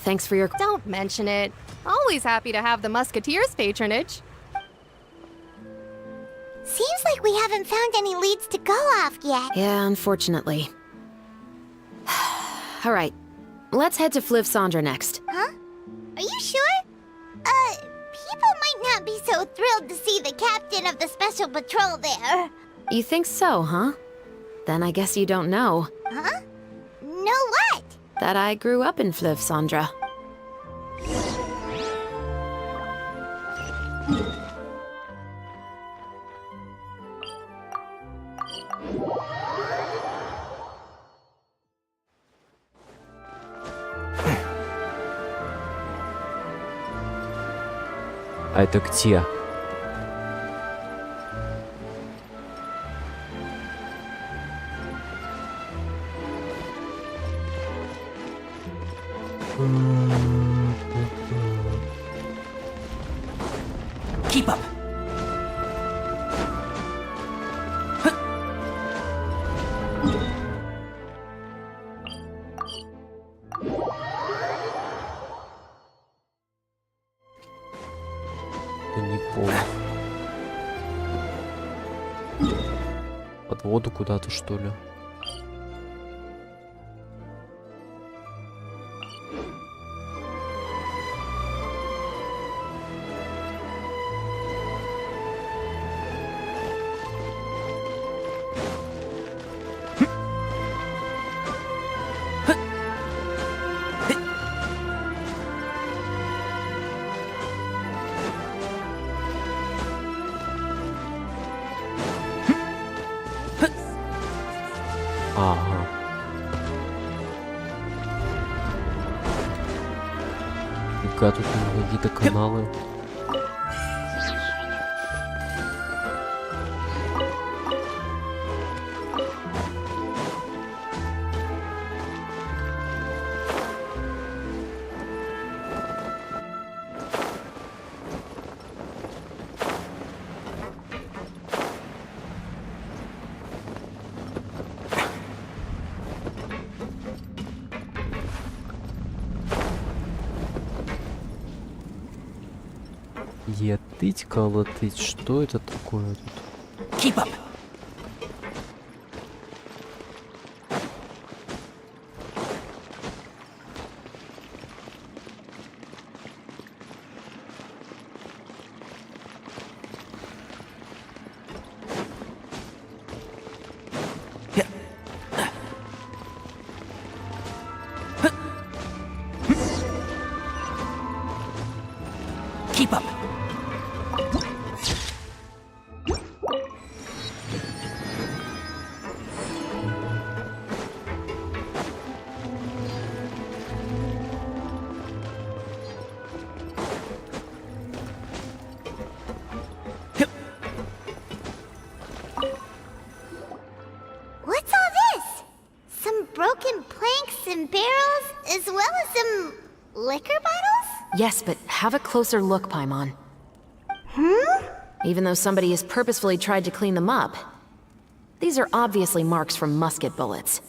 Thanks for your... Don't mention it. Always happy to have the Musketeers' patronage. Seems like we haven't found any leads to go off yet. Yeah, unfortunately. All right, let's head to Fleuve Cendre next. Huh? Are you sure? People might not be so thrilled to see the captain of the special patrol there. You think so, huh? Then I guess you don't know. Huh? Know what? That I grew up in Fleuve Cendre. А это где? Keep up. Да не помню. Под воду куда-то, что ли? Ага. Фига, тут какие-то каналы. Етыть, колотыть, что это такое тут? Keep up. Keep up. What's all this? Some broken planks and barrels, as well as some liquor bottles? Yes, but have a closer look, Paimon. Even though somebody has purposefully tried to clean them up, these are obviously marks from musket bullets.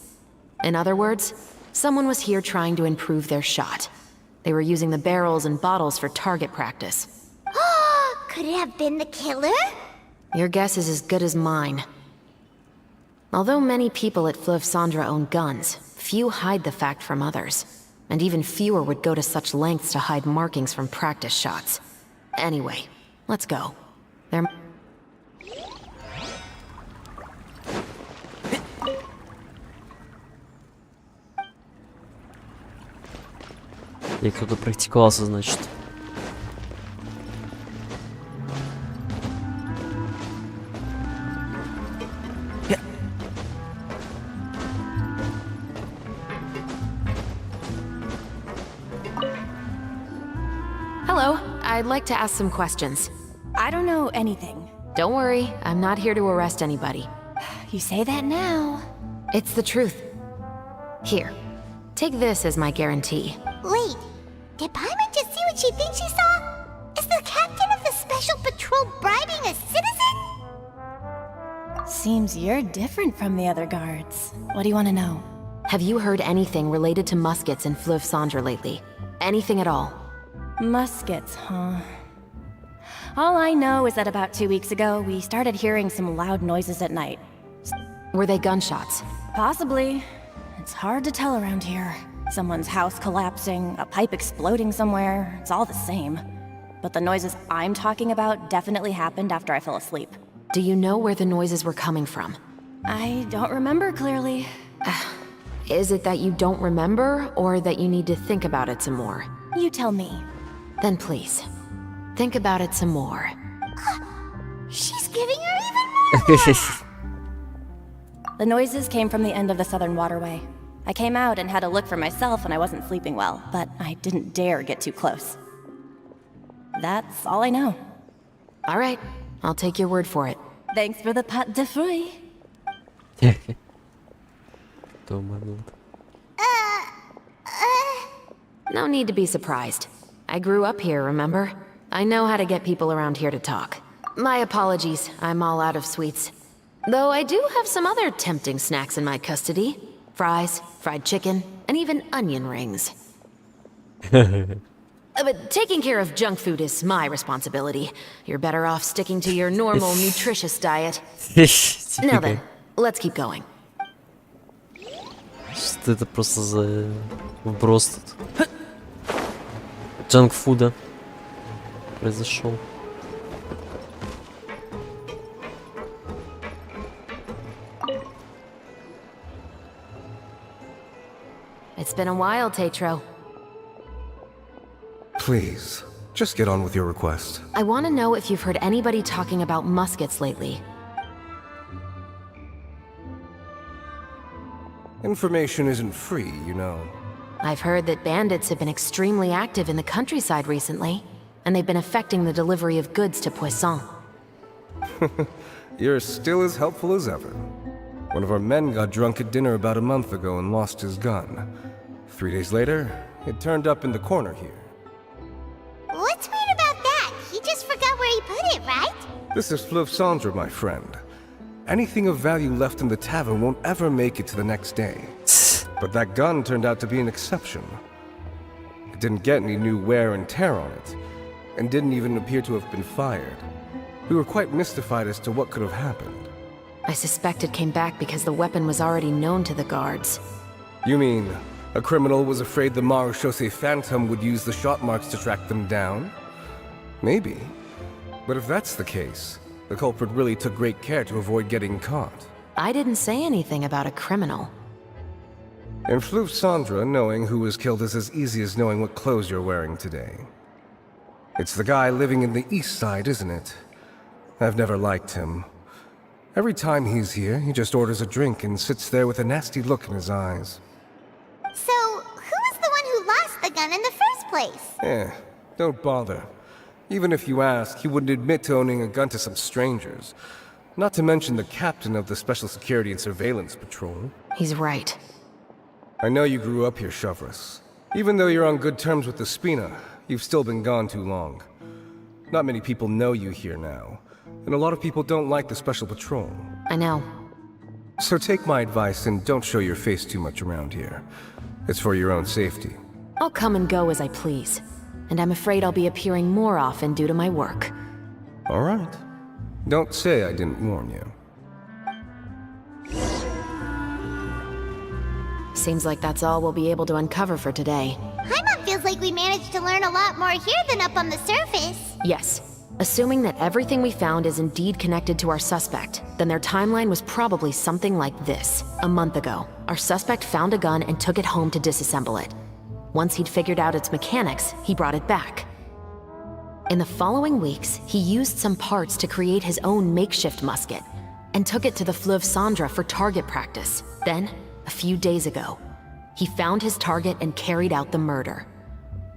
In other words, someone was here trying to improve their shot. They were using the barrels and bottles for target practice. Could it have been the killer? Your guess is as good as mine. Although many people at Fleuve Cendres own guns, few hide the fact from others. And even fewer would go to such lengths to hide markings from practice shots. Anyway, let's go. There... И кто-то практиковался, значит. Hello, I'd like to ask some questions. I don't know anything. Don't worry, I'm not here to arrest anybody. You say that now. It's the truth. Here, take this as my guarantee. Wait, did Paimon just see what she thinks she saw? Is the captain of the special patrol bribing a citizen? Seems you're different from the other guards. What do you want to know? Have you heard anything related to muskets in Fleuve Cendres lately? Anything at all? Muskets, huh? All I know is that about 2 weeks ago, we started hearing some loud noises at night. Were they gunshots? Possibly. It's hard to tell around here. Someone's house collapsing, a pipe exploding somewhere, it's all the same. But the noises I'm talking about definitely happened after I fell asleep. Do you know where the noises were coming from? I don't remember clearly. Is it that you don't remember, or that you need to think about it some more? You tell me. Then please, think about it some more. She's giving her even more! The noises came from the end of the Southern Waterway. I came out and had a look for myself when I wasn't sleeping well, but I didn't dare get too close. That's all I know. All right, I'll take your word for it. Thanks for the pâte de fruits. No need to be surprised. I grew up here, remember? I know how to get people around here to talk. My apologies, I'm all out of sweets. Though I do have some other tempting snacks in my custody. Fries, fried chicken, and even onion rings. But taking care of junk food is my responsibility. You're better off sticking to your normal, nutritious diet. Now then, let's keep going. Что это просто за вброс тут? Джанк-фуда произошел. It's been a while, Tetro. Please, just get on with your request. I want to know if you've heard anybody talking about muskets lately. Information isn't free, you know. I've heard that bandits have been extremely active in the countryside recently, and they've been affecting the delivery of goods to Poisson. You're still as helpful as ever. One of our men got drunk at dinner about a month ago and lost his gun. 3 days later, it turned up in the corner here. What's weird about that? He just forgot where he put it, right? This is Fleuve Cendre, my friend. Anything of value left in the tavern won't ever make it to the next day. But that gun turned out to be an exception. It didn't get any new wear and tear on it, and didn't even appear to have been fired. We were quite mystified as to what could have happened. I suspect it came back because the weapon was already known to the guards. You mean, a criminal was afraid the Marechaussee Phantom would use the shot marks to track them down? Maybe. But if that's the case, the culprit really took great care to avoid getting caught. I didn't say anything about a criminal. In Fleuve Cendre, knowing who was killed is as easy as knowing what clothes you're wearing today. It's the guy living in the east side, isn't it? I've never liked him. Every time he's here, he just orders a drink and sits there with a nasty look in his eyes. So, who was the one who lost the gun in the first place? Don't bother. Even if you ask, he wouldn't admit to owning a gun to some strangers. Not to mention the captain of the Special Security and Surveillance Patrol. He's right. I know you grew up here, Chevres. Even though you're on good terms with the Spina, you've still been gone too long. Not many people know you here now, and a lot of people don't like the Special Patrol. I know. So take my advice and don't show your face too much around here. It's for your own safety. I'll come and go as I please, and I'm afraid I'll be appearing more often due to my work. All right. Don't say I didn't warn you. Seems like that's all we'll be able to uncover for today. Paimon feels like we managed to learn a lot more here than up on the surface. Yes. Assuming that everything we found is indeed connected to our suspect, then their timeline was probably something like this. A month ago, our suspect found a gun and took it home to disassemble it. Once he'd figured out its mechanics, he brought it back. In the following weeks, he used some parts to create his own makeshift musket, and took it to the Fleuve Cendre for target practice. Then, a few days ago, he found his target and carried out the murder.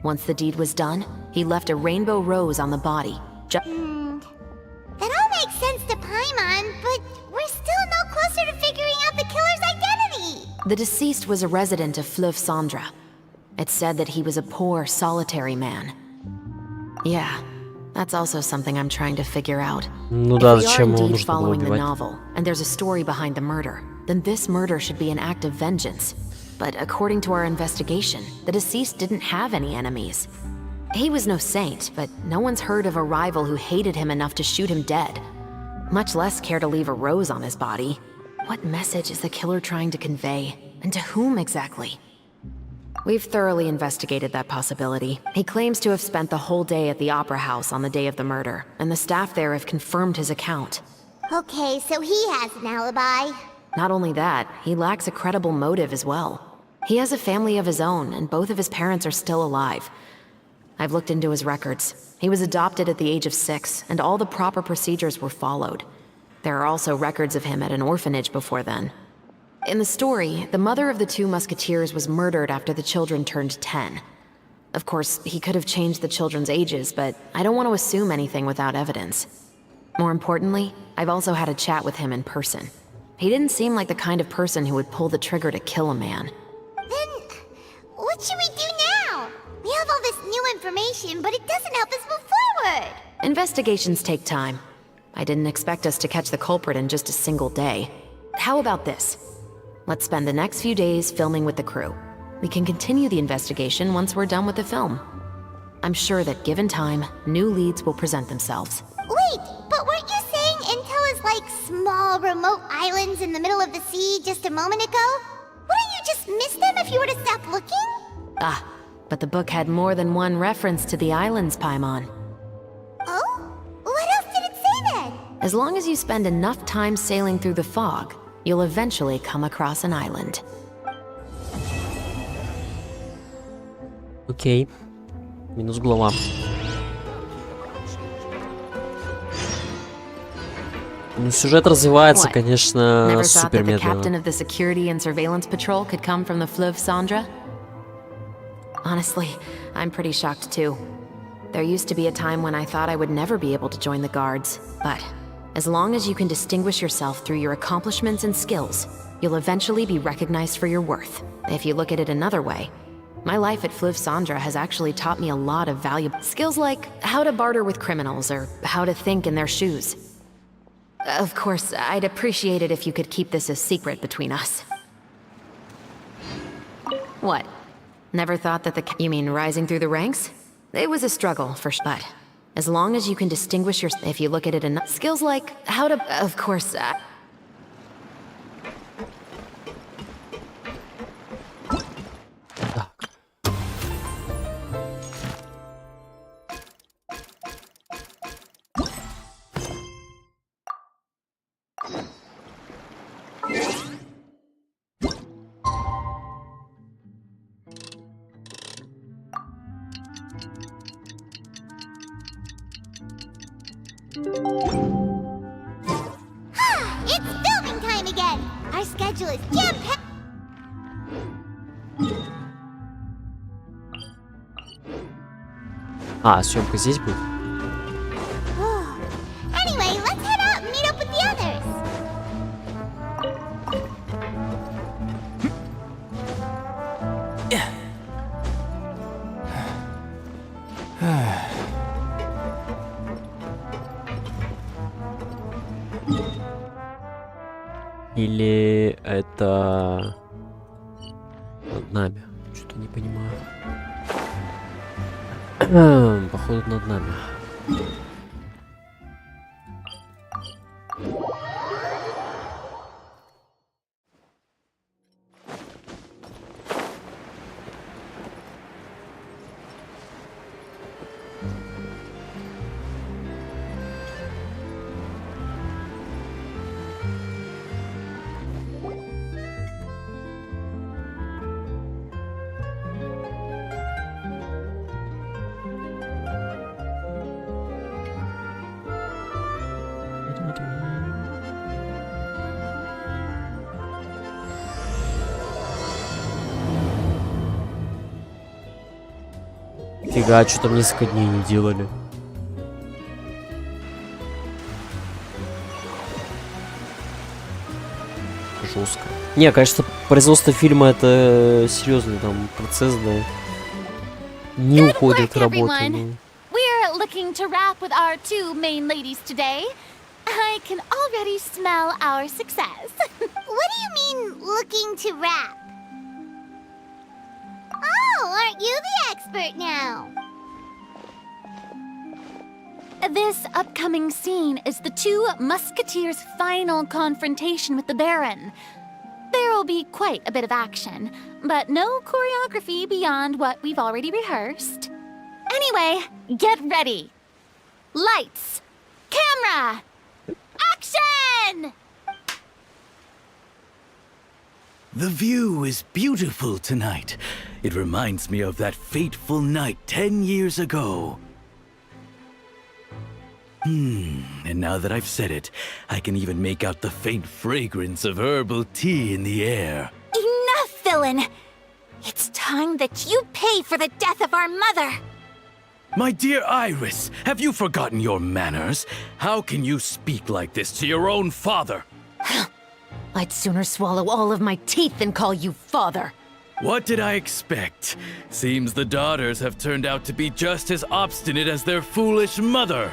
Once the deed was done, he left a rainbow rose on the body. That all makes sense to Paimon, but we're still no closer to figuring out the killer's identity! The deceased was a resident of Fleuve Cendre. It's said that he was a poor, solitary man. Yeah, that's also something I'm trying to figure out. Ну If да, we are зачем его indeed нужно было following the убивать? novel, and there's a story behind the murder, then this murder should be an act of vengeance. But according to our investigation, the deceased didn't have any enemies. He was no saint, but no one's heard of a rival who hated him enough to shoot him dead. Much less care to leave a rose on his body. What message is the killer trying to convey? And to whom exactly? We've thoroughly investigated that possibility. He claims to have spent the whole day at the Opera House on the day of the murder, and the staff there have confirmed his account. Okay, so he has an alibi. Not only that, he lacks a credible motive as well. He has a family of his own, and both of his parents are still alive. I've looked into his records. He was adopted at the age of 6, and all the proper procedures were followed. There are also records of him at an orphanage before then. In the story, the mother of the 2 musketeers was murdered after the children turned 10. Of course, he could have changed the children's ages, but I don't want to assume anything without evidence. More importantly, I've also had a chat with him in person. He didn't seem like the kind of person who would pull the trigger to kill a man. Then, what should we do now? We have all this new information, but it doesn't help us move forward. Investigations take time. I didn't expect us to catch the culprit in just a single day. How about this? Let's spend the next few days filming with the crew. We can continue the investigation once we're done with the film. I'm sure that given time, new leads will present themselves. Wait, but weren't you saying Intel is like small, remote islands in the middle of the sea just a moment ago? Wouldn't you just miss them if you were to stop looking? Ah, but the book had more than one reference to the islands, Paimon. Oh? What else did it say then? As long as you spend enough time sailing through the fog, you'll eventually come across an island. Окей. Минус глава. Ну, сюжет развивается, What? конечно, Never thought супер that the captain медленно. of the security and surveillance patrol could come from the Fleuve Cendre? Honestly, I'm pretty shocked too. There used to be a time when I thought I would never be able to join the guards, but as long as you can distinguish yourself through your accomplishments and skills, you'll eventually be recognized for your worth. If you look at it another way, my life at Fliv Sandra has actually taught me a lot of valuable skills like how to barter with criminals or how to think in their shoes. Of course, I'd appreciate it if you could keep this a secret between us. What? Never thought that you mean rising through the ranks? It was a struggle, but as long as you can distinguish your... If you look at it enough... Skills like how to... Of course, It's filming time again! Our schedule is jam-packed! А, съемка здесь будет? Anyway, let's head out and meet up with the others! Или это над нами? Что-то не понимаю. Походу над нами. Фига, что там несколько дней не делали. Жестко. Не, конечно, производство фильма это серьезный там процесс, да. Не уходит работа. Ну. We're looking to wrap with our two main ladies today. I can already smell our success. What do you mean, looking to wrap? Oh, aren't you the expert now? This upcoming scene is the two musketeers' final confrontation with the Baron. There will be quite a bit of action, but no choreography beyond what we've already rehearsed. Anyway, get ready. Lights, camera, action! The view is beautiful tonight. It reminds me of that fateful night 10 years ago. And now that I've said it, I can even make out the faint fragrance of herbal tea in the air. Enough, villain! It's time that you pay for the death of our mother! My dear Iris, have you forgotten your manners? How can you speak like this to your own father? I'd sooner swallow all of my teeth than call you father. What did I expect? Seems the daughters have turned out to be just as obstinate as their foolish mother.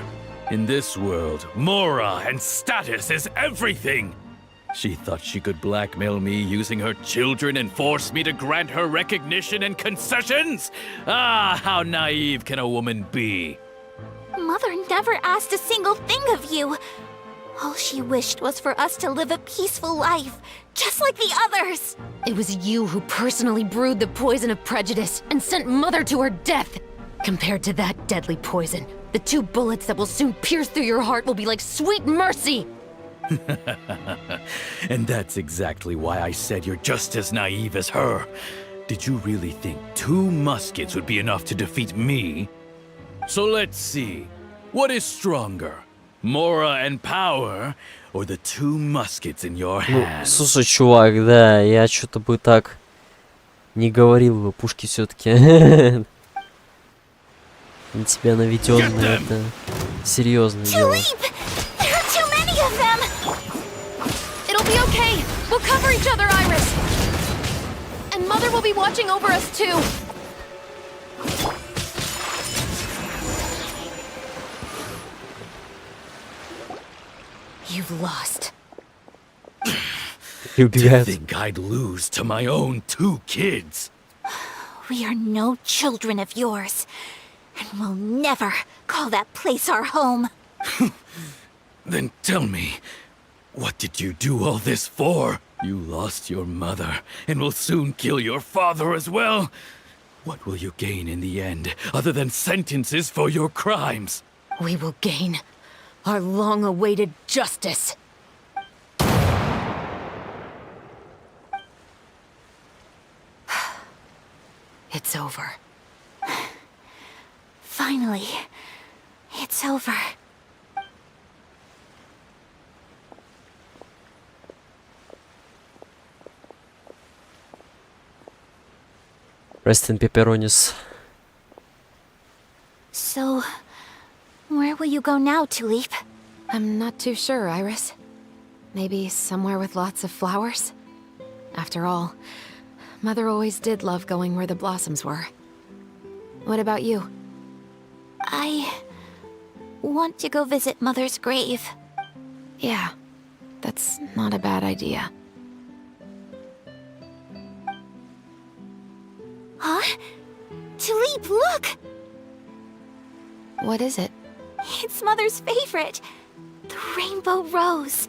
In this world, mora and status is everything. She thought she could blackmail me using her children and force me to grant her recognition and concessions? Ah, how naive can a woman be? Mother never asked a single thing of you. All she wished was for us to live a peaceful life, just like the others. It was you who personally brewed the poison of prejudice and sent Mother to her death. Compared to that deadly poison, the two bullets that will soon pierce through your heart will be like sweet mercy. And that's exactly why I said you're just as naive as her. Did you really think 2 muskets would be enough to defeat me? So let's see. What is stronger? Mora and power, or the 2 muskets in your Ну, hands? слушай, чувак, да, я что-то бы так Не говорил бы, пушки все-таки. На тебя наведенное это серьезное дело. It'll be okay. We'll cover each other, Iris. And Mother will be watching over us too. You've lost. To think I'd lose to my own 2 kids. We are no children of yours, and we'll never call that place our home. Then tell me, what did you do all this for? You lost your mother, and will soon kill your father as well. What will you gain in the end, other than sentences for your crimes? We will gain our long-awaited justice. It's over. Finally, it's over. Rest in pepperonis. So, where will you go now, Tulip? I'm not too sure, Iris. Maybe somewhere with lots of flowers? After all, Mother always did love going where the blossoms were. What about you? I want to go visit Mother's grave. Yeah, that's not a bad idea. Huh? Tulip, look! What is it? It's Mother's favorite. The rainbow rose.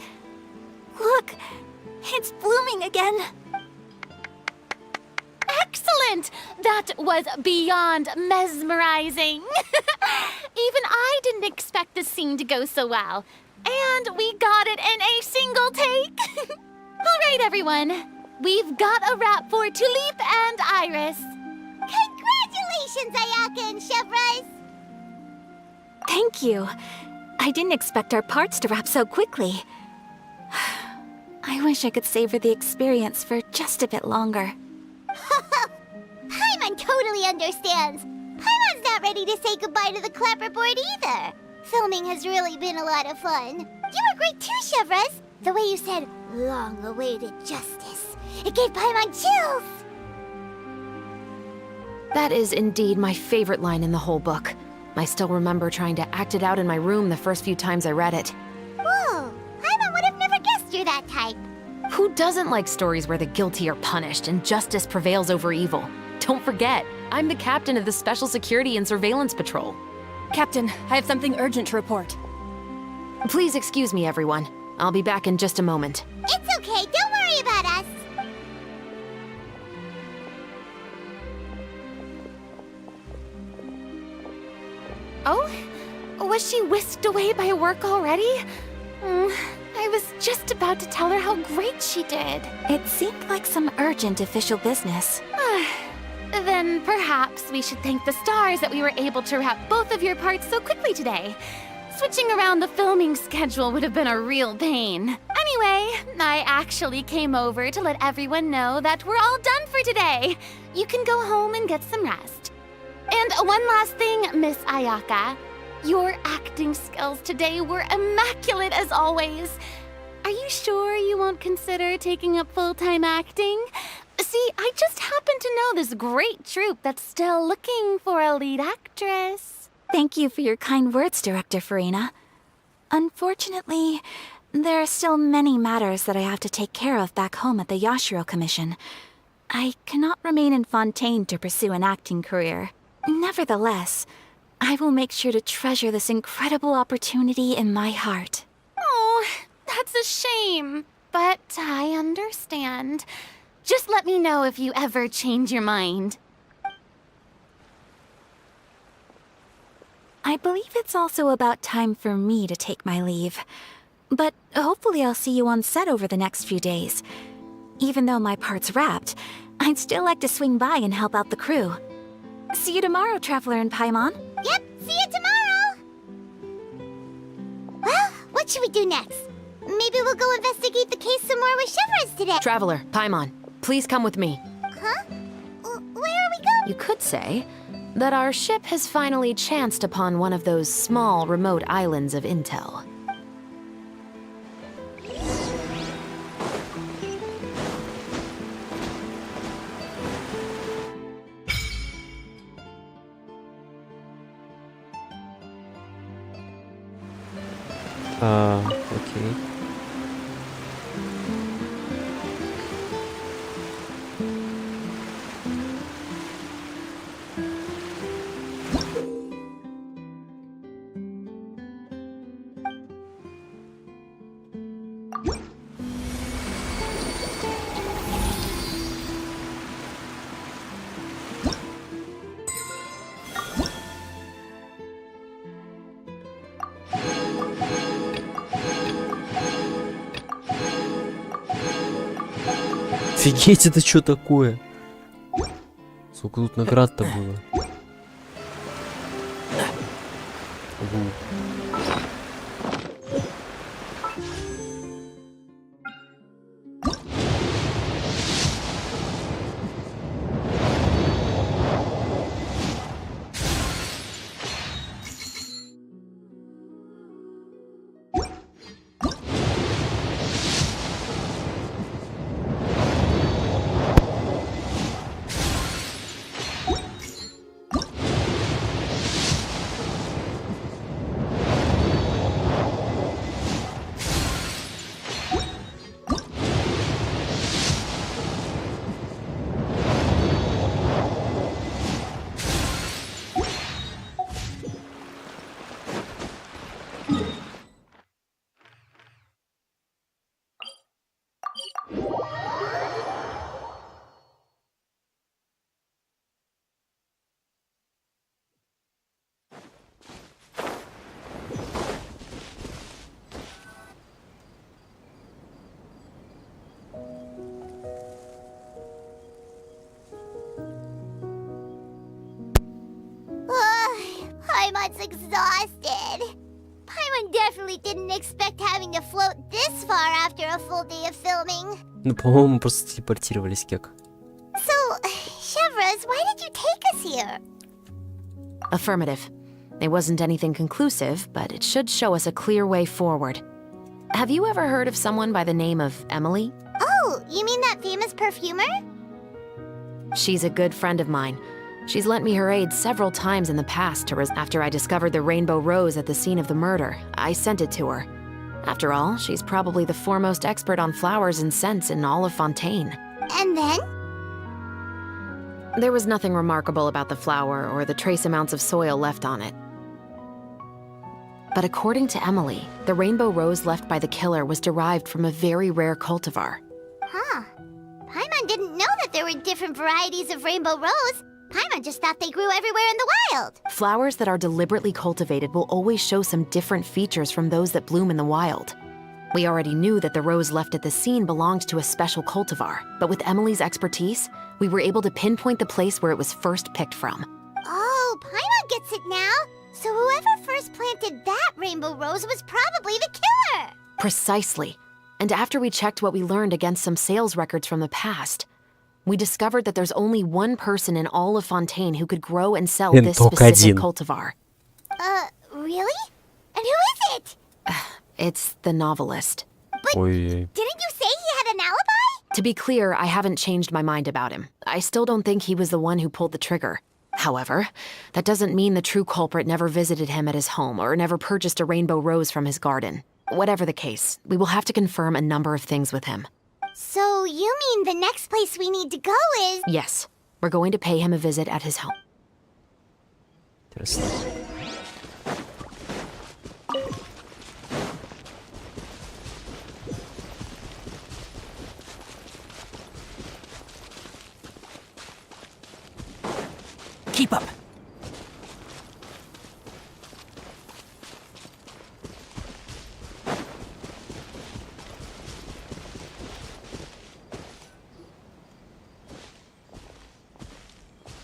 Look, it's blooming again. Excellent! That was beyond mesmerizing. Even I didn't expect the scene to go so well. And we got it in a single take. All right, everyone. We've got a wrap for Tulip and Iris. Congratulations, Ayaka and Chevres! Thank you. I didn't expect our parts to wrap so quickly. I wish I could savor the experience for just a bit longer. Paimon totally understands. Paimon's not ready to say goodbye to the clapperboard either. Filming has really been a lot of fun. You were great too, Chevres. The way you said, long-awaited justice. It gave Paimon chills. That is indeed my favorite line in the whole book. I still remember trying to act it out in my room the first few times I read it. Whoa, Paimon would have never guessed you're that type. Who doesn't like stories where the guilty are punished and justice prevails over evil? Don't forget, I'm the captain of the Special Security and Surveillance Patrol. Captain, I have something urgent to report. Please excuse me, everyone. I'll be back in just a moment. It's okay, don't worry about us. Oh? Was she whisked away by work already? I was just about to tell her how great she did. It seemed like some urgent official business. Then perhaps we should thank the stars that we were able to wrap both of your parts so quickly today. Switching around the filming schedule would have been a real pain. Anyway, I actually came over to let everyone know that we're all done for today. You can go home and get some rest. And one last thing, Miss Ayaka. Your acting skills today were immaculate as always. Are you sure you won't consider taking up full-time acting? See, I just happen to know this great troupe that's still looking for a lead actress. Thank you for your kind words, Director Farina. Unfortunately, there are still many matters that I have to take care of back home at the Yashiro Commission. I cannot remain in Fontaine to pursue an acting career. Nevertheless, I will make sure to treasure this incredible opportunity in my heart. Oh, that's a shame, but I understand. Just let me know if you ever change your mind. I believe it's also about time for me to take my leave. But hopefully I'll see you on set over the next few days. Even though my part's wrapped, I'd still like to swing by and help out the crew. See you tomorrow, Traveler and Paimon. Yep, see you tomorrow! Well, what should we do next? Maybe we'll go investigate the case some more with Chevres today. Traveler, Paimon, please come with me. Huh? you could say that our ship has finally chanced upon one of those small, remote islands of intel. Окей. Офигеть, это что такое? Сколько тут наград-то было? Paimon's exhausted. Paimon definitely didn't expect having to float this far after a full day of filming. Ну, по-моему, просто телепортировались, Кек. So, Chevrolet, why did you take us here? Affirmative. It wasn't anything conclusive, but it should show us a clear way forward. Have you ever heard of someone by the name of Emily? Oh, you mean that famous perfumer? She's a good friend of mine. She's lent me her aid several times in the past after I discovered the rainbow rose at the scene of the murder. I sent it to her. After all, she's probably the foremost expert on flowers and scents in all of Fontaine. And then? There was nothing remarkable about the flower or the trace amounts of soil left on it. But according to Emily, the rainbow rose left by the killer was derived from a very rare cultivar. Huh. Paimon didn't know that there were different varieties of rainbow rose. Paimon just thought they grew everywhere in the wild. Flowers that are deliberately cultivated will always show some different features from those that bloom in the wild. We already knew that the rose left at the scene belonged to a special cultivar, but with Emily's expertise, we were able to pinpoint the place where it was first picked from. Oh, Paimon gets it now. So whoever first planted that rainbow rose was probably the killer. Precisely. And after we checked what we learned against some sales records from the past, we discovered that there's only one person in all of Fontaine who could grow and sell this specific cultivar. Really? And who is it? It's the novelist. But didn't you say he had an alibi? To be clear, I haven't changed my mind about him. I still don't think he was the one who pulled the trigger. However, that doesn't mean the true culprit never visited him at his home or never purchased a rainbow rose from his garden. Whatever the case, we will have to confirm a number of things with him. So you mean the next place we need to go is... Yes, we're going to pay him a visit at his home. Интересно. Keep up.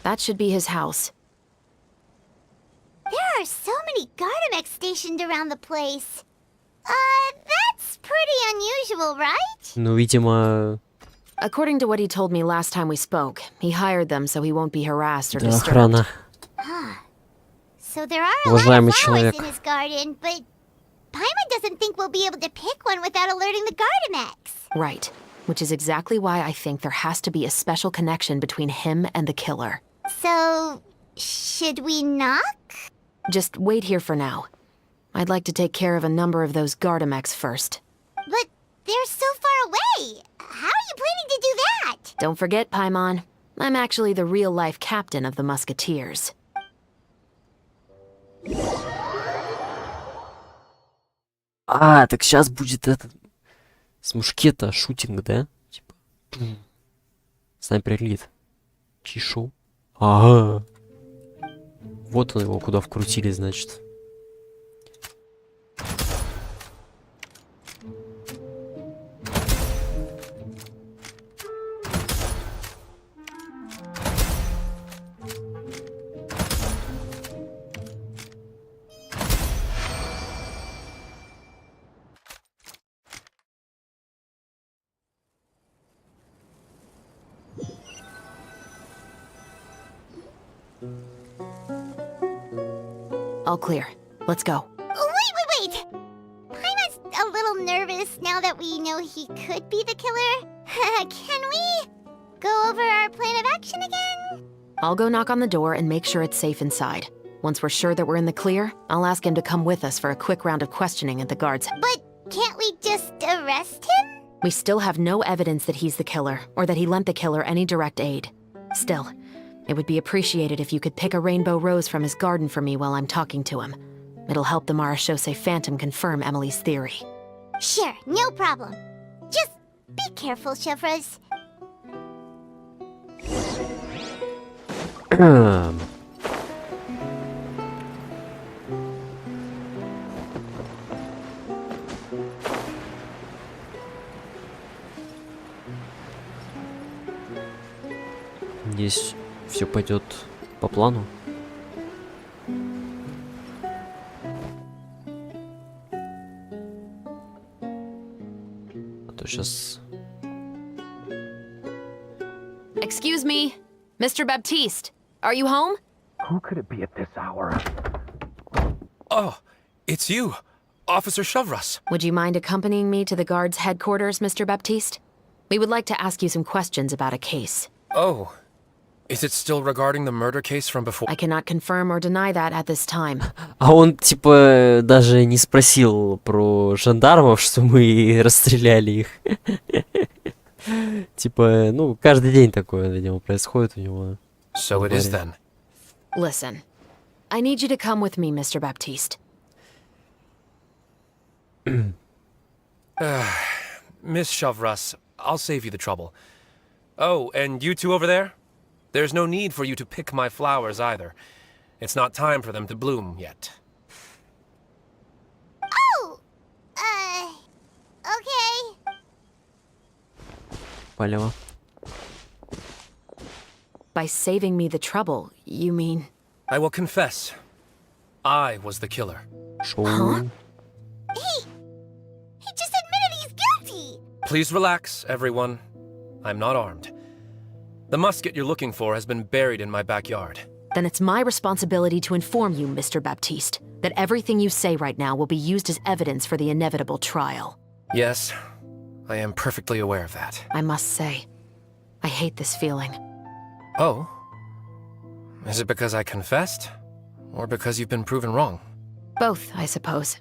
That should be his house. There are so many Gardamex stationed around the place. That's pretty unusual, right? Ну, видимо, According to what he told me last time we spoke, he hired them so he won't be harassed or Да, disturbed. охрана. So there are a lot Уважаемый of flowers человек. in his garden, but Paimon doesn't think we'll be able to pick one without alerting the Gardamex. Right. Which is exactly why I think there has to be a special connection between him and the killer. So, should we knock? Just wait here for now. I'd like to take care of a number of those Gardamex first. But they're so far away. How are you planning to do that? Don't forget, Paimon, I'm actually the real-life captain of the Musketeers. А, так сейчас будет этот... С мушкета шутинг, да? Типа... Снайпер элит. Чишу. Ага. Вот он его куда вкрутили, значит. All clear. Let's go. Wait! Paimon's a little nervous now that we know he could be the killer. Can we go over our plan of action again? I'll go knock on the door and make sure it's safe inside. Once we're sure that we're in the clear, I'll ask him to come with us for a quick round of questioning at the guards. But can't we just arrest him? We still have no evidence that he's the killer, or that he lent the killer any direct aid. Still, it would be appreciated if you could pick a rainbow rose from his garden for me while I'm talking to him. It'll help the Marachose Phantom confirm Emily's theory. Sure, no problem. Just be careful, Chevres. Здесь все пойдет по плану. А то сейчас... Excuse me, Mr. Baptiste, are you home? Who could it be at this hour? Oh, it's you, Officer Chevres. Would you mind accompanying me to the guard's headquarters, Mr. Baptiste? We would like to ask you some questions about a case. Oh, is it still regarding the murder case from before? I cannot confirm or deny that at this time. А он, типа, даже не спросил про жандармов, что мы расстреляли их. Типа, ну, каждый день такое, видимо, происходит у него. So it is then. Listen, I need you to come with me, Mr. Baptiste. Miss Chevres, I'll save you the trouble. Oh, and you two over there? There's no need for you to pick my flowers either. It's not time for them to bloom yet. Oh! Okay. Палево. By saving me the trouble, you mean... I will confess. I was the killer. Huh? He just admitted he's guilty! Please relax, everyone. I'm not armed. The musket you're looking for has been buried in my backyard. Then it's my responsibility to inform you, Mr. Baptiste, that everything you say right now will be used as evidence for the inevitable trial. Yes, I am perfectly aware of that. I must say, I hate this feeling. Oh? Is it because I confessed? Or because you've been proven wrong? Both, I suppose.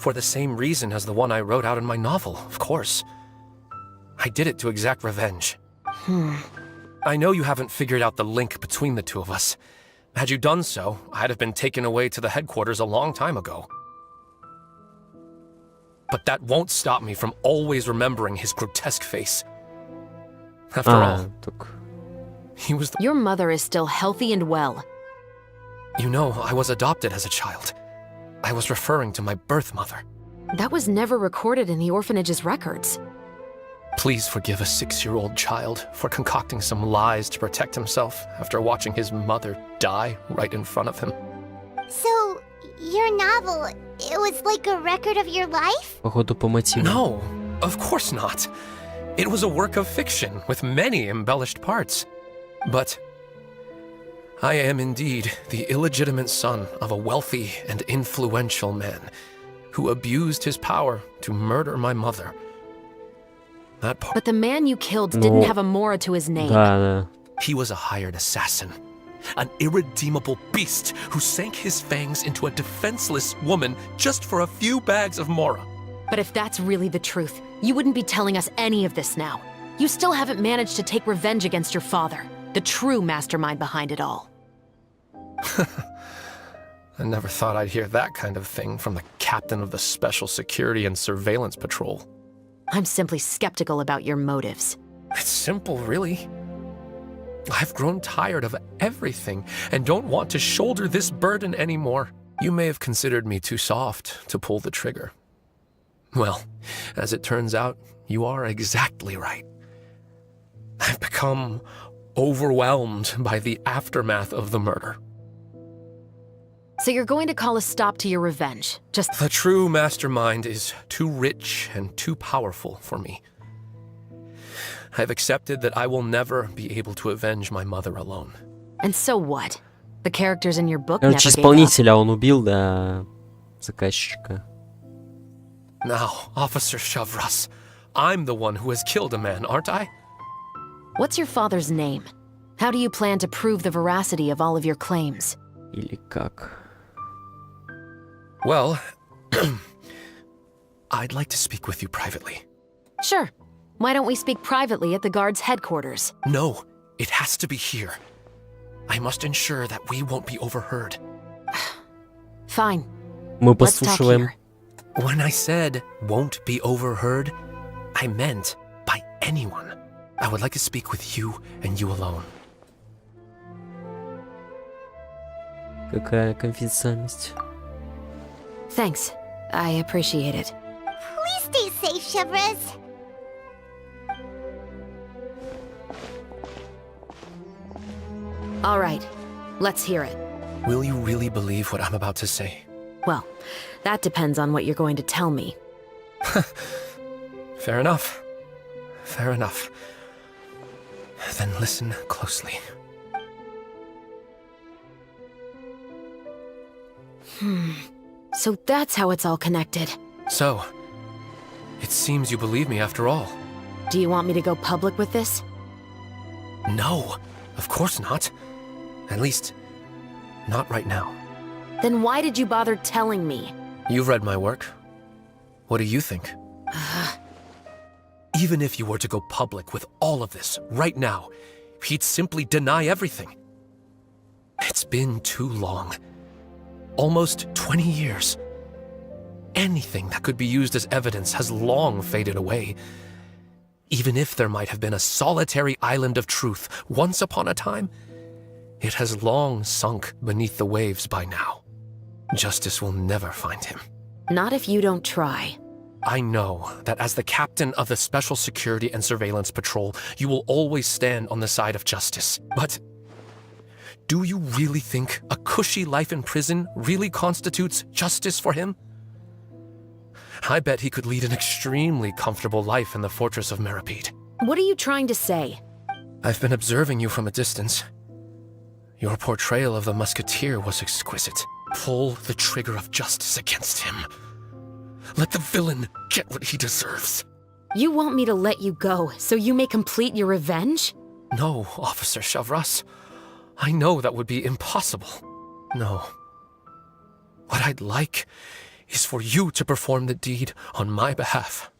For the same reason as the one I wrote out in my novel, of course. I did it to exact revenge. I know you haven't figured out the link between the two of us. Had you done so, I'd have been taken away to the headquarters a long time ago. But that won't stop me from always remembering his grotesque face. After all, he was Your mother is still healthy and well. You know, I was adopted as a child. I was referring to my birth mother. That was never recorded in the orphanage's records. Please forgive a 6-year-old child for concocting some lies to protect himself after watching his mother die right in front of him. So, your novel, it was like a record of your life? Походу по мотиву. No, Of course not. It was a work of fiction with many embellished parts. But I am indeed the illegitimate son of a wealthy and influential man who abused his power to murder my mother. That part. But the man you killed didn't have a Mora to his name. He was a hired assassin. An irredeemable beast who sank his fangs into a defenseless woman just for a few bags of Mora. But if that's really the truth, you wouldn't be telling us any of this now. You still haven't managed to take revenge against your father, the true mastermind behind it all. I never thought I'd hear that kind of thing from the captain of the Special Security and Surveillance Patrol. I'm simply skeptical about your motives. It's simple, really. I've grown tired of everything and don't want to shoulder this burden anymore. You may have considered me too soft to pull the trigger. Well, as it turns out, you are exactly right. I've become overwhelmed by the aftermath of the murder. So you're going to call a stop to your revenge, just— The true mastermind is too rich and too powerful for me. I've accepted that I will never be able to avenge my mother alone. And so what? The characters in your book never Короче, gave up. исполнителя он убил, да, заказчика. Now, Officer Shavras, I'm the one who has killed a man, aren't I? What's your father's name? How do you plan to prove the veracity of all of your claims? Или как? Well, I'd like to speak with you privately. Sure. Why don't we speak privately at the guard's headquarters? No, it has to be here. I must ensure that we won't be overheard. Fine. Мы Let's talk послушиваем. here. When I said won't be overheard, I meant by anyone. I would like to speak with you and you alone. Какая конфиденциальность? Thanks. I appreciate it. Please stay safe, Chevres. All right. Let's hear it. Will you really believe what I'm about to say? Well, that depends on what you're going to tell me. Fair enough. Fair enough. Then listen closely. So that's how it's all connected. So, it seems you believe me after all. Do you want me to go public with this? No, of course not. At least, not right now. Then why did you bother telling me? You've read my work. What do you think? Even if you were to go public with all of this right now, he'd simply deny everything. It's been too long. Almost 20 years. Anything that could be used as evidence has long faded away. Even if there might have been a solitary island of truth once upon a time, it has long sunk beneath the waves by now. Justice will never find him. Not if you don't try. I know that as the captain of the Special Security and Surveillance Patrol, you will always stand on the side of justice. But do you really think a cushy life in prison really constitutes justice for him? I bet he could lead an extremely comfortable life in the fortress of Meripede. What are you trying to say? I've been observing you from a distance. Your portrayal of the musketeer was exquisite. Pull the trigger of justice against him. Let the villain get what he deserves. You want me to let you go so you may complete your revenge? No, Officer Shavras. I know that would be impossible. No. What I'd like is for you to perform the deed on my behalf.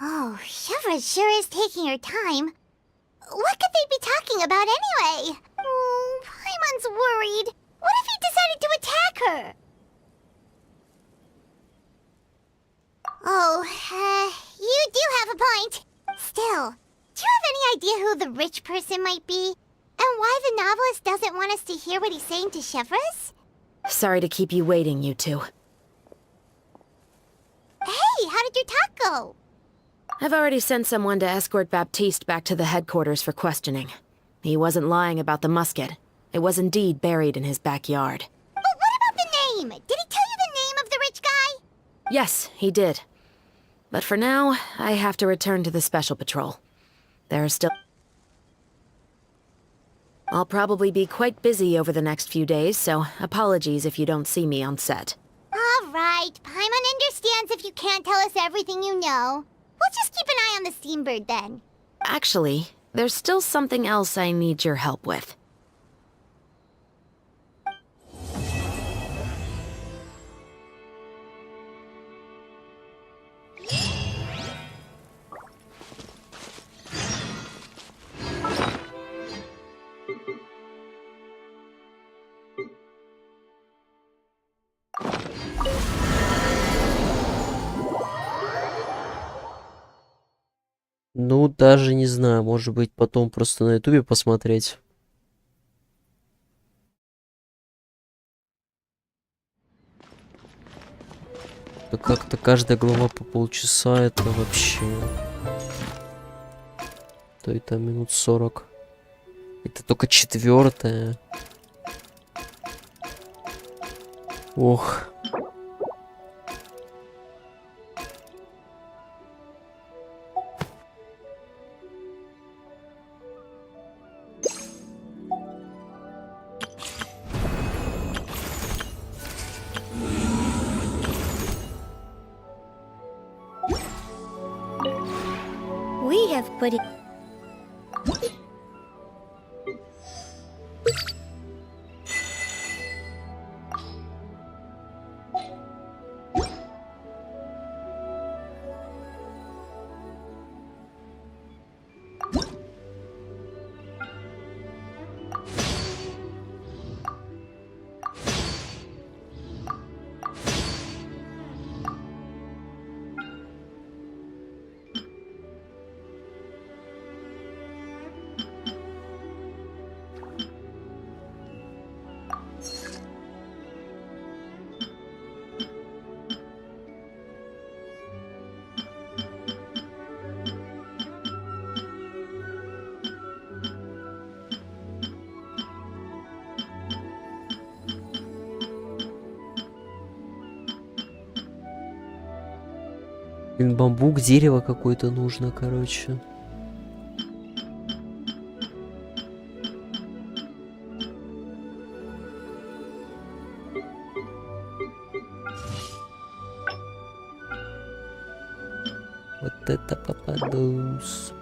Oh, Chevres sure is taking her time. What could they be talking about anyway? Oh, Paimon's worried. What if he decided to attack her? Oh, you do have a point. Still, do you have any idea who the rich person might be? And why the novelist doesn't want us to hear what he's saying to Chevres? Sorry to keep you waiting, you two. Hey, how did your talk go? I've already sent someone to escort Baptiste back to the headquarters for questioning. He wasn't lying about the musket. It was indeed buried in his backyard. But what about the name? Did he tell you the name of the rich guy? Yes, he did. But for now, I have to return to the special patrol. There are still... I'll probably be quite busy over the next few days, so apologies if you don't see me on set. Alright, Paimon understands if you can't tell us everything you know. We'll just keep an eye on the Steambird then. Actually, there's still something else I need your help with. Ну, даже не знаю, может быть, потом просто на ютубе посмотреть. Да как-то каждая глава по полчаса, это вообще... То это минут 40. Это только 4-я. Ох. We have put it... Блин, бамбук, дерево какое-то нужно, короче. Вот это попадусь.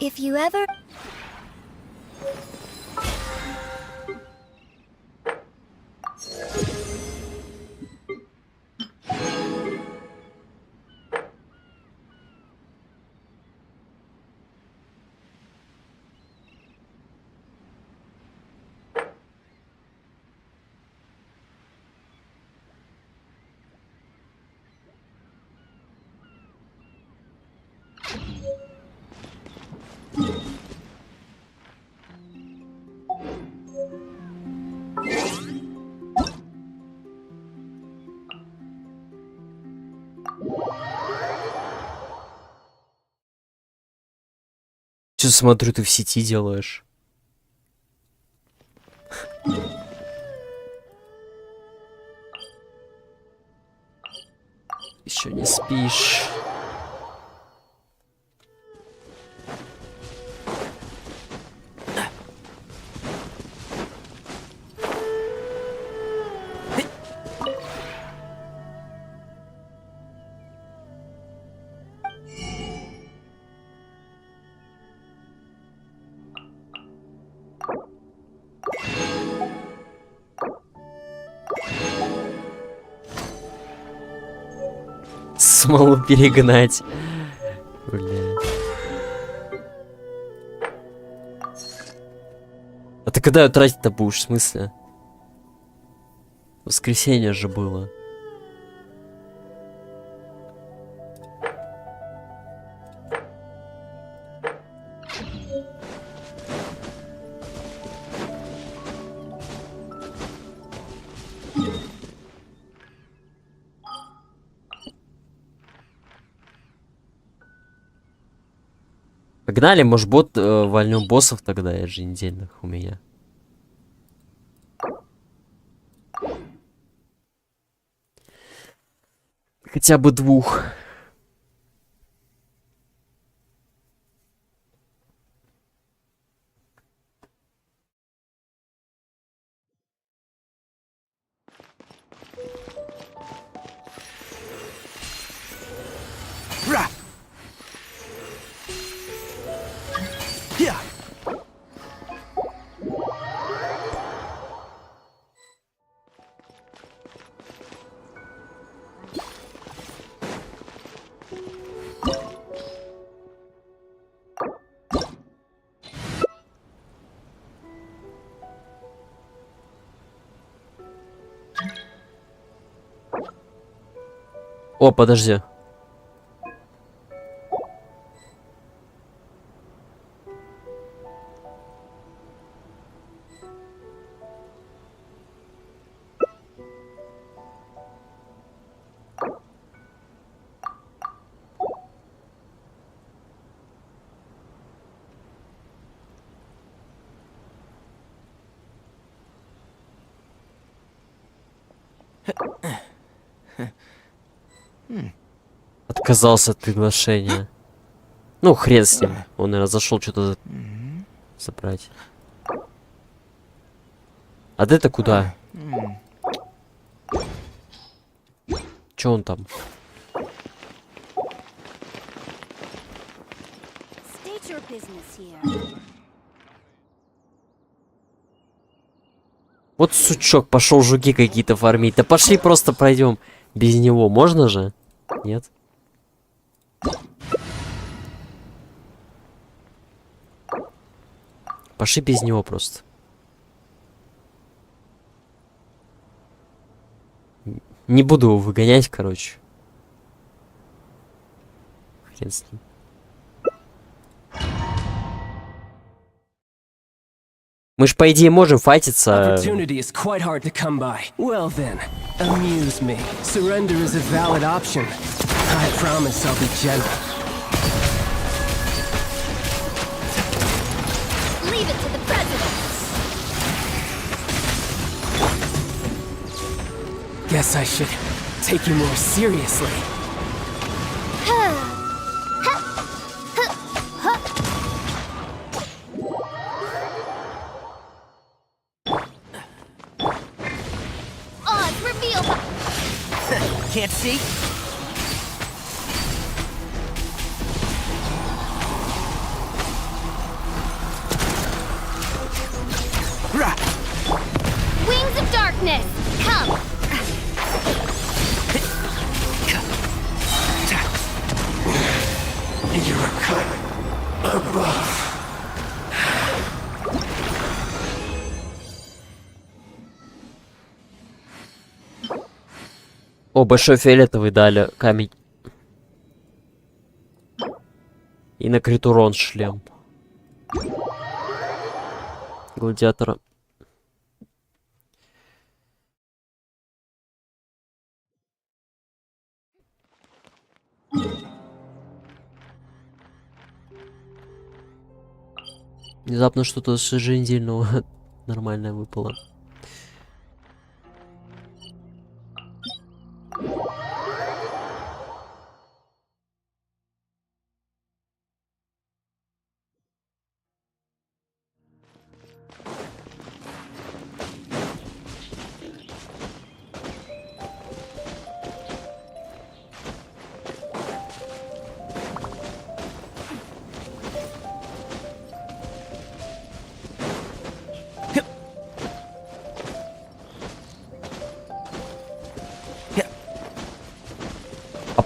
If you ever... Что смотрю, ты в сети делаешь? Еще не спишь. Смолу перегнать. Бля. А ты когда ее тратить-то будешь, в смысле? Воскресенье же было. Погнали, может, бот вольнем боссов тогда еженедельных у меня. Хотя бы 2. О, подожди. Отказался от приглашения. Ну, хрен с ним. Он, наверное, зашел что-то забрать. А ты-то куда? Че он там? Вот сучок, пошел жуки какие-то фармить. Да пошли просто пройдем без него. Можно же? Нет. Пошли без него просто. Не буду его выгонять, короче. Хрен с ним. Мы ж, по идее, можем файтиться. Opportunity is quite hard to come by. Well then, amuse me. Surrender is a valid option. I promise I'll be gentle. Leave it to the president. Guess I should take you more seriously. Odds reveal. Can't see? Wings of darkness, come. You're cut above. О, большой фиолетовый дали камень. И на критурон шлем. Гладиатора. Внезапно что-то с еженедельного нормальное выпало.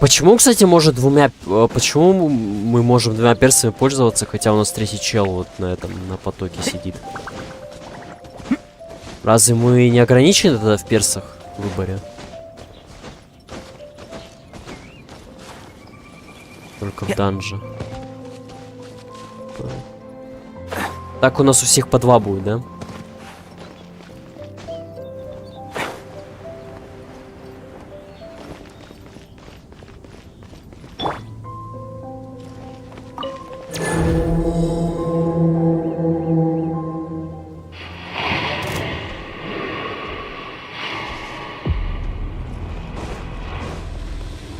Почему, кстати, может двумя... Почему мы можем 2 персами пользоваться, хотя у нас 3-й чел вот на этом, на потоке сидит? Разве мы не ограничены тогда в персах в выборе? Только в данже. Так у нас у всех по 2 будет, да?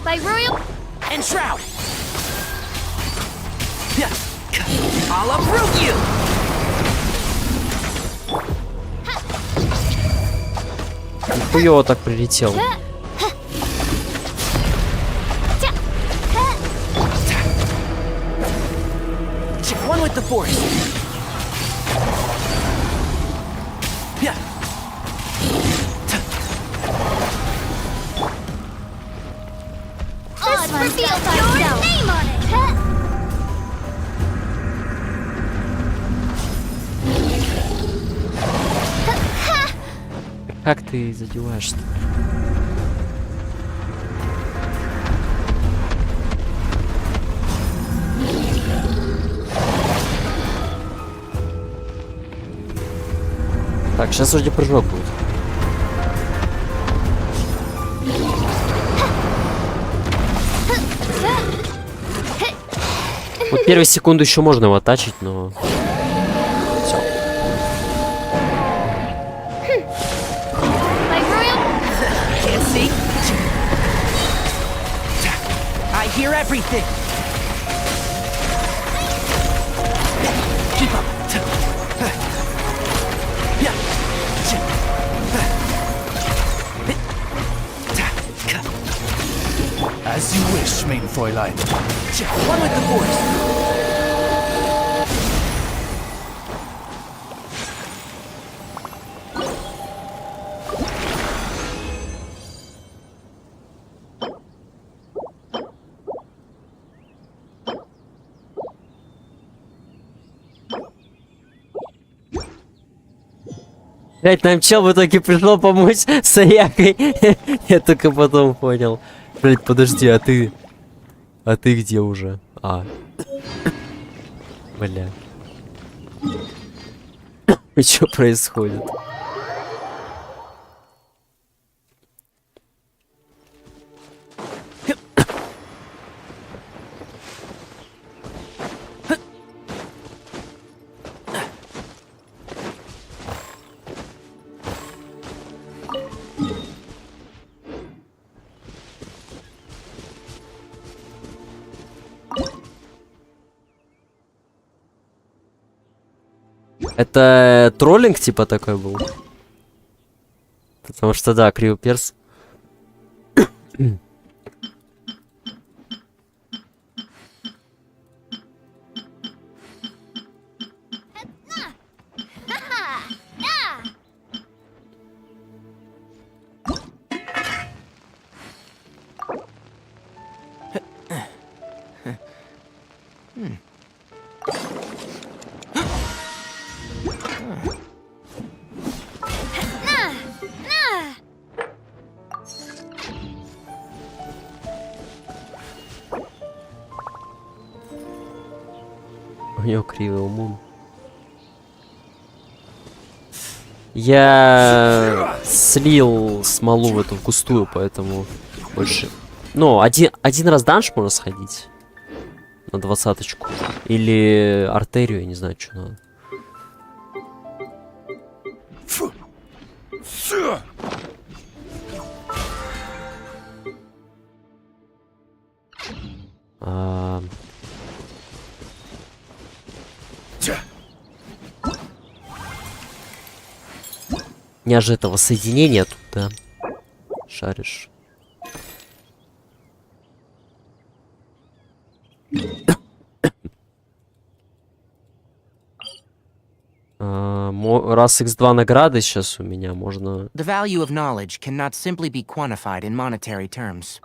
By royal And shroud. Yeah. I'll uproot you. Хуёво так прилетел. One with the force. Yeah. This one's got your name on it. Как ты задеваешься? Так, сейчас вроде прыжок будет. Вот первую секунду еще можно его тачить, но... Всё. Can't see. I hear everything. Keep up. Yeah. As you wish, main Fräulein. One with the force. Блять, нам чел в итоге пришел помочь с Аякой. Я только потом понял. Блять, подожди, а ты... А ты где уже? А. Бля. Что происходит? Это троллинг типа такой был? Потому что да, криоперс. У него кривый умун. Я слил смолу в эту густую, поэтому больше... Ну, один раз данж можно сходить. На 20-очку. Или артерию, я не знаю, что надо. У меня же этого соединения тут, да? Шаришь. Раз x2 награды сейчас у меня, можно... The value of knowledge cannot simply be quantified in monetary terms.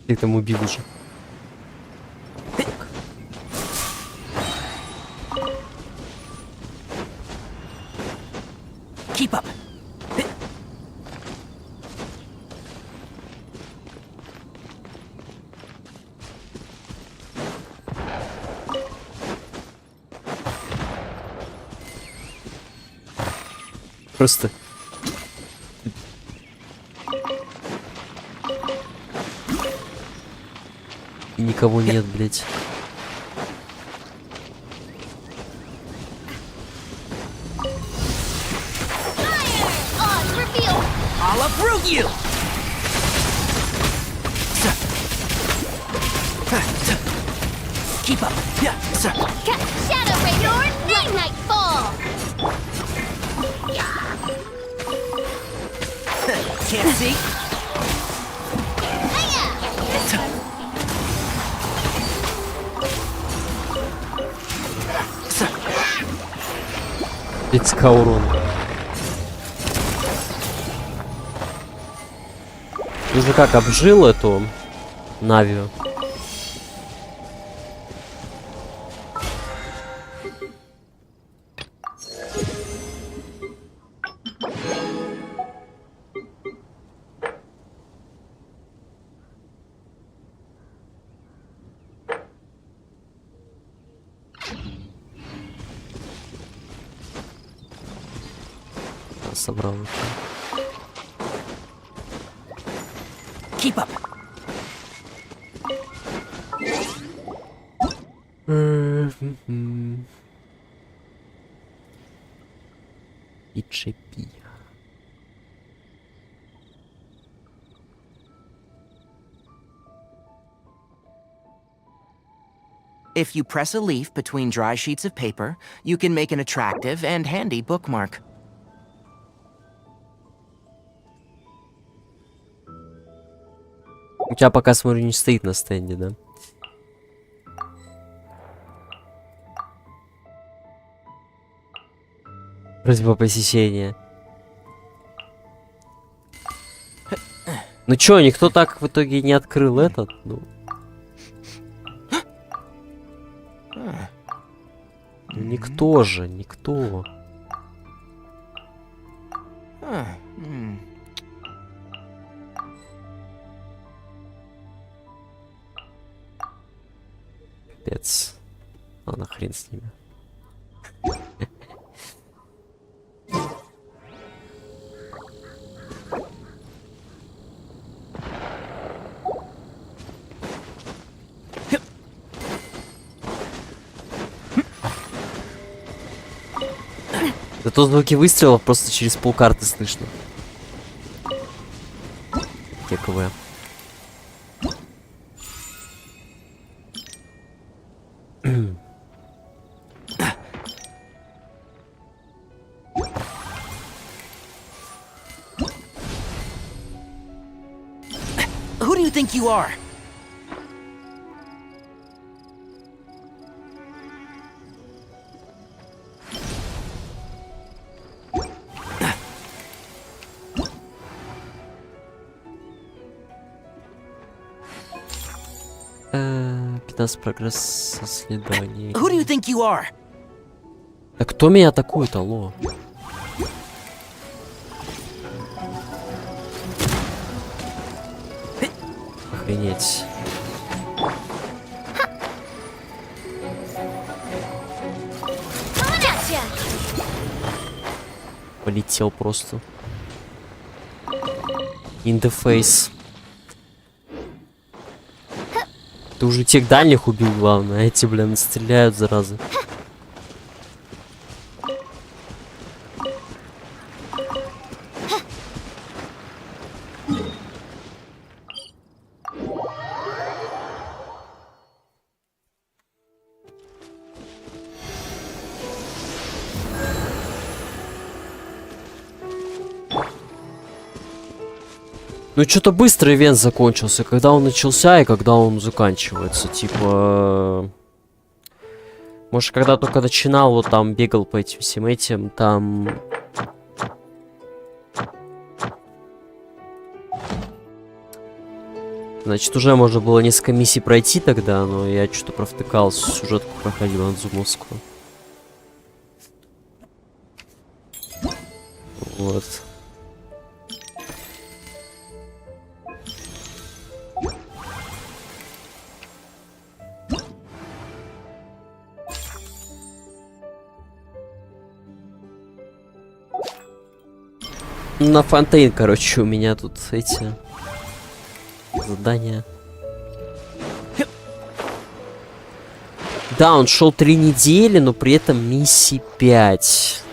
Ты там убил уже. Keep up. Просто... И никого нет, блядь. I'll uproot you! Keep up. Yeah, sir. Shadow Ray, your midnight fall! Can't see? Пицка урон. Ты уже как обжил эту Навию? Собрал. Keep up. EGP. If you press a leaf between dry sheets of paper, you can make an attractive and handy bookmark. У тебя пока, смотрю, не стоит на стенде, да? Просьба посещения. Ну чё, никто так в итоге не открыл этот? Ну. Никто же, никто. Капец. Ладно, хрен с ними. Зато звуки выстрелов просто через полкарты слышно. ТКВ. Who do you think you are? Прогресс со следований. Who do you think you are? Да кто меня атакует, алло? Охренеть. Полетел просто. In the face. Ты уже тех дальних убил, главное. Эти, блин, стреляют, заразы. Ну, что-то быстро ивент закончился. Когда он начался и когда он заканчивается. Типа... Может, когда только начинал, вот там бегал по этим всем этим, там... Значит, уже можно было несколько миссий пройти тогда, но я что-то провтыкал, сюжетку проходил Анзумовскую. Вот. На Фонтейн, короче, у меня тут эти задания. Да, он шел 3 недели, но при этом миссий 5.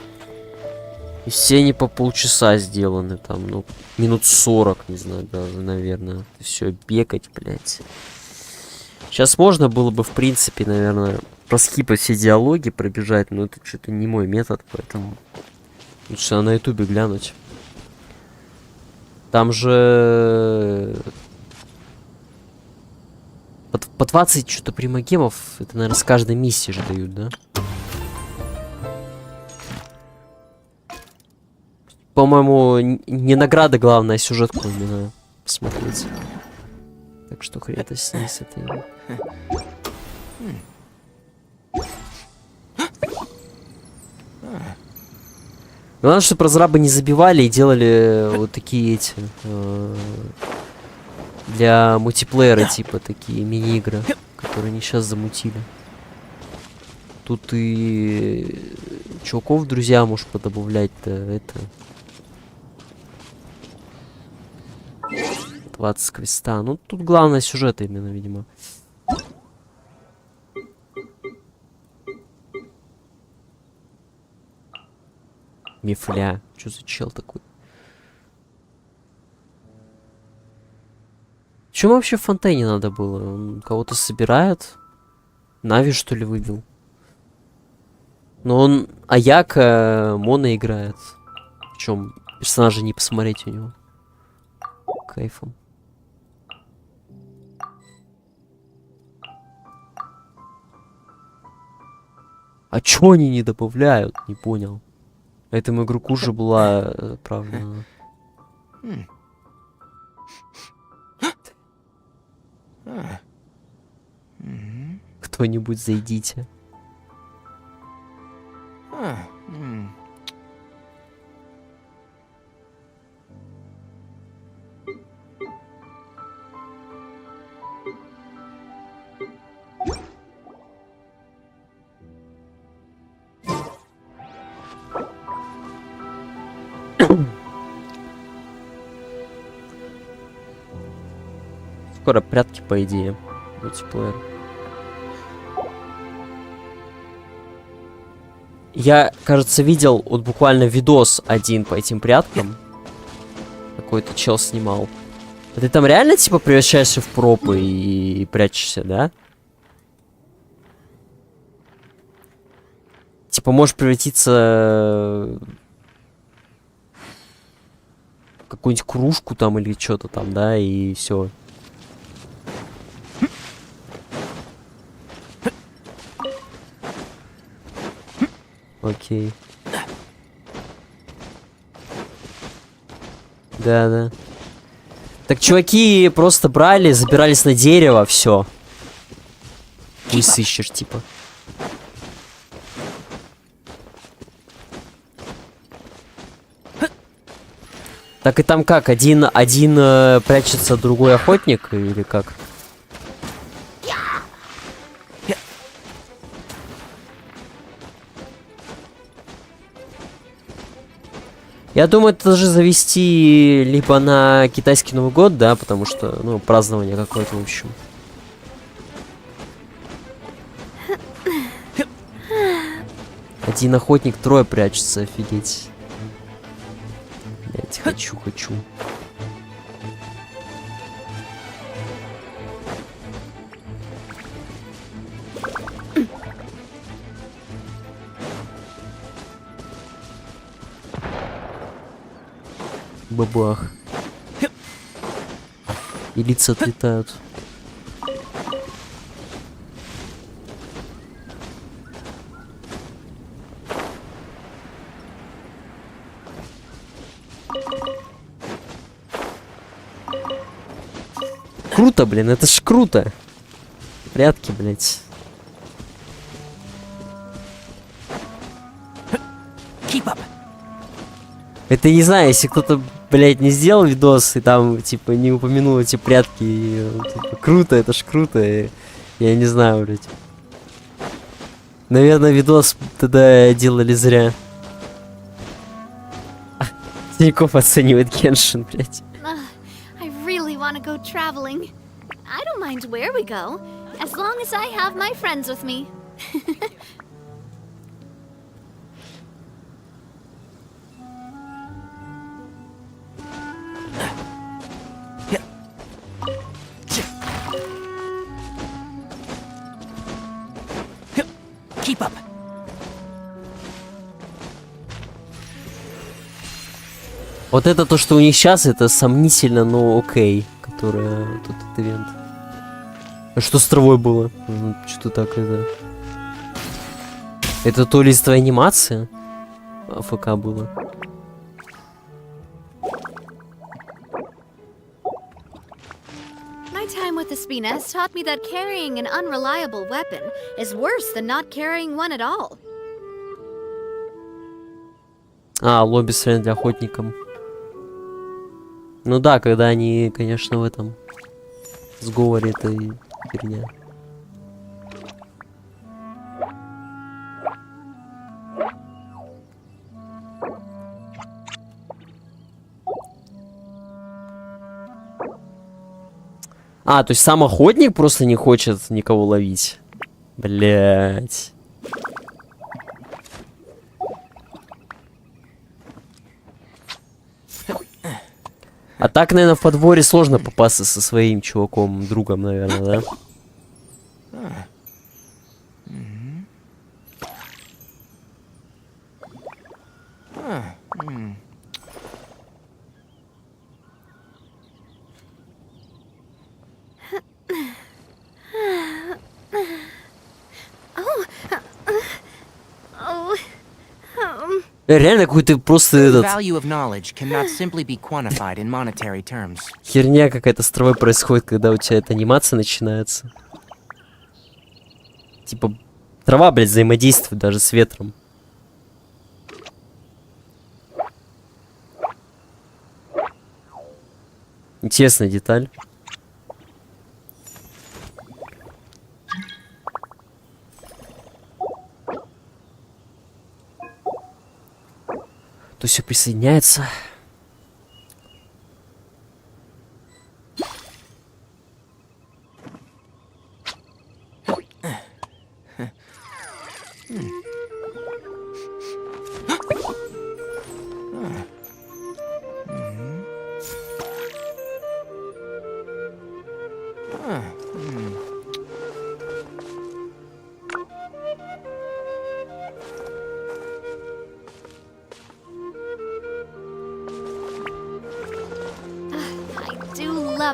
И все они по полчаса сделаны, там, ну, минут 40, не знаю, даже, наверное. Все, бегать, блядь. Сейчас можно было бы, в принципе, наверное, проскипать все диалоги, пробежать, но это что-то не мой метод, поэтому лучше на ютубе глянуть. Там же по 20 что-то примагемов, это, наверное, с каждой миссии же дают, да? По-моему, не награда главное, а сюжетку именно посмотреть. Так что хрен это с ней, с этой. Главное, чтобы разрабы не забивали и делали вот такие эти для мультиплеера, типа такие мини-игры, которые они сейчас замутили. Тут и чуваков, друзья, можешь подобавлять-то это. 20 квеста. Ну, тут главное сюжет именно, видимо. Мифля. Что за чел такой? Чем вообще в Фонтейне надо было? Он кого-то собирает? Нави, что ли, выбил? Но он Аяка Мона играет. Причем персонажа не посмотреть у него. Кайфом. А чё они не добавляют? Не понял. Этому игроку уже была, правда. Кто-нибудь зайдите. Скоро прятки, по идее, мультиплеер. Я, кажется, видел вот буквально видос один по этим пряткам. Какой-то чел снимал. А ты там реально, типа, превращаешься в пропы и прячешься, да? Типа, можешь превратиться в какую-нибудь кружку там или что-то там, да, и все. Окей. Да. Так чуваки просто брали, забирались на дерево, все. Хуй сыщешь, типа. Так и там как? Один прячется, другой охотник или как? Я думаю, это должны завести либо на китайский Новый год, да, потому что, ну, празднование какое-то, в общем. Один охотник, трое прячется, офигеть. Блять, хочу. Бабах. И лица отлетают. круто, блин, это ж круто. Прятки, блядь. Это не знаю, если кто-то, блядь, не сделал видос и там, типа, не упомянул эти прятки. И, типа, круто, это ж круто. И, я не знаю, блядь. Наверное, видос тогда делали зря. Тинькофф оценивает Геншин, блядь. I really want to go traveling. I don't mind where we go, as long as I have my friends with me. Keep up. Вот это то, что у них сейчас, это сомнительно, но окей, которая тут ивент. А что с травой было? Что-то так это... Это то ли из твоей анимации АФК было? My time with the Spinas taught me that carrying an unreliable weapon is worse than not carrying one at all. А, лобби с для охотником. Ну да, когда они, конечно, в этом сговоре, это и херня. А, то есть сам охотник просто не хочет никого ловить. Блять. А так, наверное, в подворье сложно попасться со своим чуваком, другом, наверное, да? Реально какой-то просто этот... Херня какая-то с травой происходит, когда у тебя эта анимация начинается. Типа, трава, блядь, взаимодействует даже с ветром. Интересная деталь. То все присоединяется.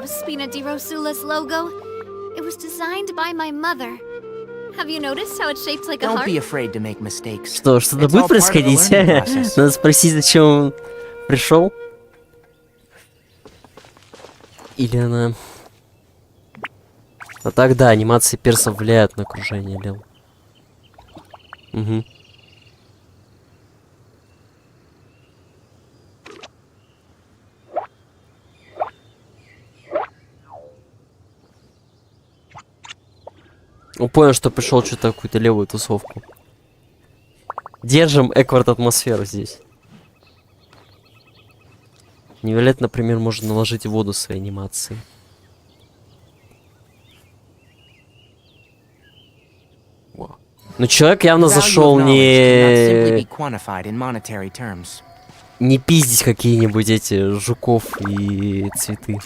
Spina di Rosula's logo. It was designed by my mother. Have you noticed how it's shaped like a heart? Don't be afraid to make mistakes. Что, что-то будет происходить? Надо спросить, зачем он пришел? Или она... А так, да, анимации персов влияют на окружение, Лел. Угу. Он понял, что пришел что-то какую-то левую тусовку. Держим эквард атмосферу здесь. Невиолет, например, может наложить воду своей анимации. Но человек явно зашел не пиздить какие-нибудь эти жуков и цветы.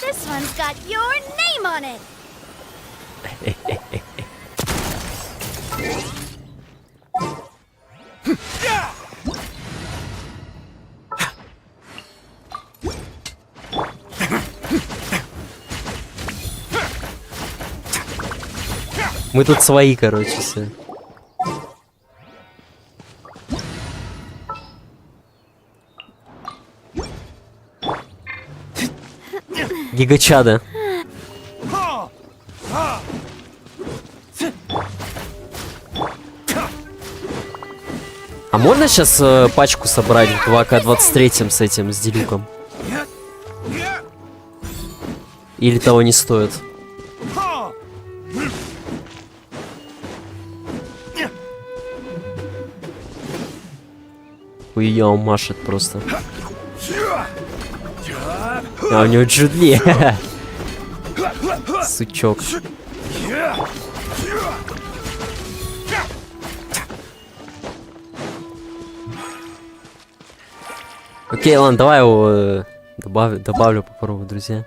Мы тут свои, короче, все. Гигачада. Можно сейчас пачку собрать в 2К23 с этим, с делюком? Или того не стоит? Хуя машет просто. А у него джудли. Сучок. Окей, ладно, давай его добавлю, попробую, друзья.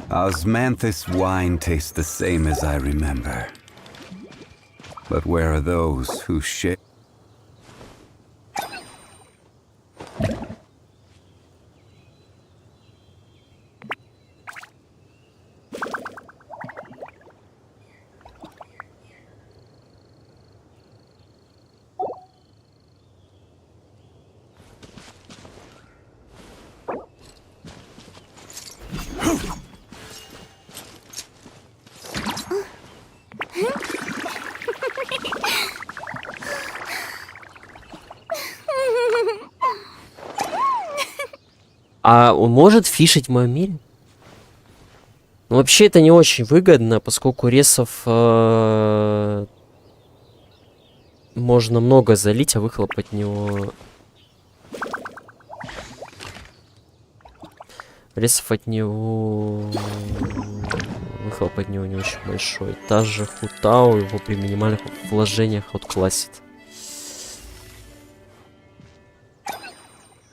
Osmanthus wine tastes the same as I remember. But where are those who share? А он может фишить в моем мире? Ну, вообще это не очень выгодно, поскольку ресов можно много залить, а выхлоп от него... Ресов от него... Выхлоп от него не очень большой. Та же Хутау его при минимальных вложениях отклассит.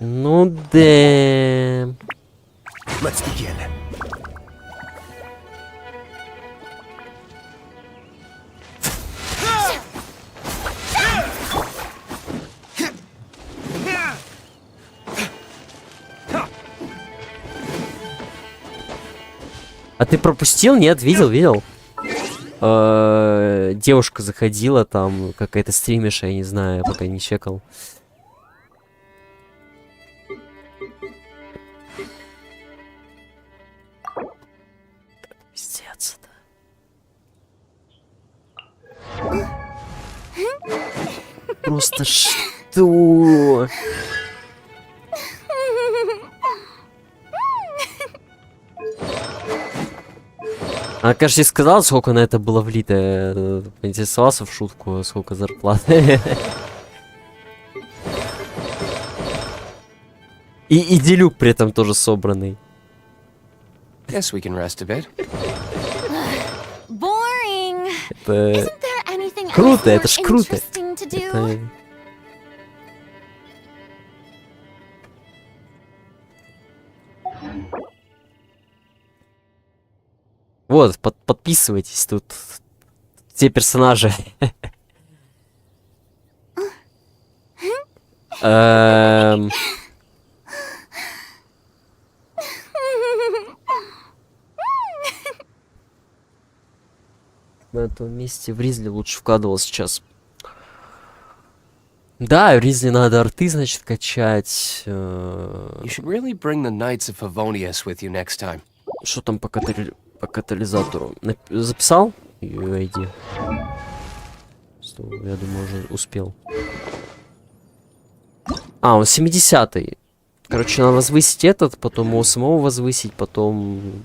Ну да. Let's begin. А ты пропустил? Нет, видел. Девушка заходила там, какая-то стримерша, я не знаю, я пока не чекал. Пиздец это. Просто что? Она, конечно, не сказала, сколько на это было влито. Поинтересовался в шутку, сколько зарплаты. И делюк при этом тоже собранный. Guess we can rest a bit. Boring. Это круто, это ж круто. Это... Вот, подписывайтесь, тут те персонажи. На этом месте в Ризли лучше вкладывал сейчас. Да, в Ризли надо арты, значит, качать. You should really bring the Knights of Favonius with you next time. Что там по катализатору? Записал? UID. Я думаю, уже успел. А, он 70-й. Короче, надо возвысить этот, потом его самого возвысить, потом...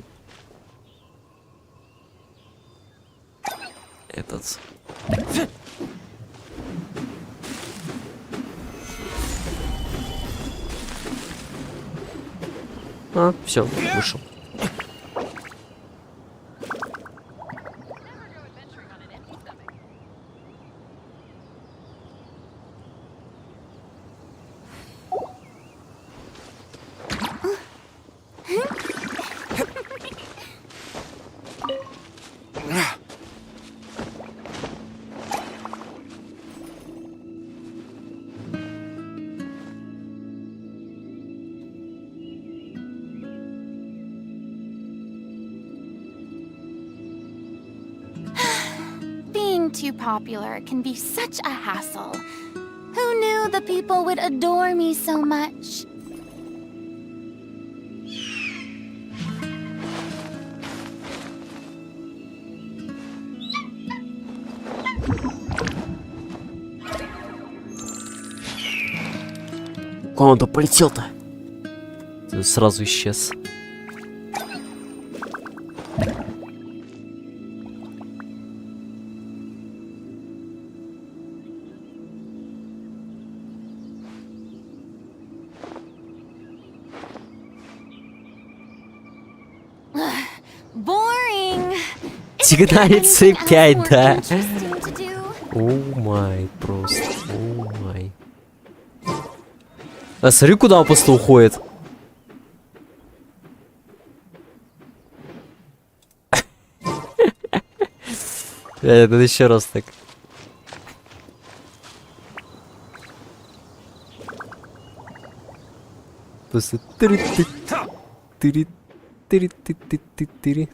Этот. А, все, вышел. Getting too popular can be such a hassle. Who knew the people would adore me so much? Куда он-то полетел-то? Сразу исчез. Boring. Сигналит C5, да. О май, просто. О май. А смотри, куда он просто уходит. Это еще раз так. Просто тыри-тыри-тыри-тыри-тыри-тыри.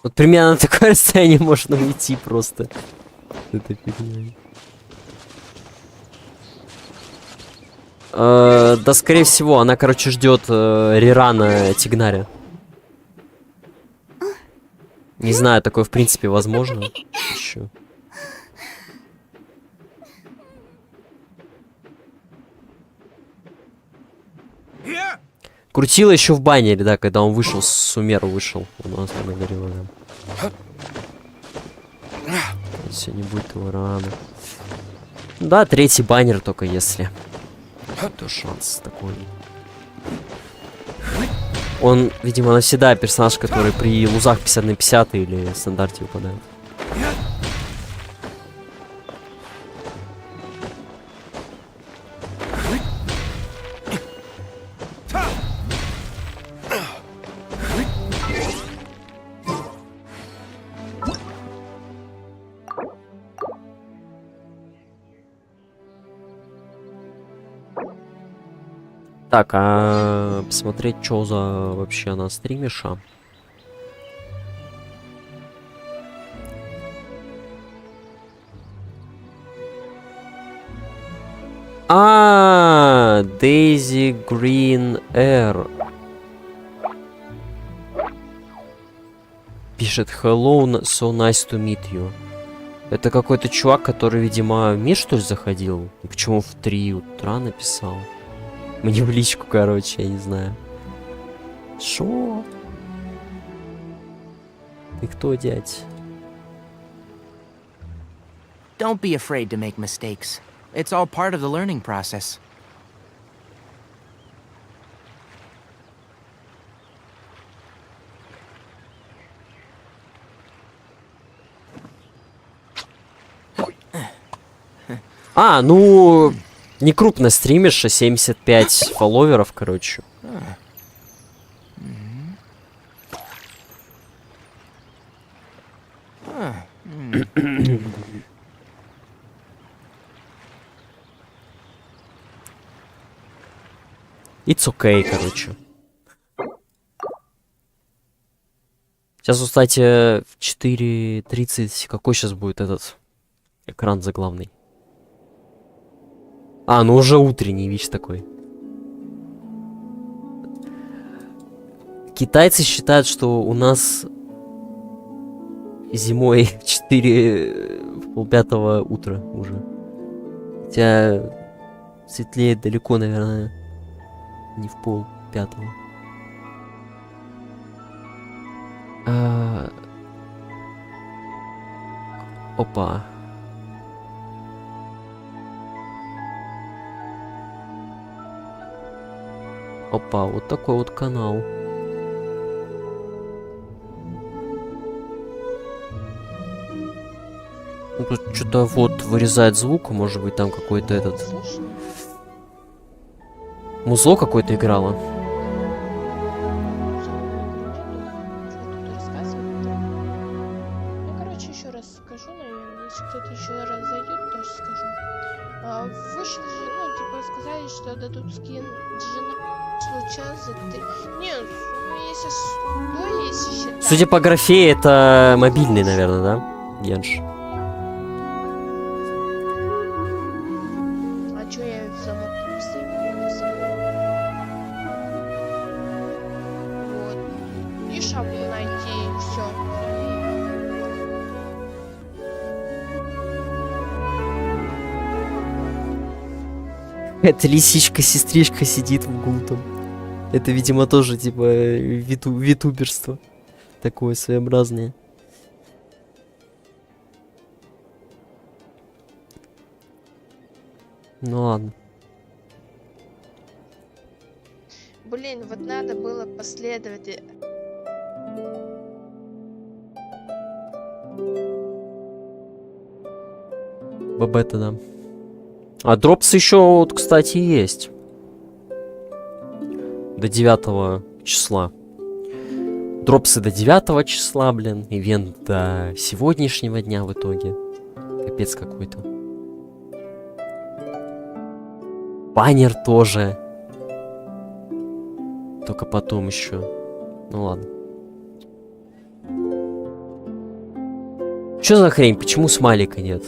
Вот примерно на такое расстояние можно уйти просто. Это фигня. Да, скорее всего, она, короче, ждет рерана Тигнаря. Не знаю, такое в принципе возможно. Еще. Крутила еще в баннере, да, когда он вышел, с Сумеру вышел. У нас там говорила, да. Все, не будет его рано. Да, третий баннер только если. То шанс такой. Он, видимо, навсегда персонаж, который при лузах 50 на 50 или стандарте выпадает. Так, а посмотреть, что за вообще на стримиша. Daisy Green Air. Пишет hello, so nice to meet you. Это какой-то чувак, который, видимо, в мир, что ли, заходил? И почему в 3 утра написал? Мне в личку, короче, я не знаю. Шо? Ты кто, дядь? Don't be afraid to make mistakes. It's all part of the learning process. А, ну... Не крупно стримишь, 75 фолловеров, короче. It's okay, короче. Сейчас, кстати, в 4:30. Какой сейчас будет этот экран заглавный? А, ну уже утренний, видишь, такой. Китайцы считают, что у нас зимой в 4:30 утра уже. Хотя светлее далеко, наверное, не в 4:30. Опа. Опа, вот такой вот канал. Ну, тут что-то вот вырезает звук, может быть там какой-то этот... Музло какое-то играло. раз скажу, наверное. Если кто-то еще раз зайдет, тоже скажу. Вышел же, ну, типа, сказали, что дадут скин жена случай за 3. Нет, ну, если считать... Судя по графе, это мобильный, наверное, да? Генш. А чё я запутался? Вот. И шаблон найти, и все. Эта лисичка-сестричка сидит в углу там. Это, видимо, тоже, типа, витуберство. Такое своеобразное. Ну ладно. Блин, вот надо было последовать. Бабета, да. А дропсы еще, вот, кстати, есть. До 9 числа. Дропсы до 9 числа, блин. Ивент до сегодняшнего дня в итоге. Капец какой-то. Баннер тоже. Только потом еще. Ну ладно. Что за хрень? Почему смайлика нет?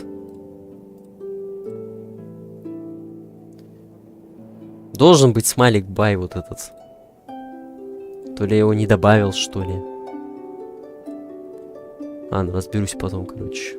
Должен быть смайлик бай вот этот. То ли я его не добавил, что ли. Ладно, разберусь потом, короче.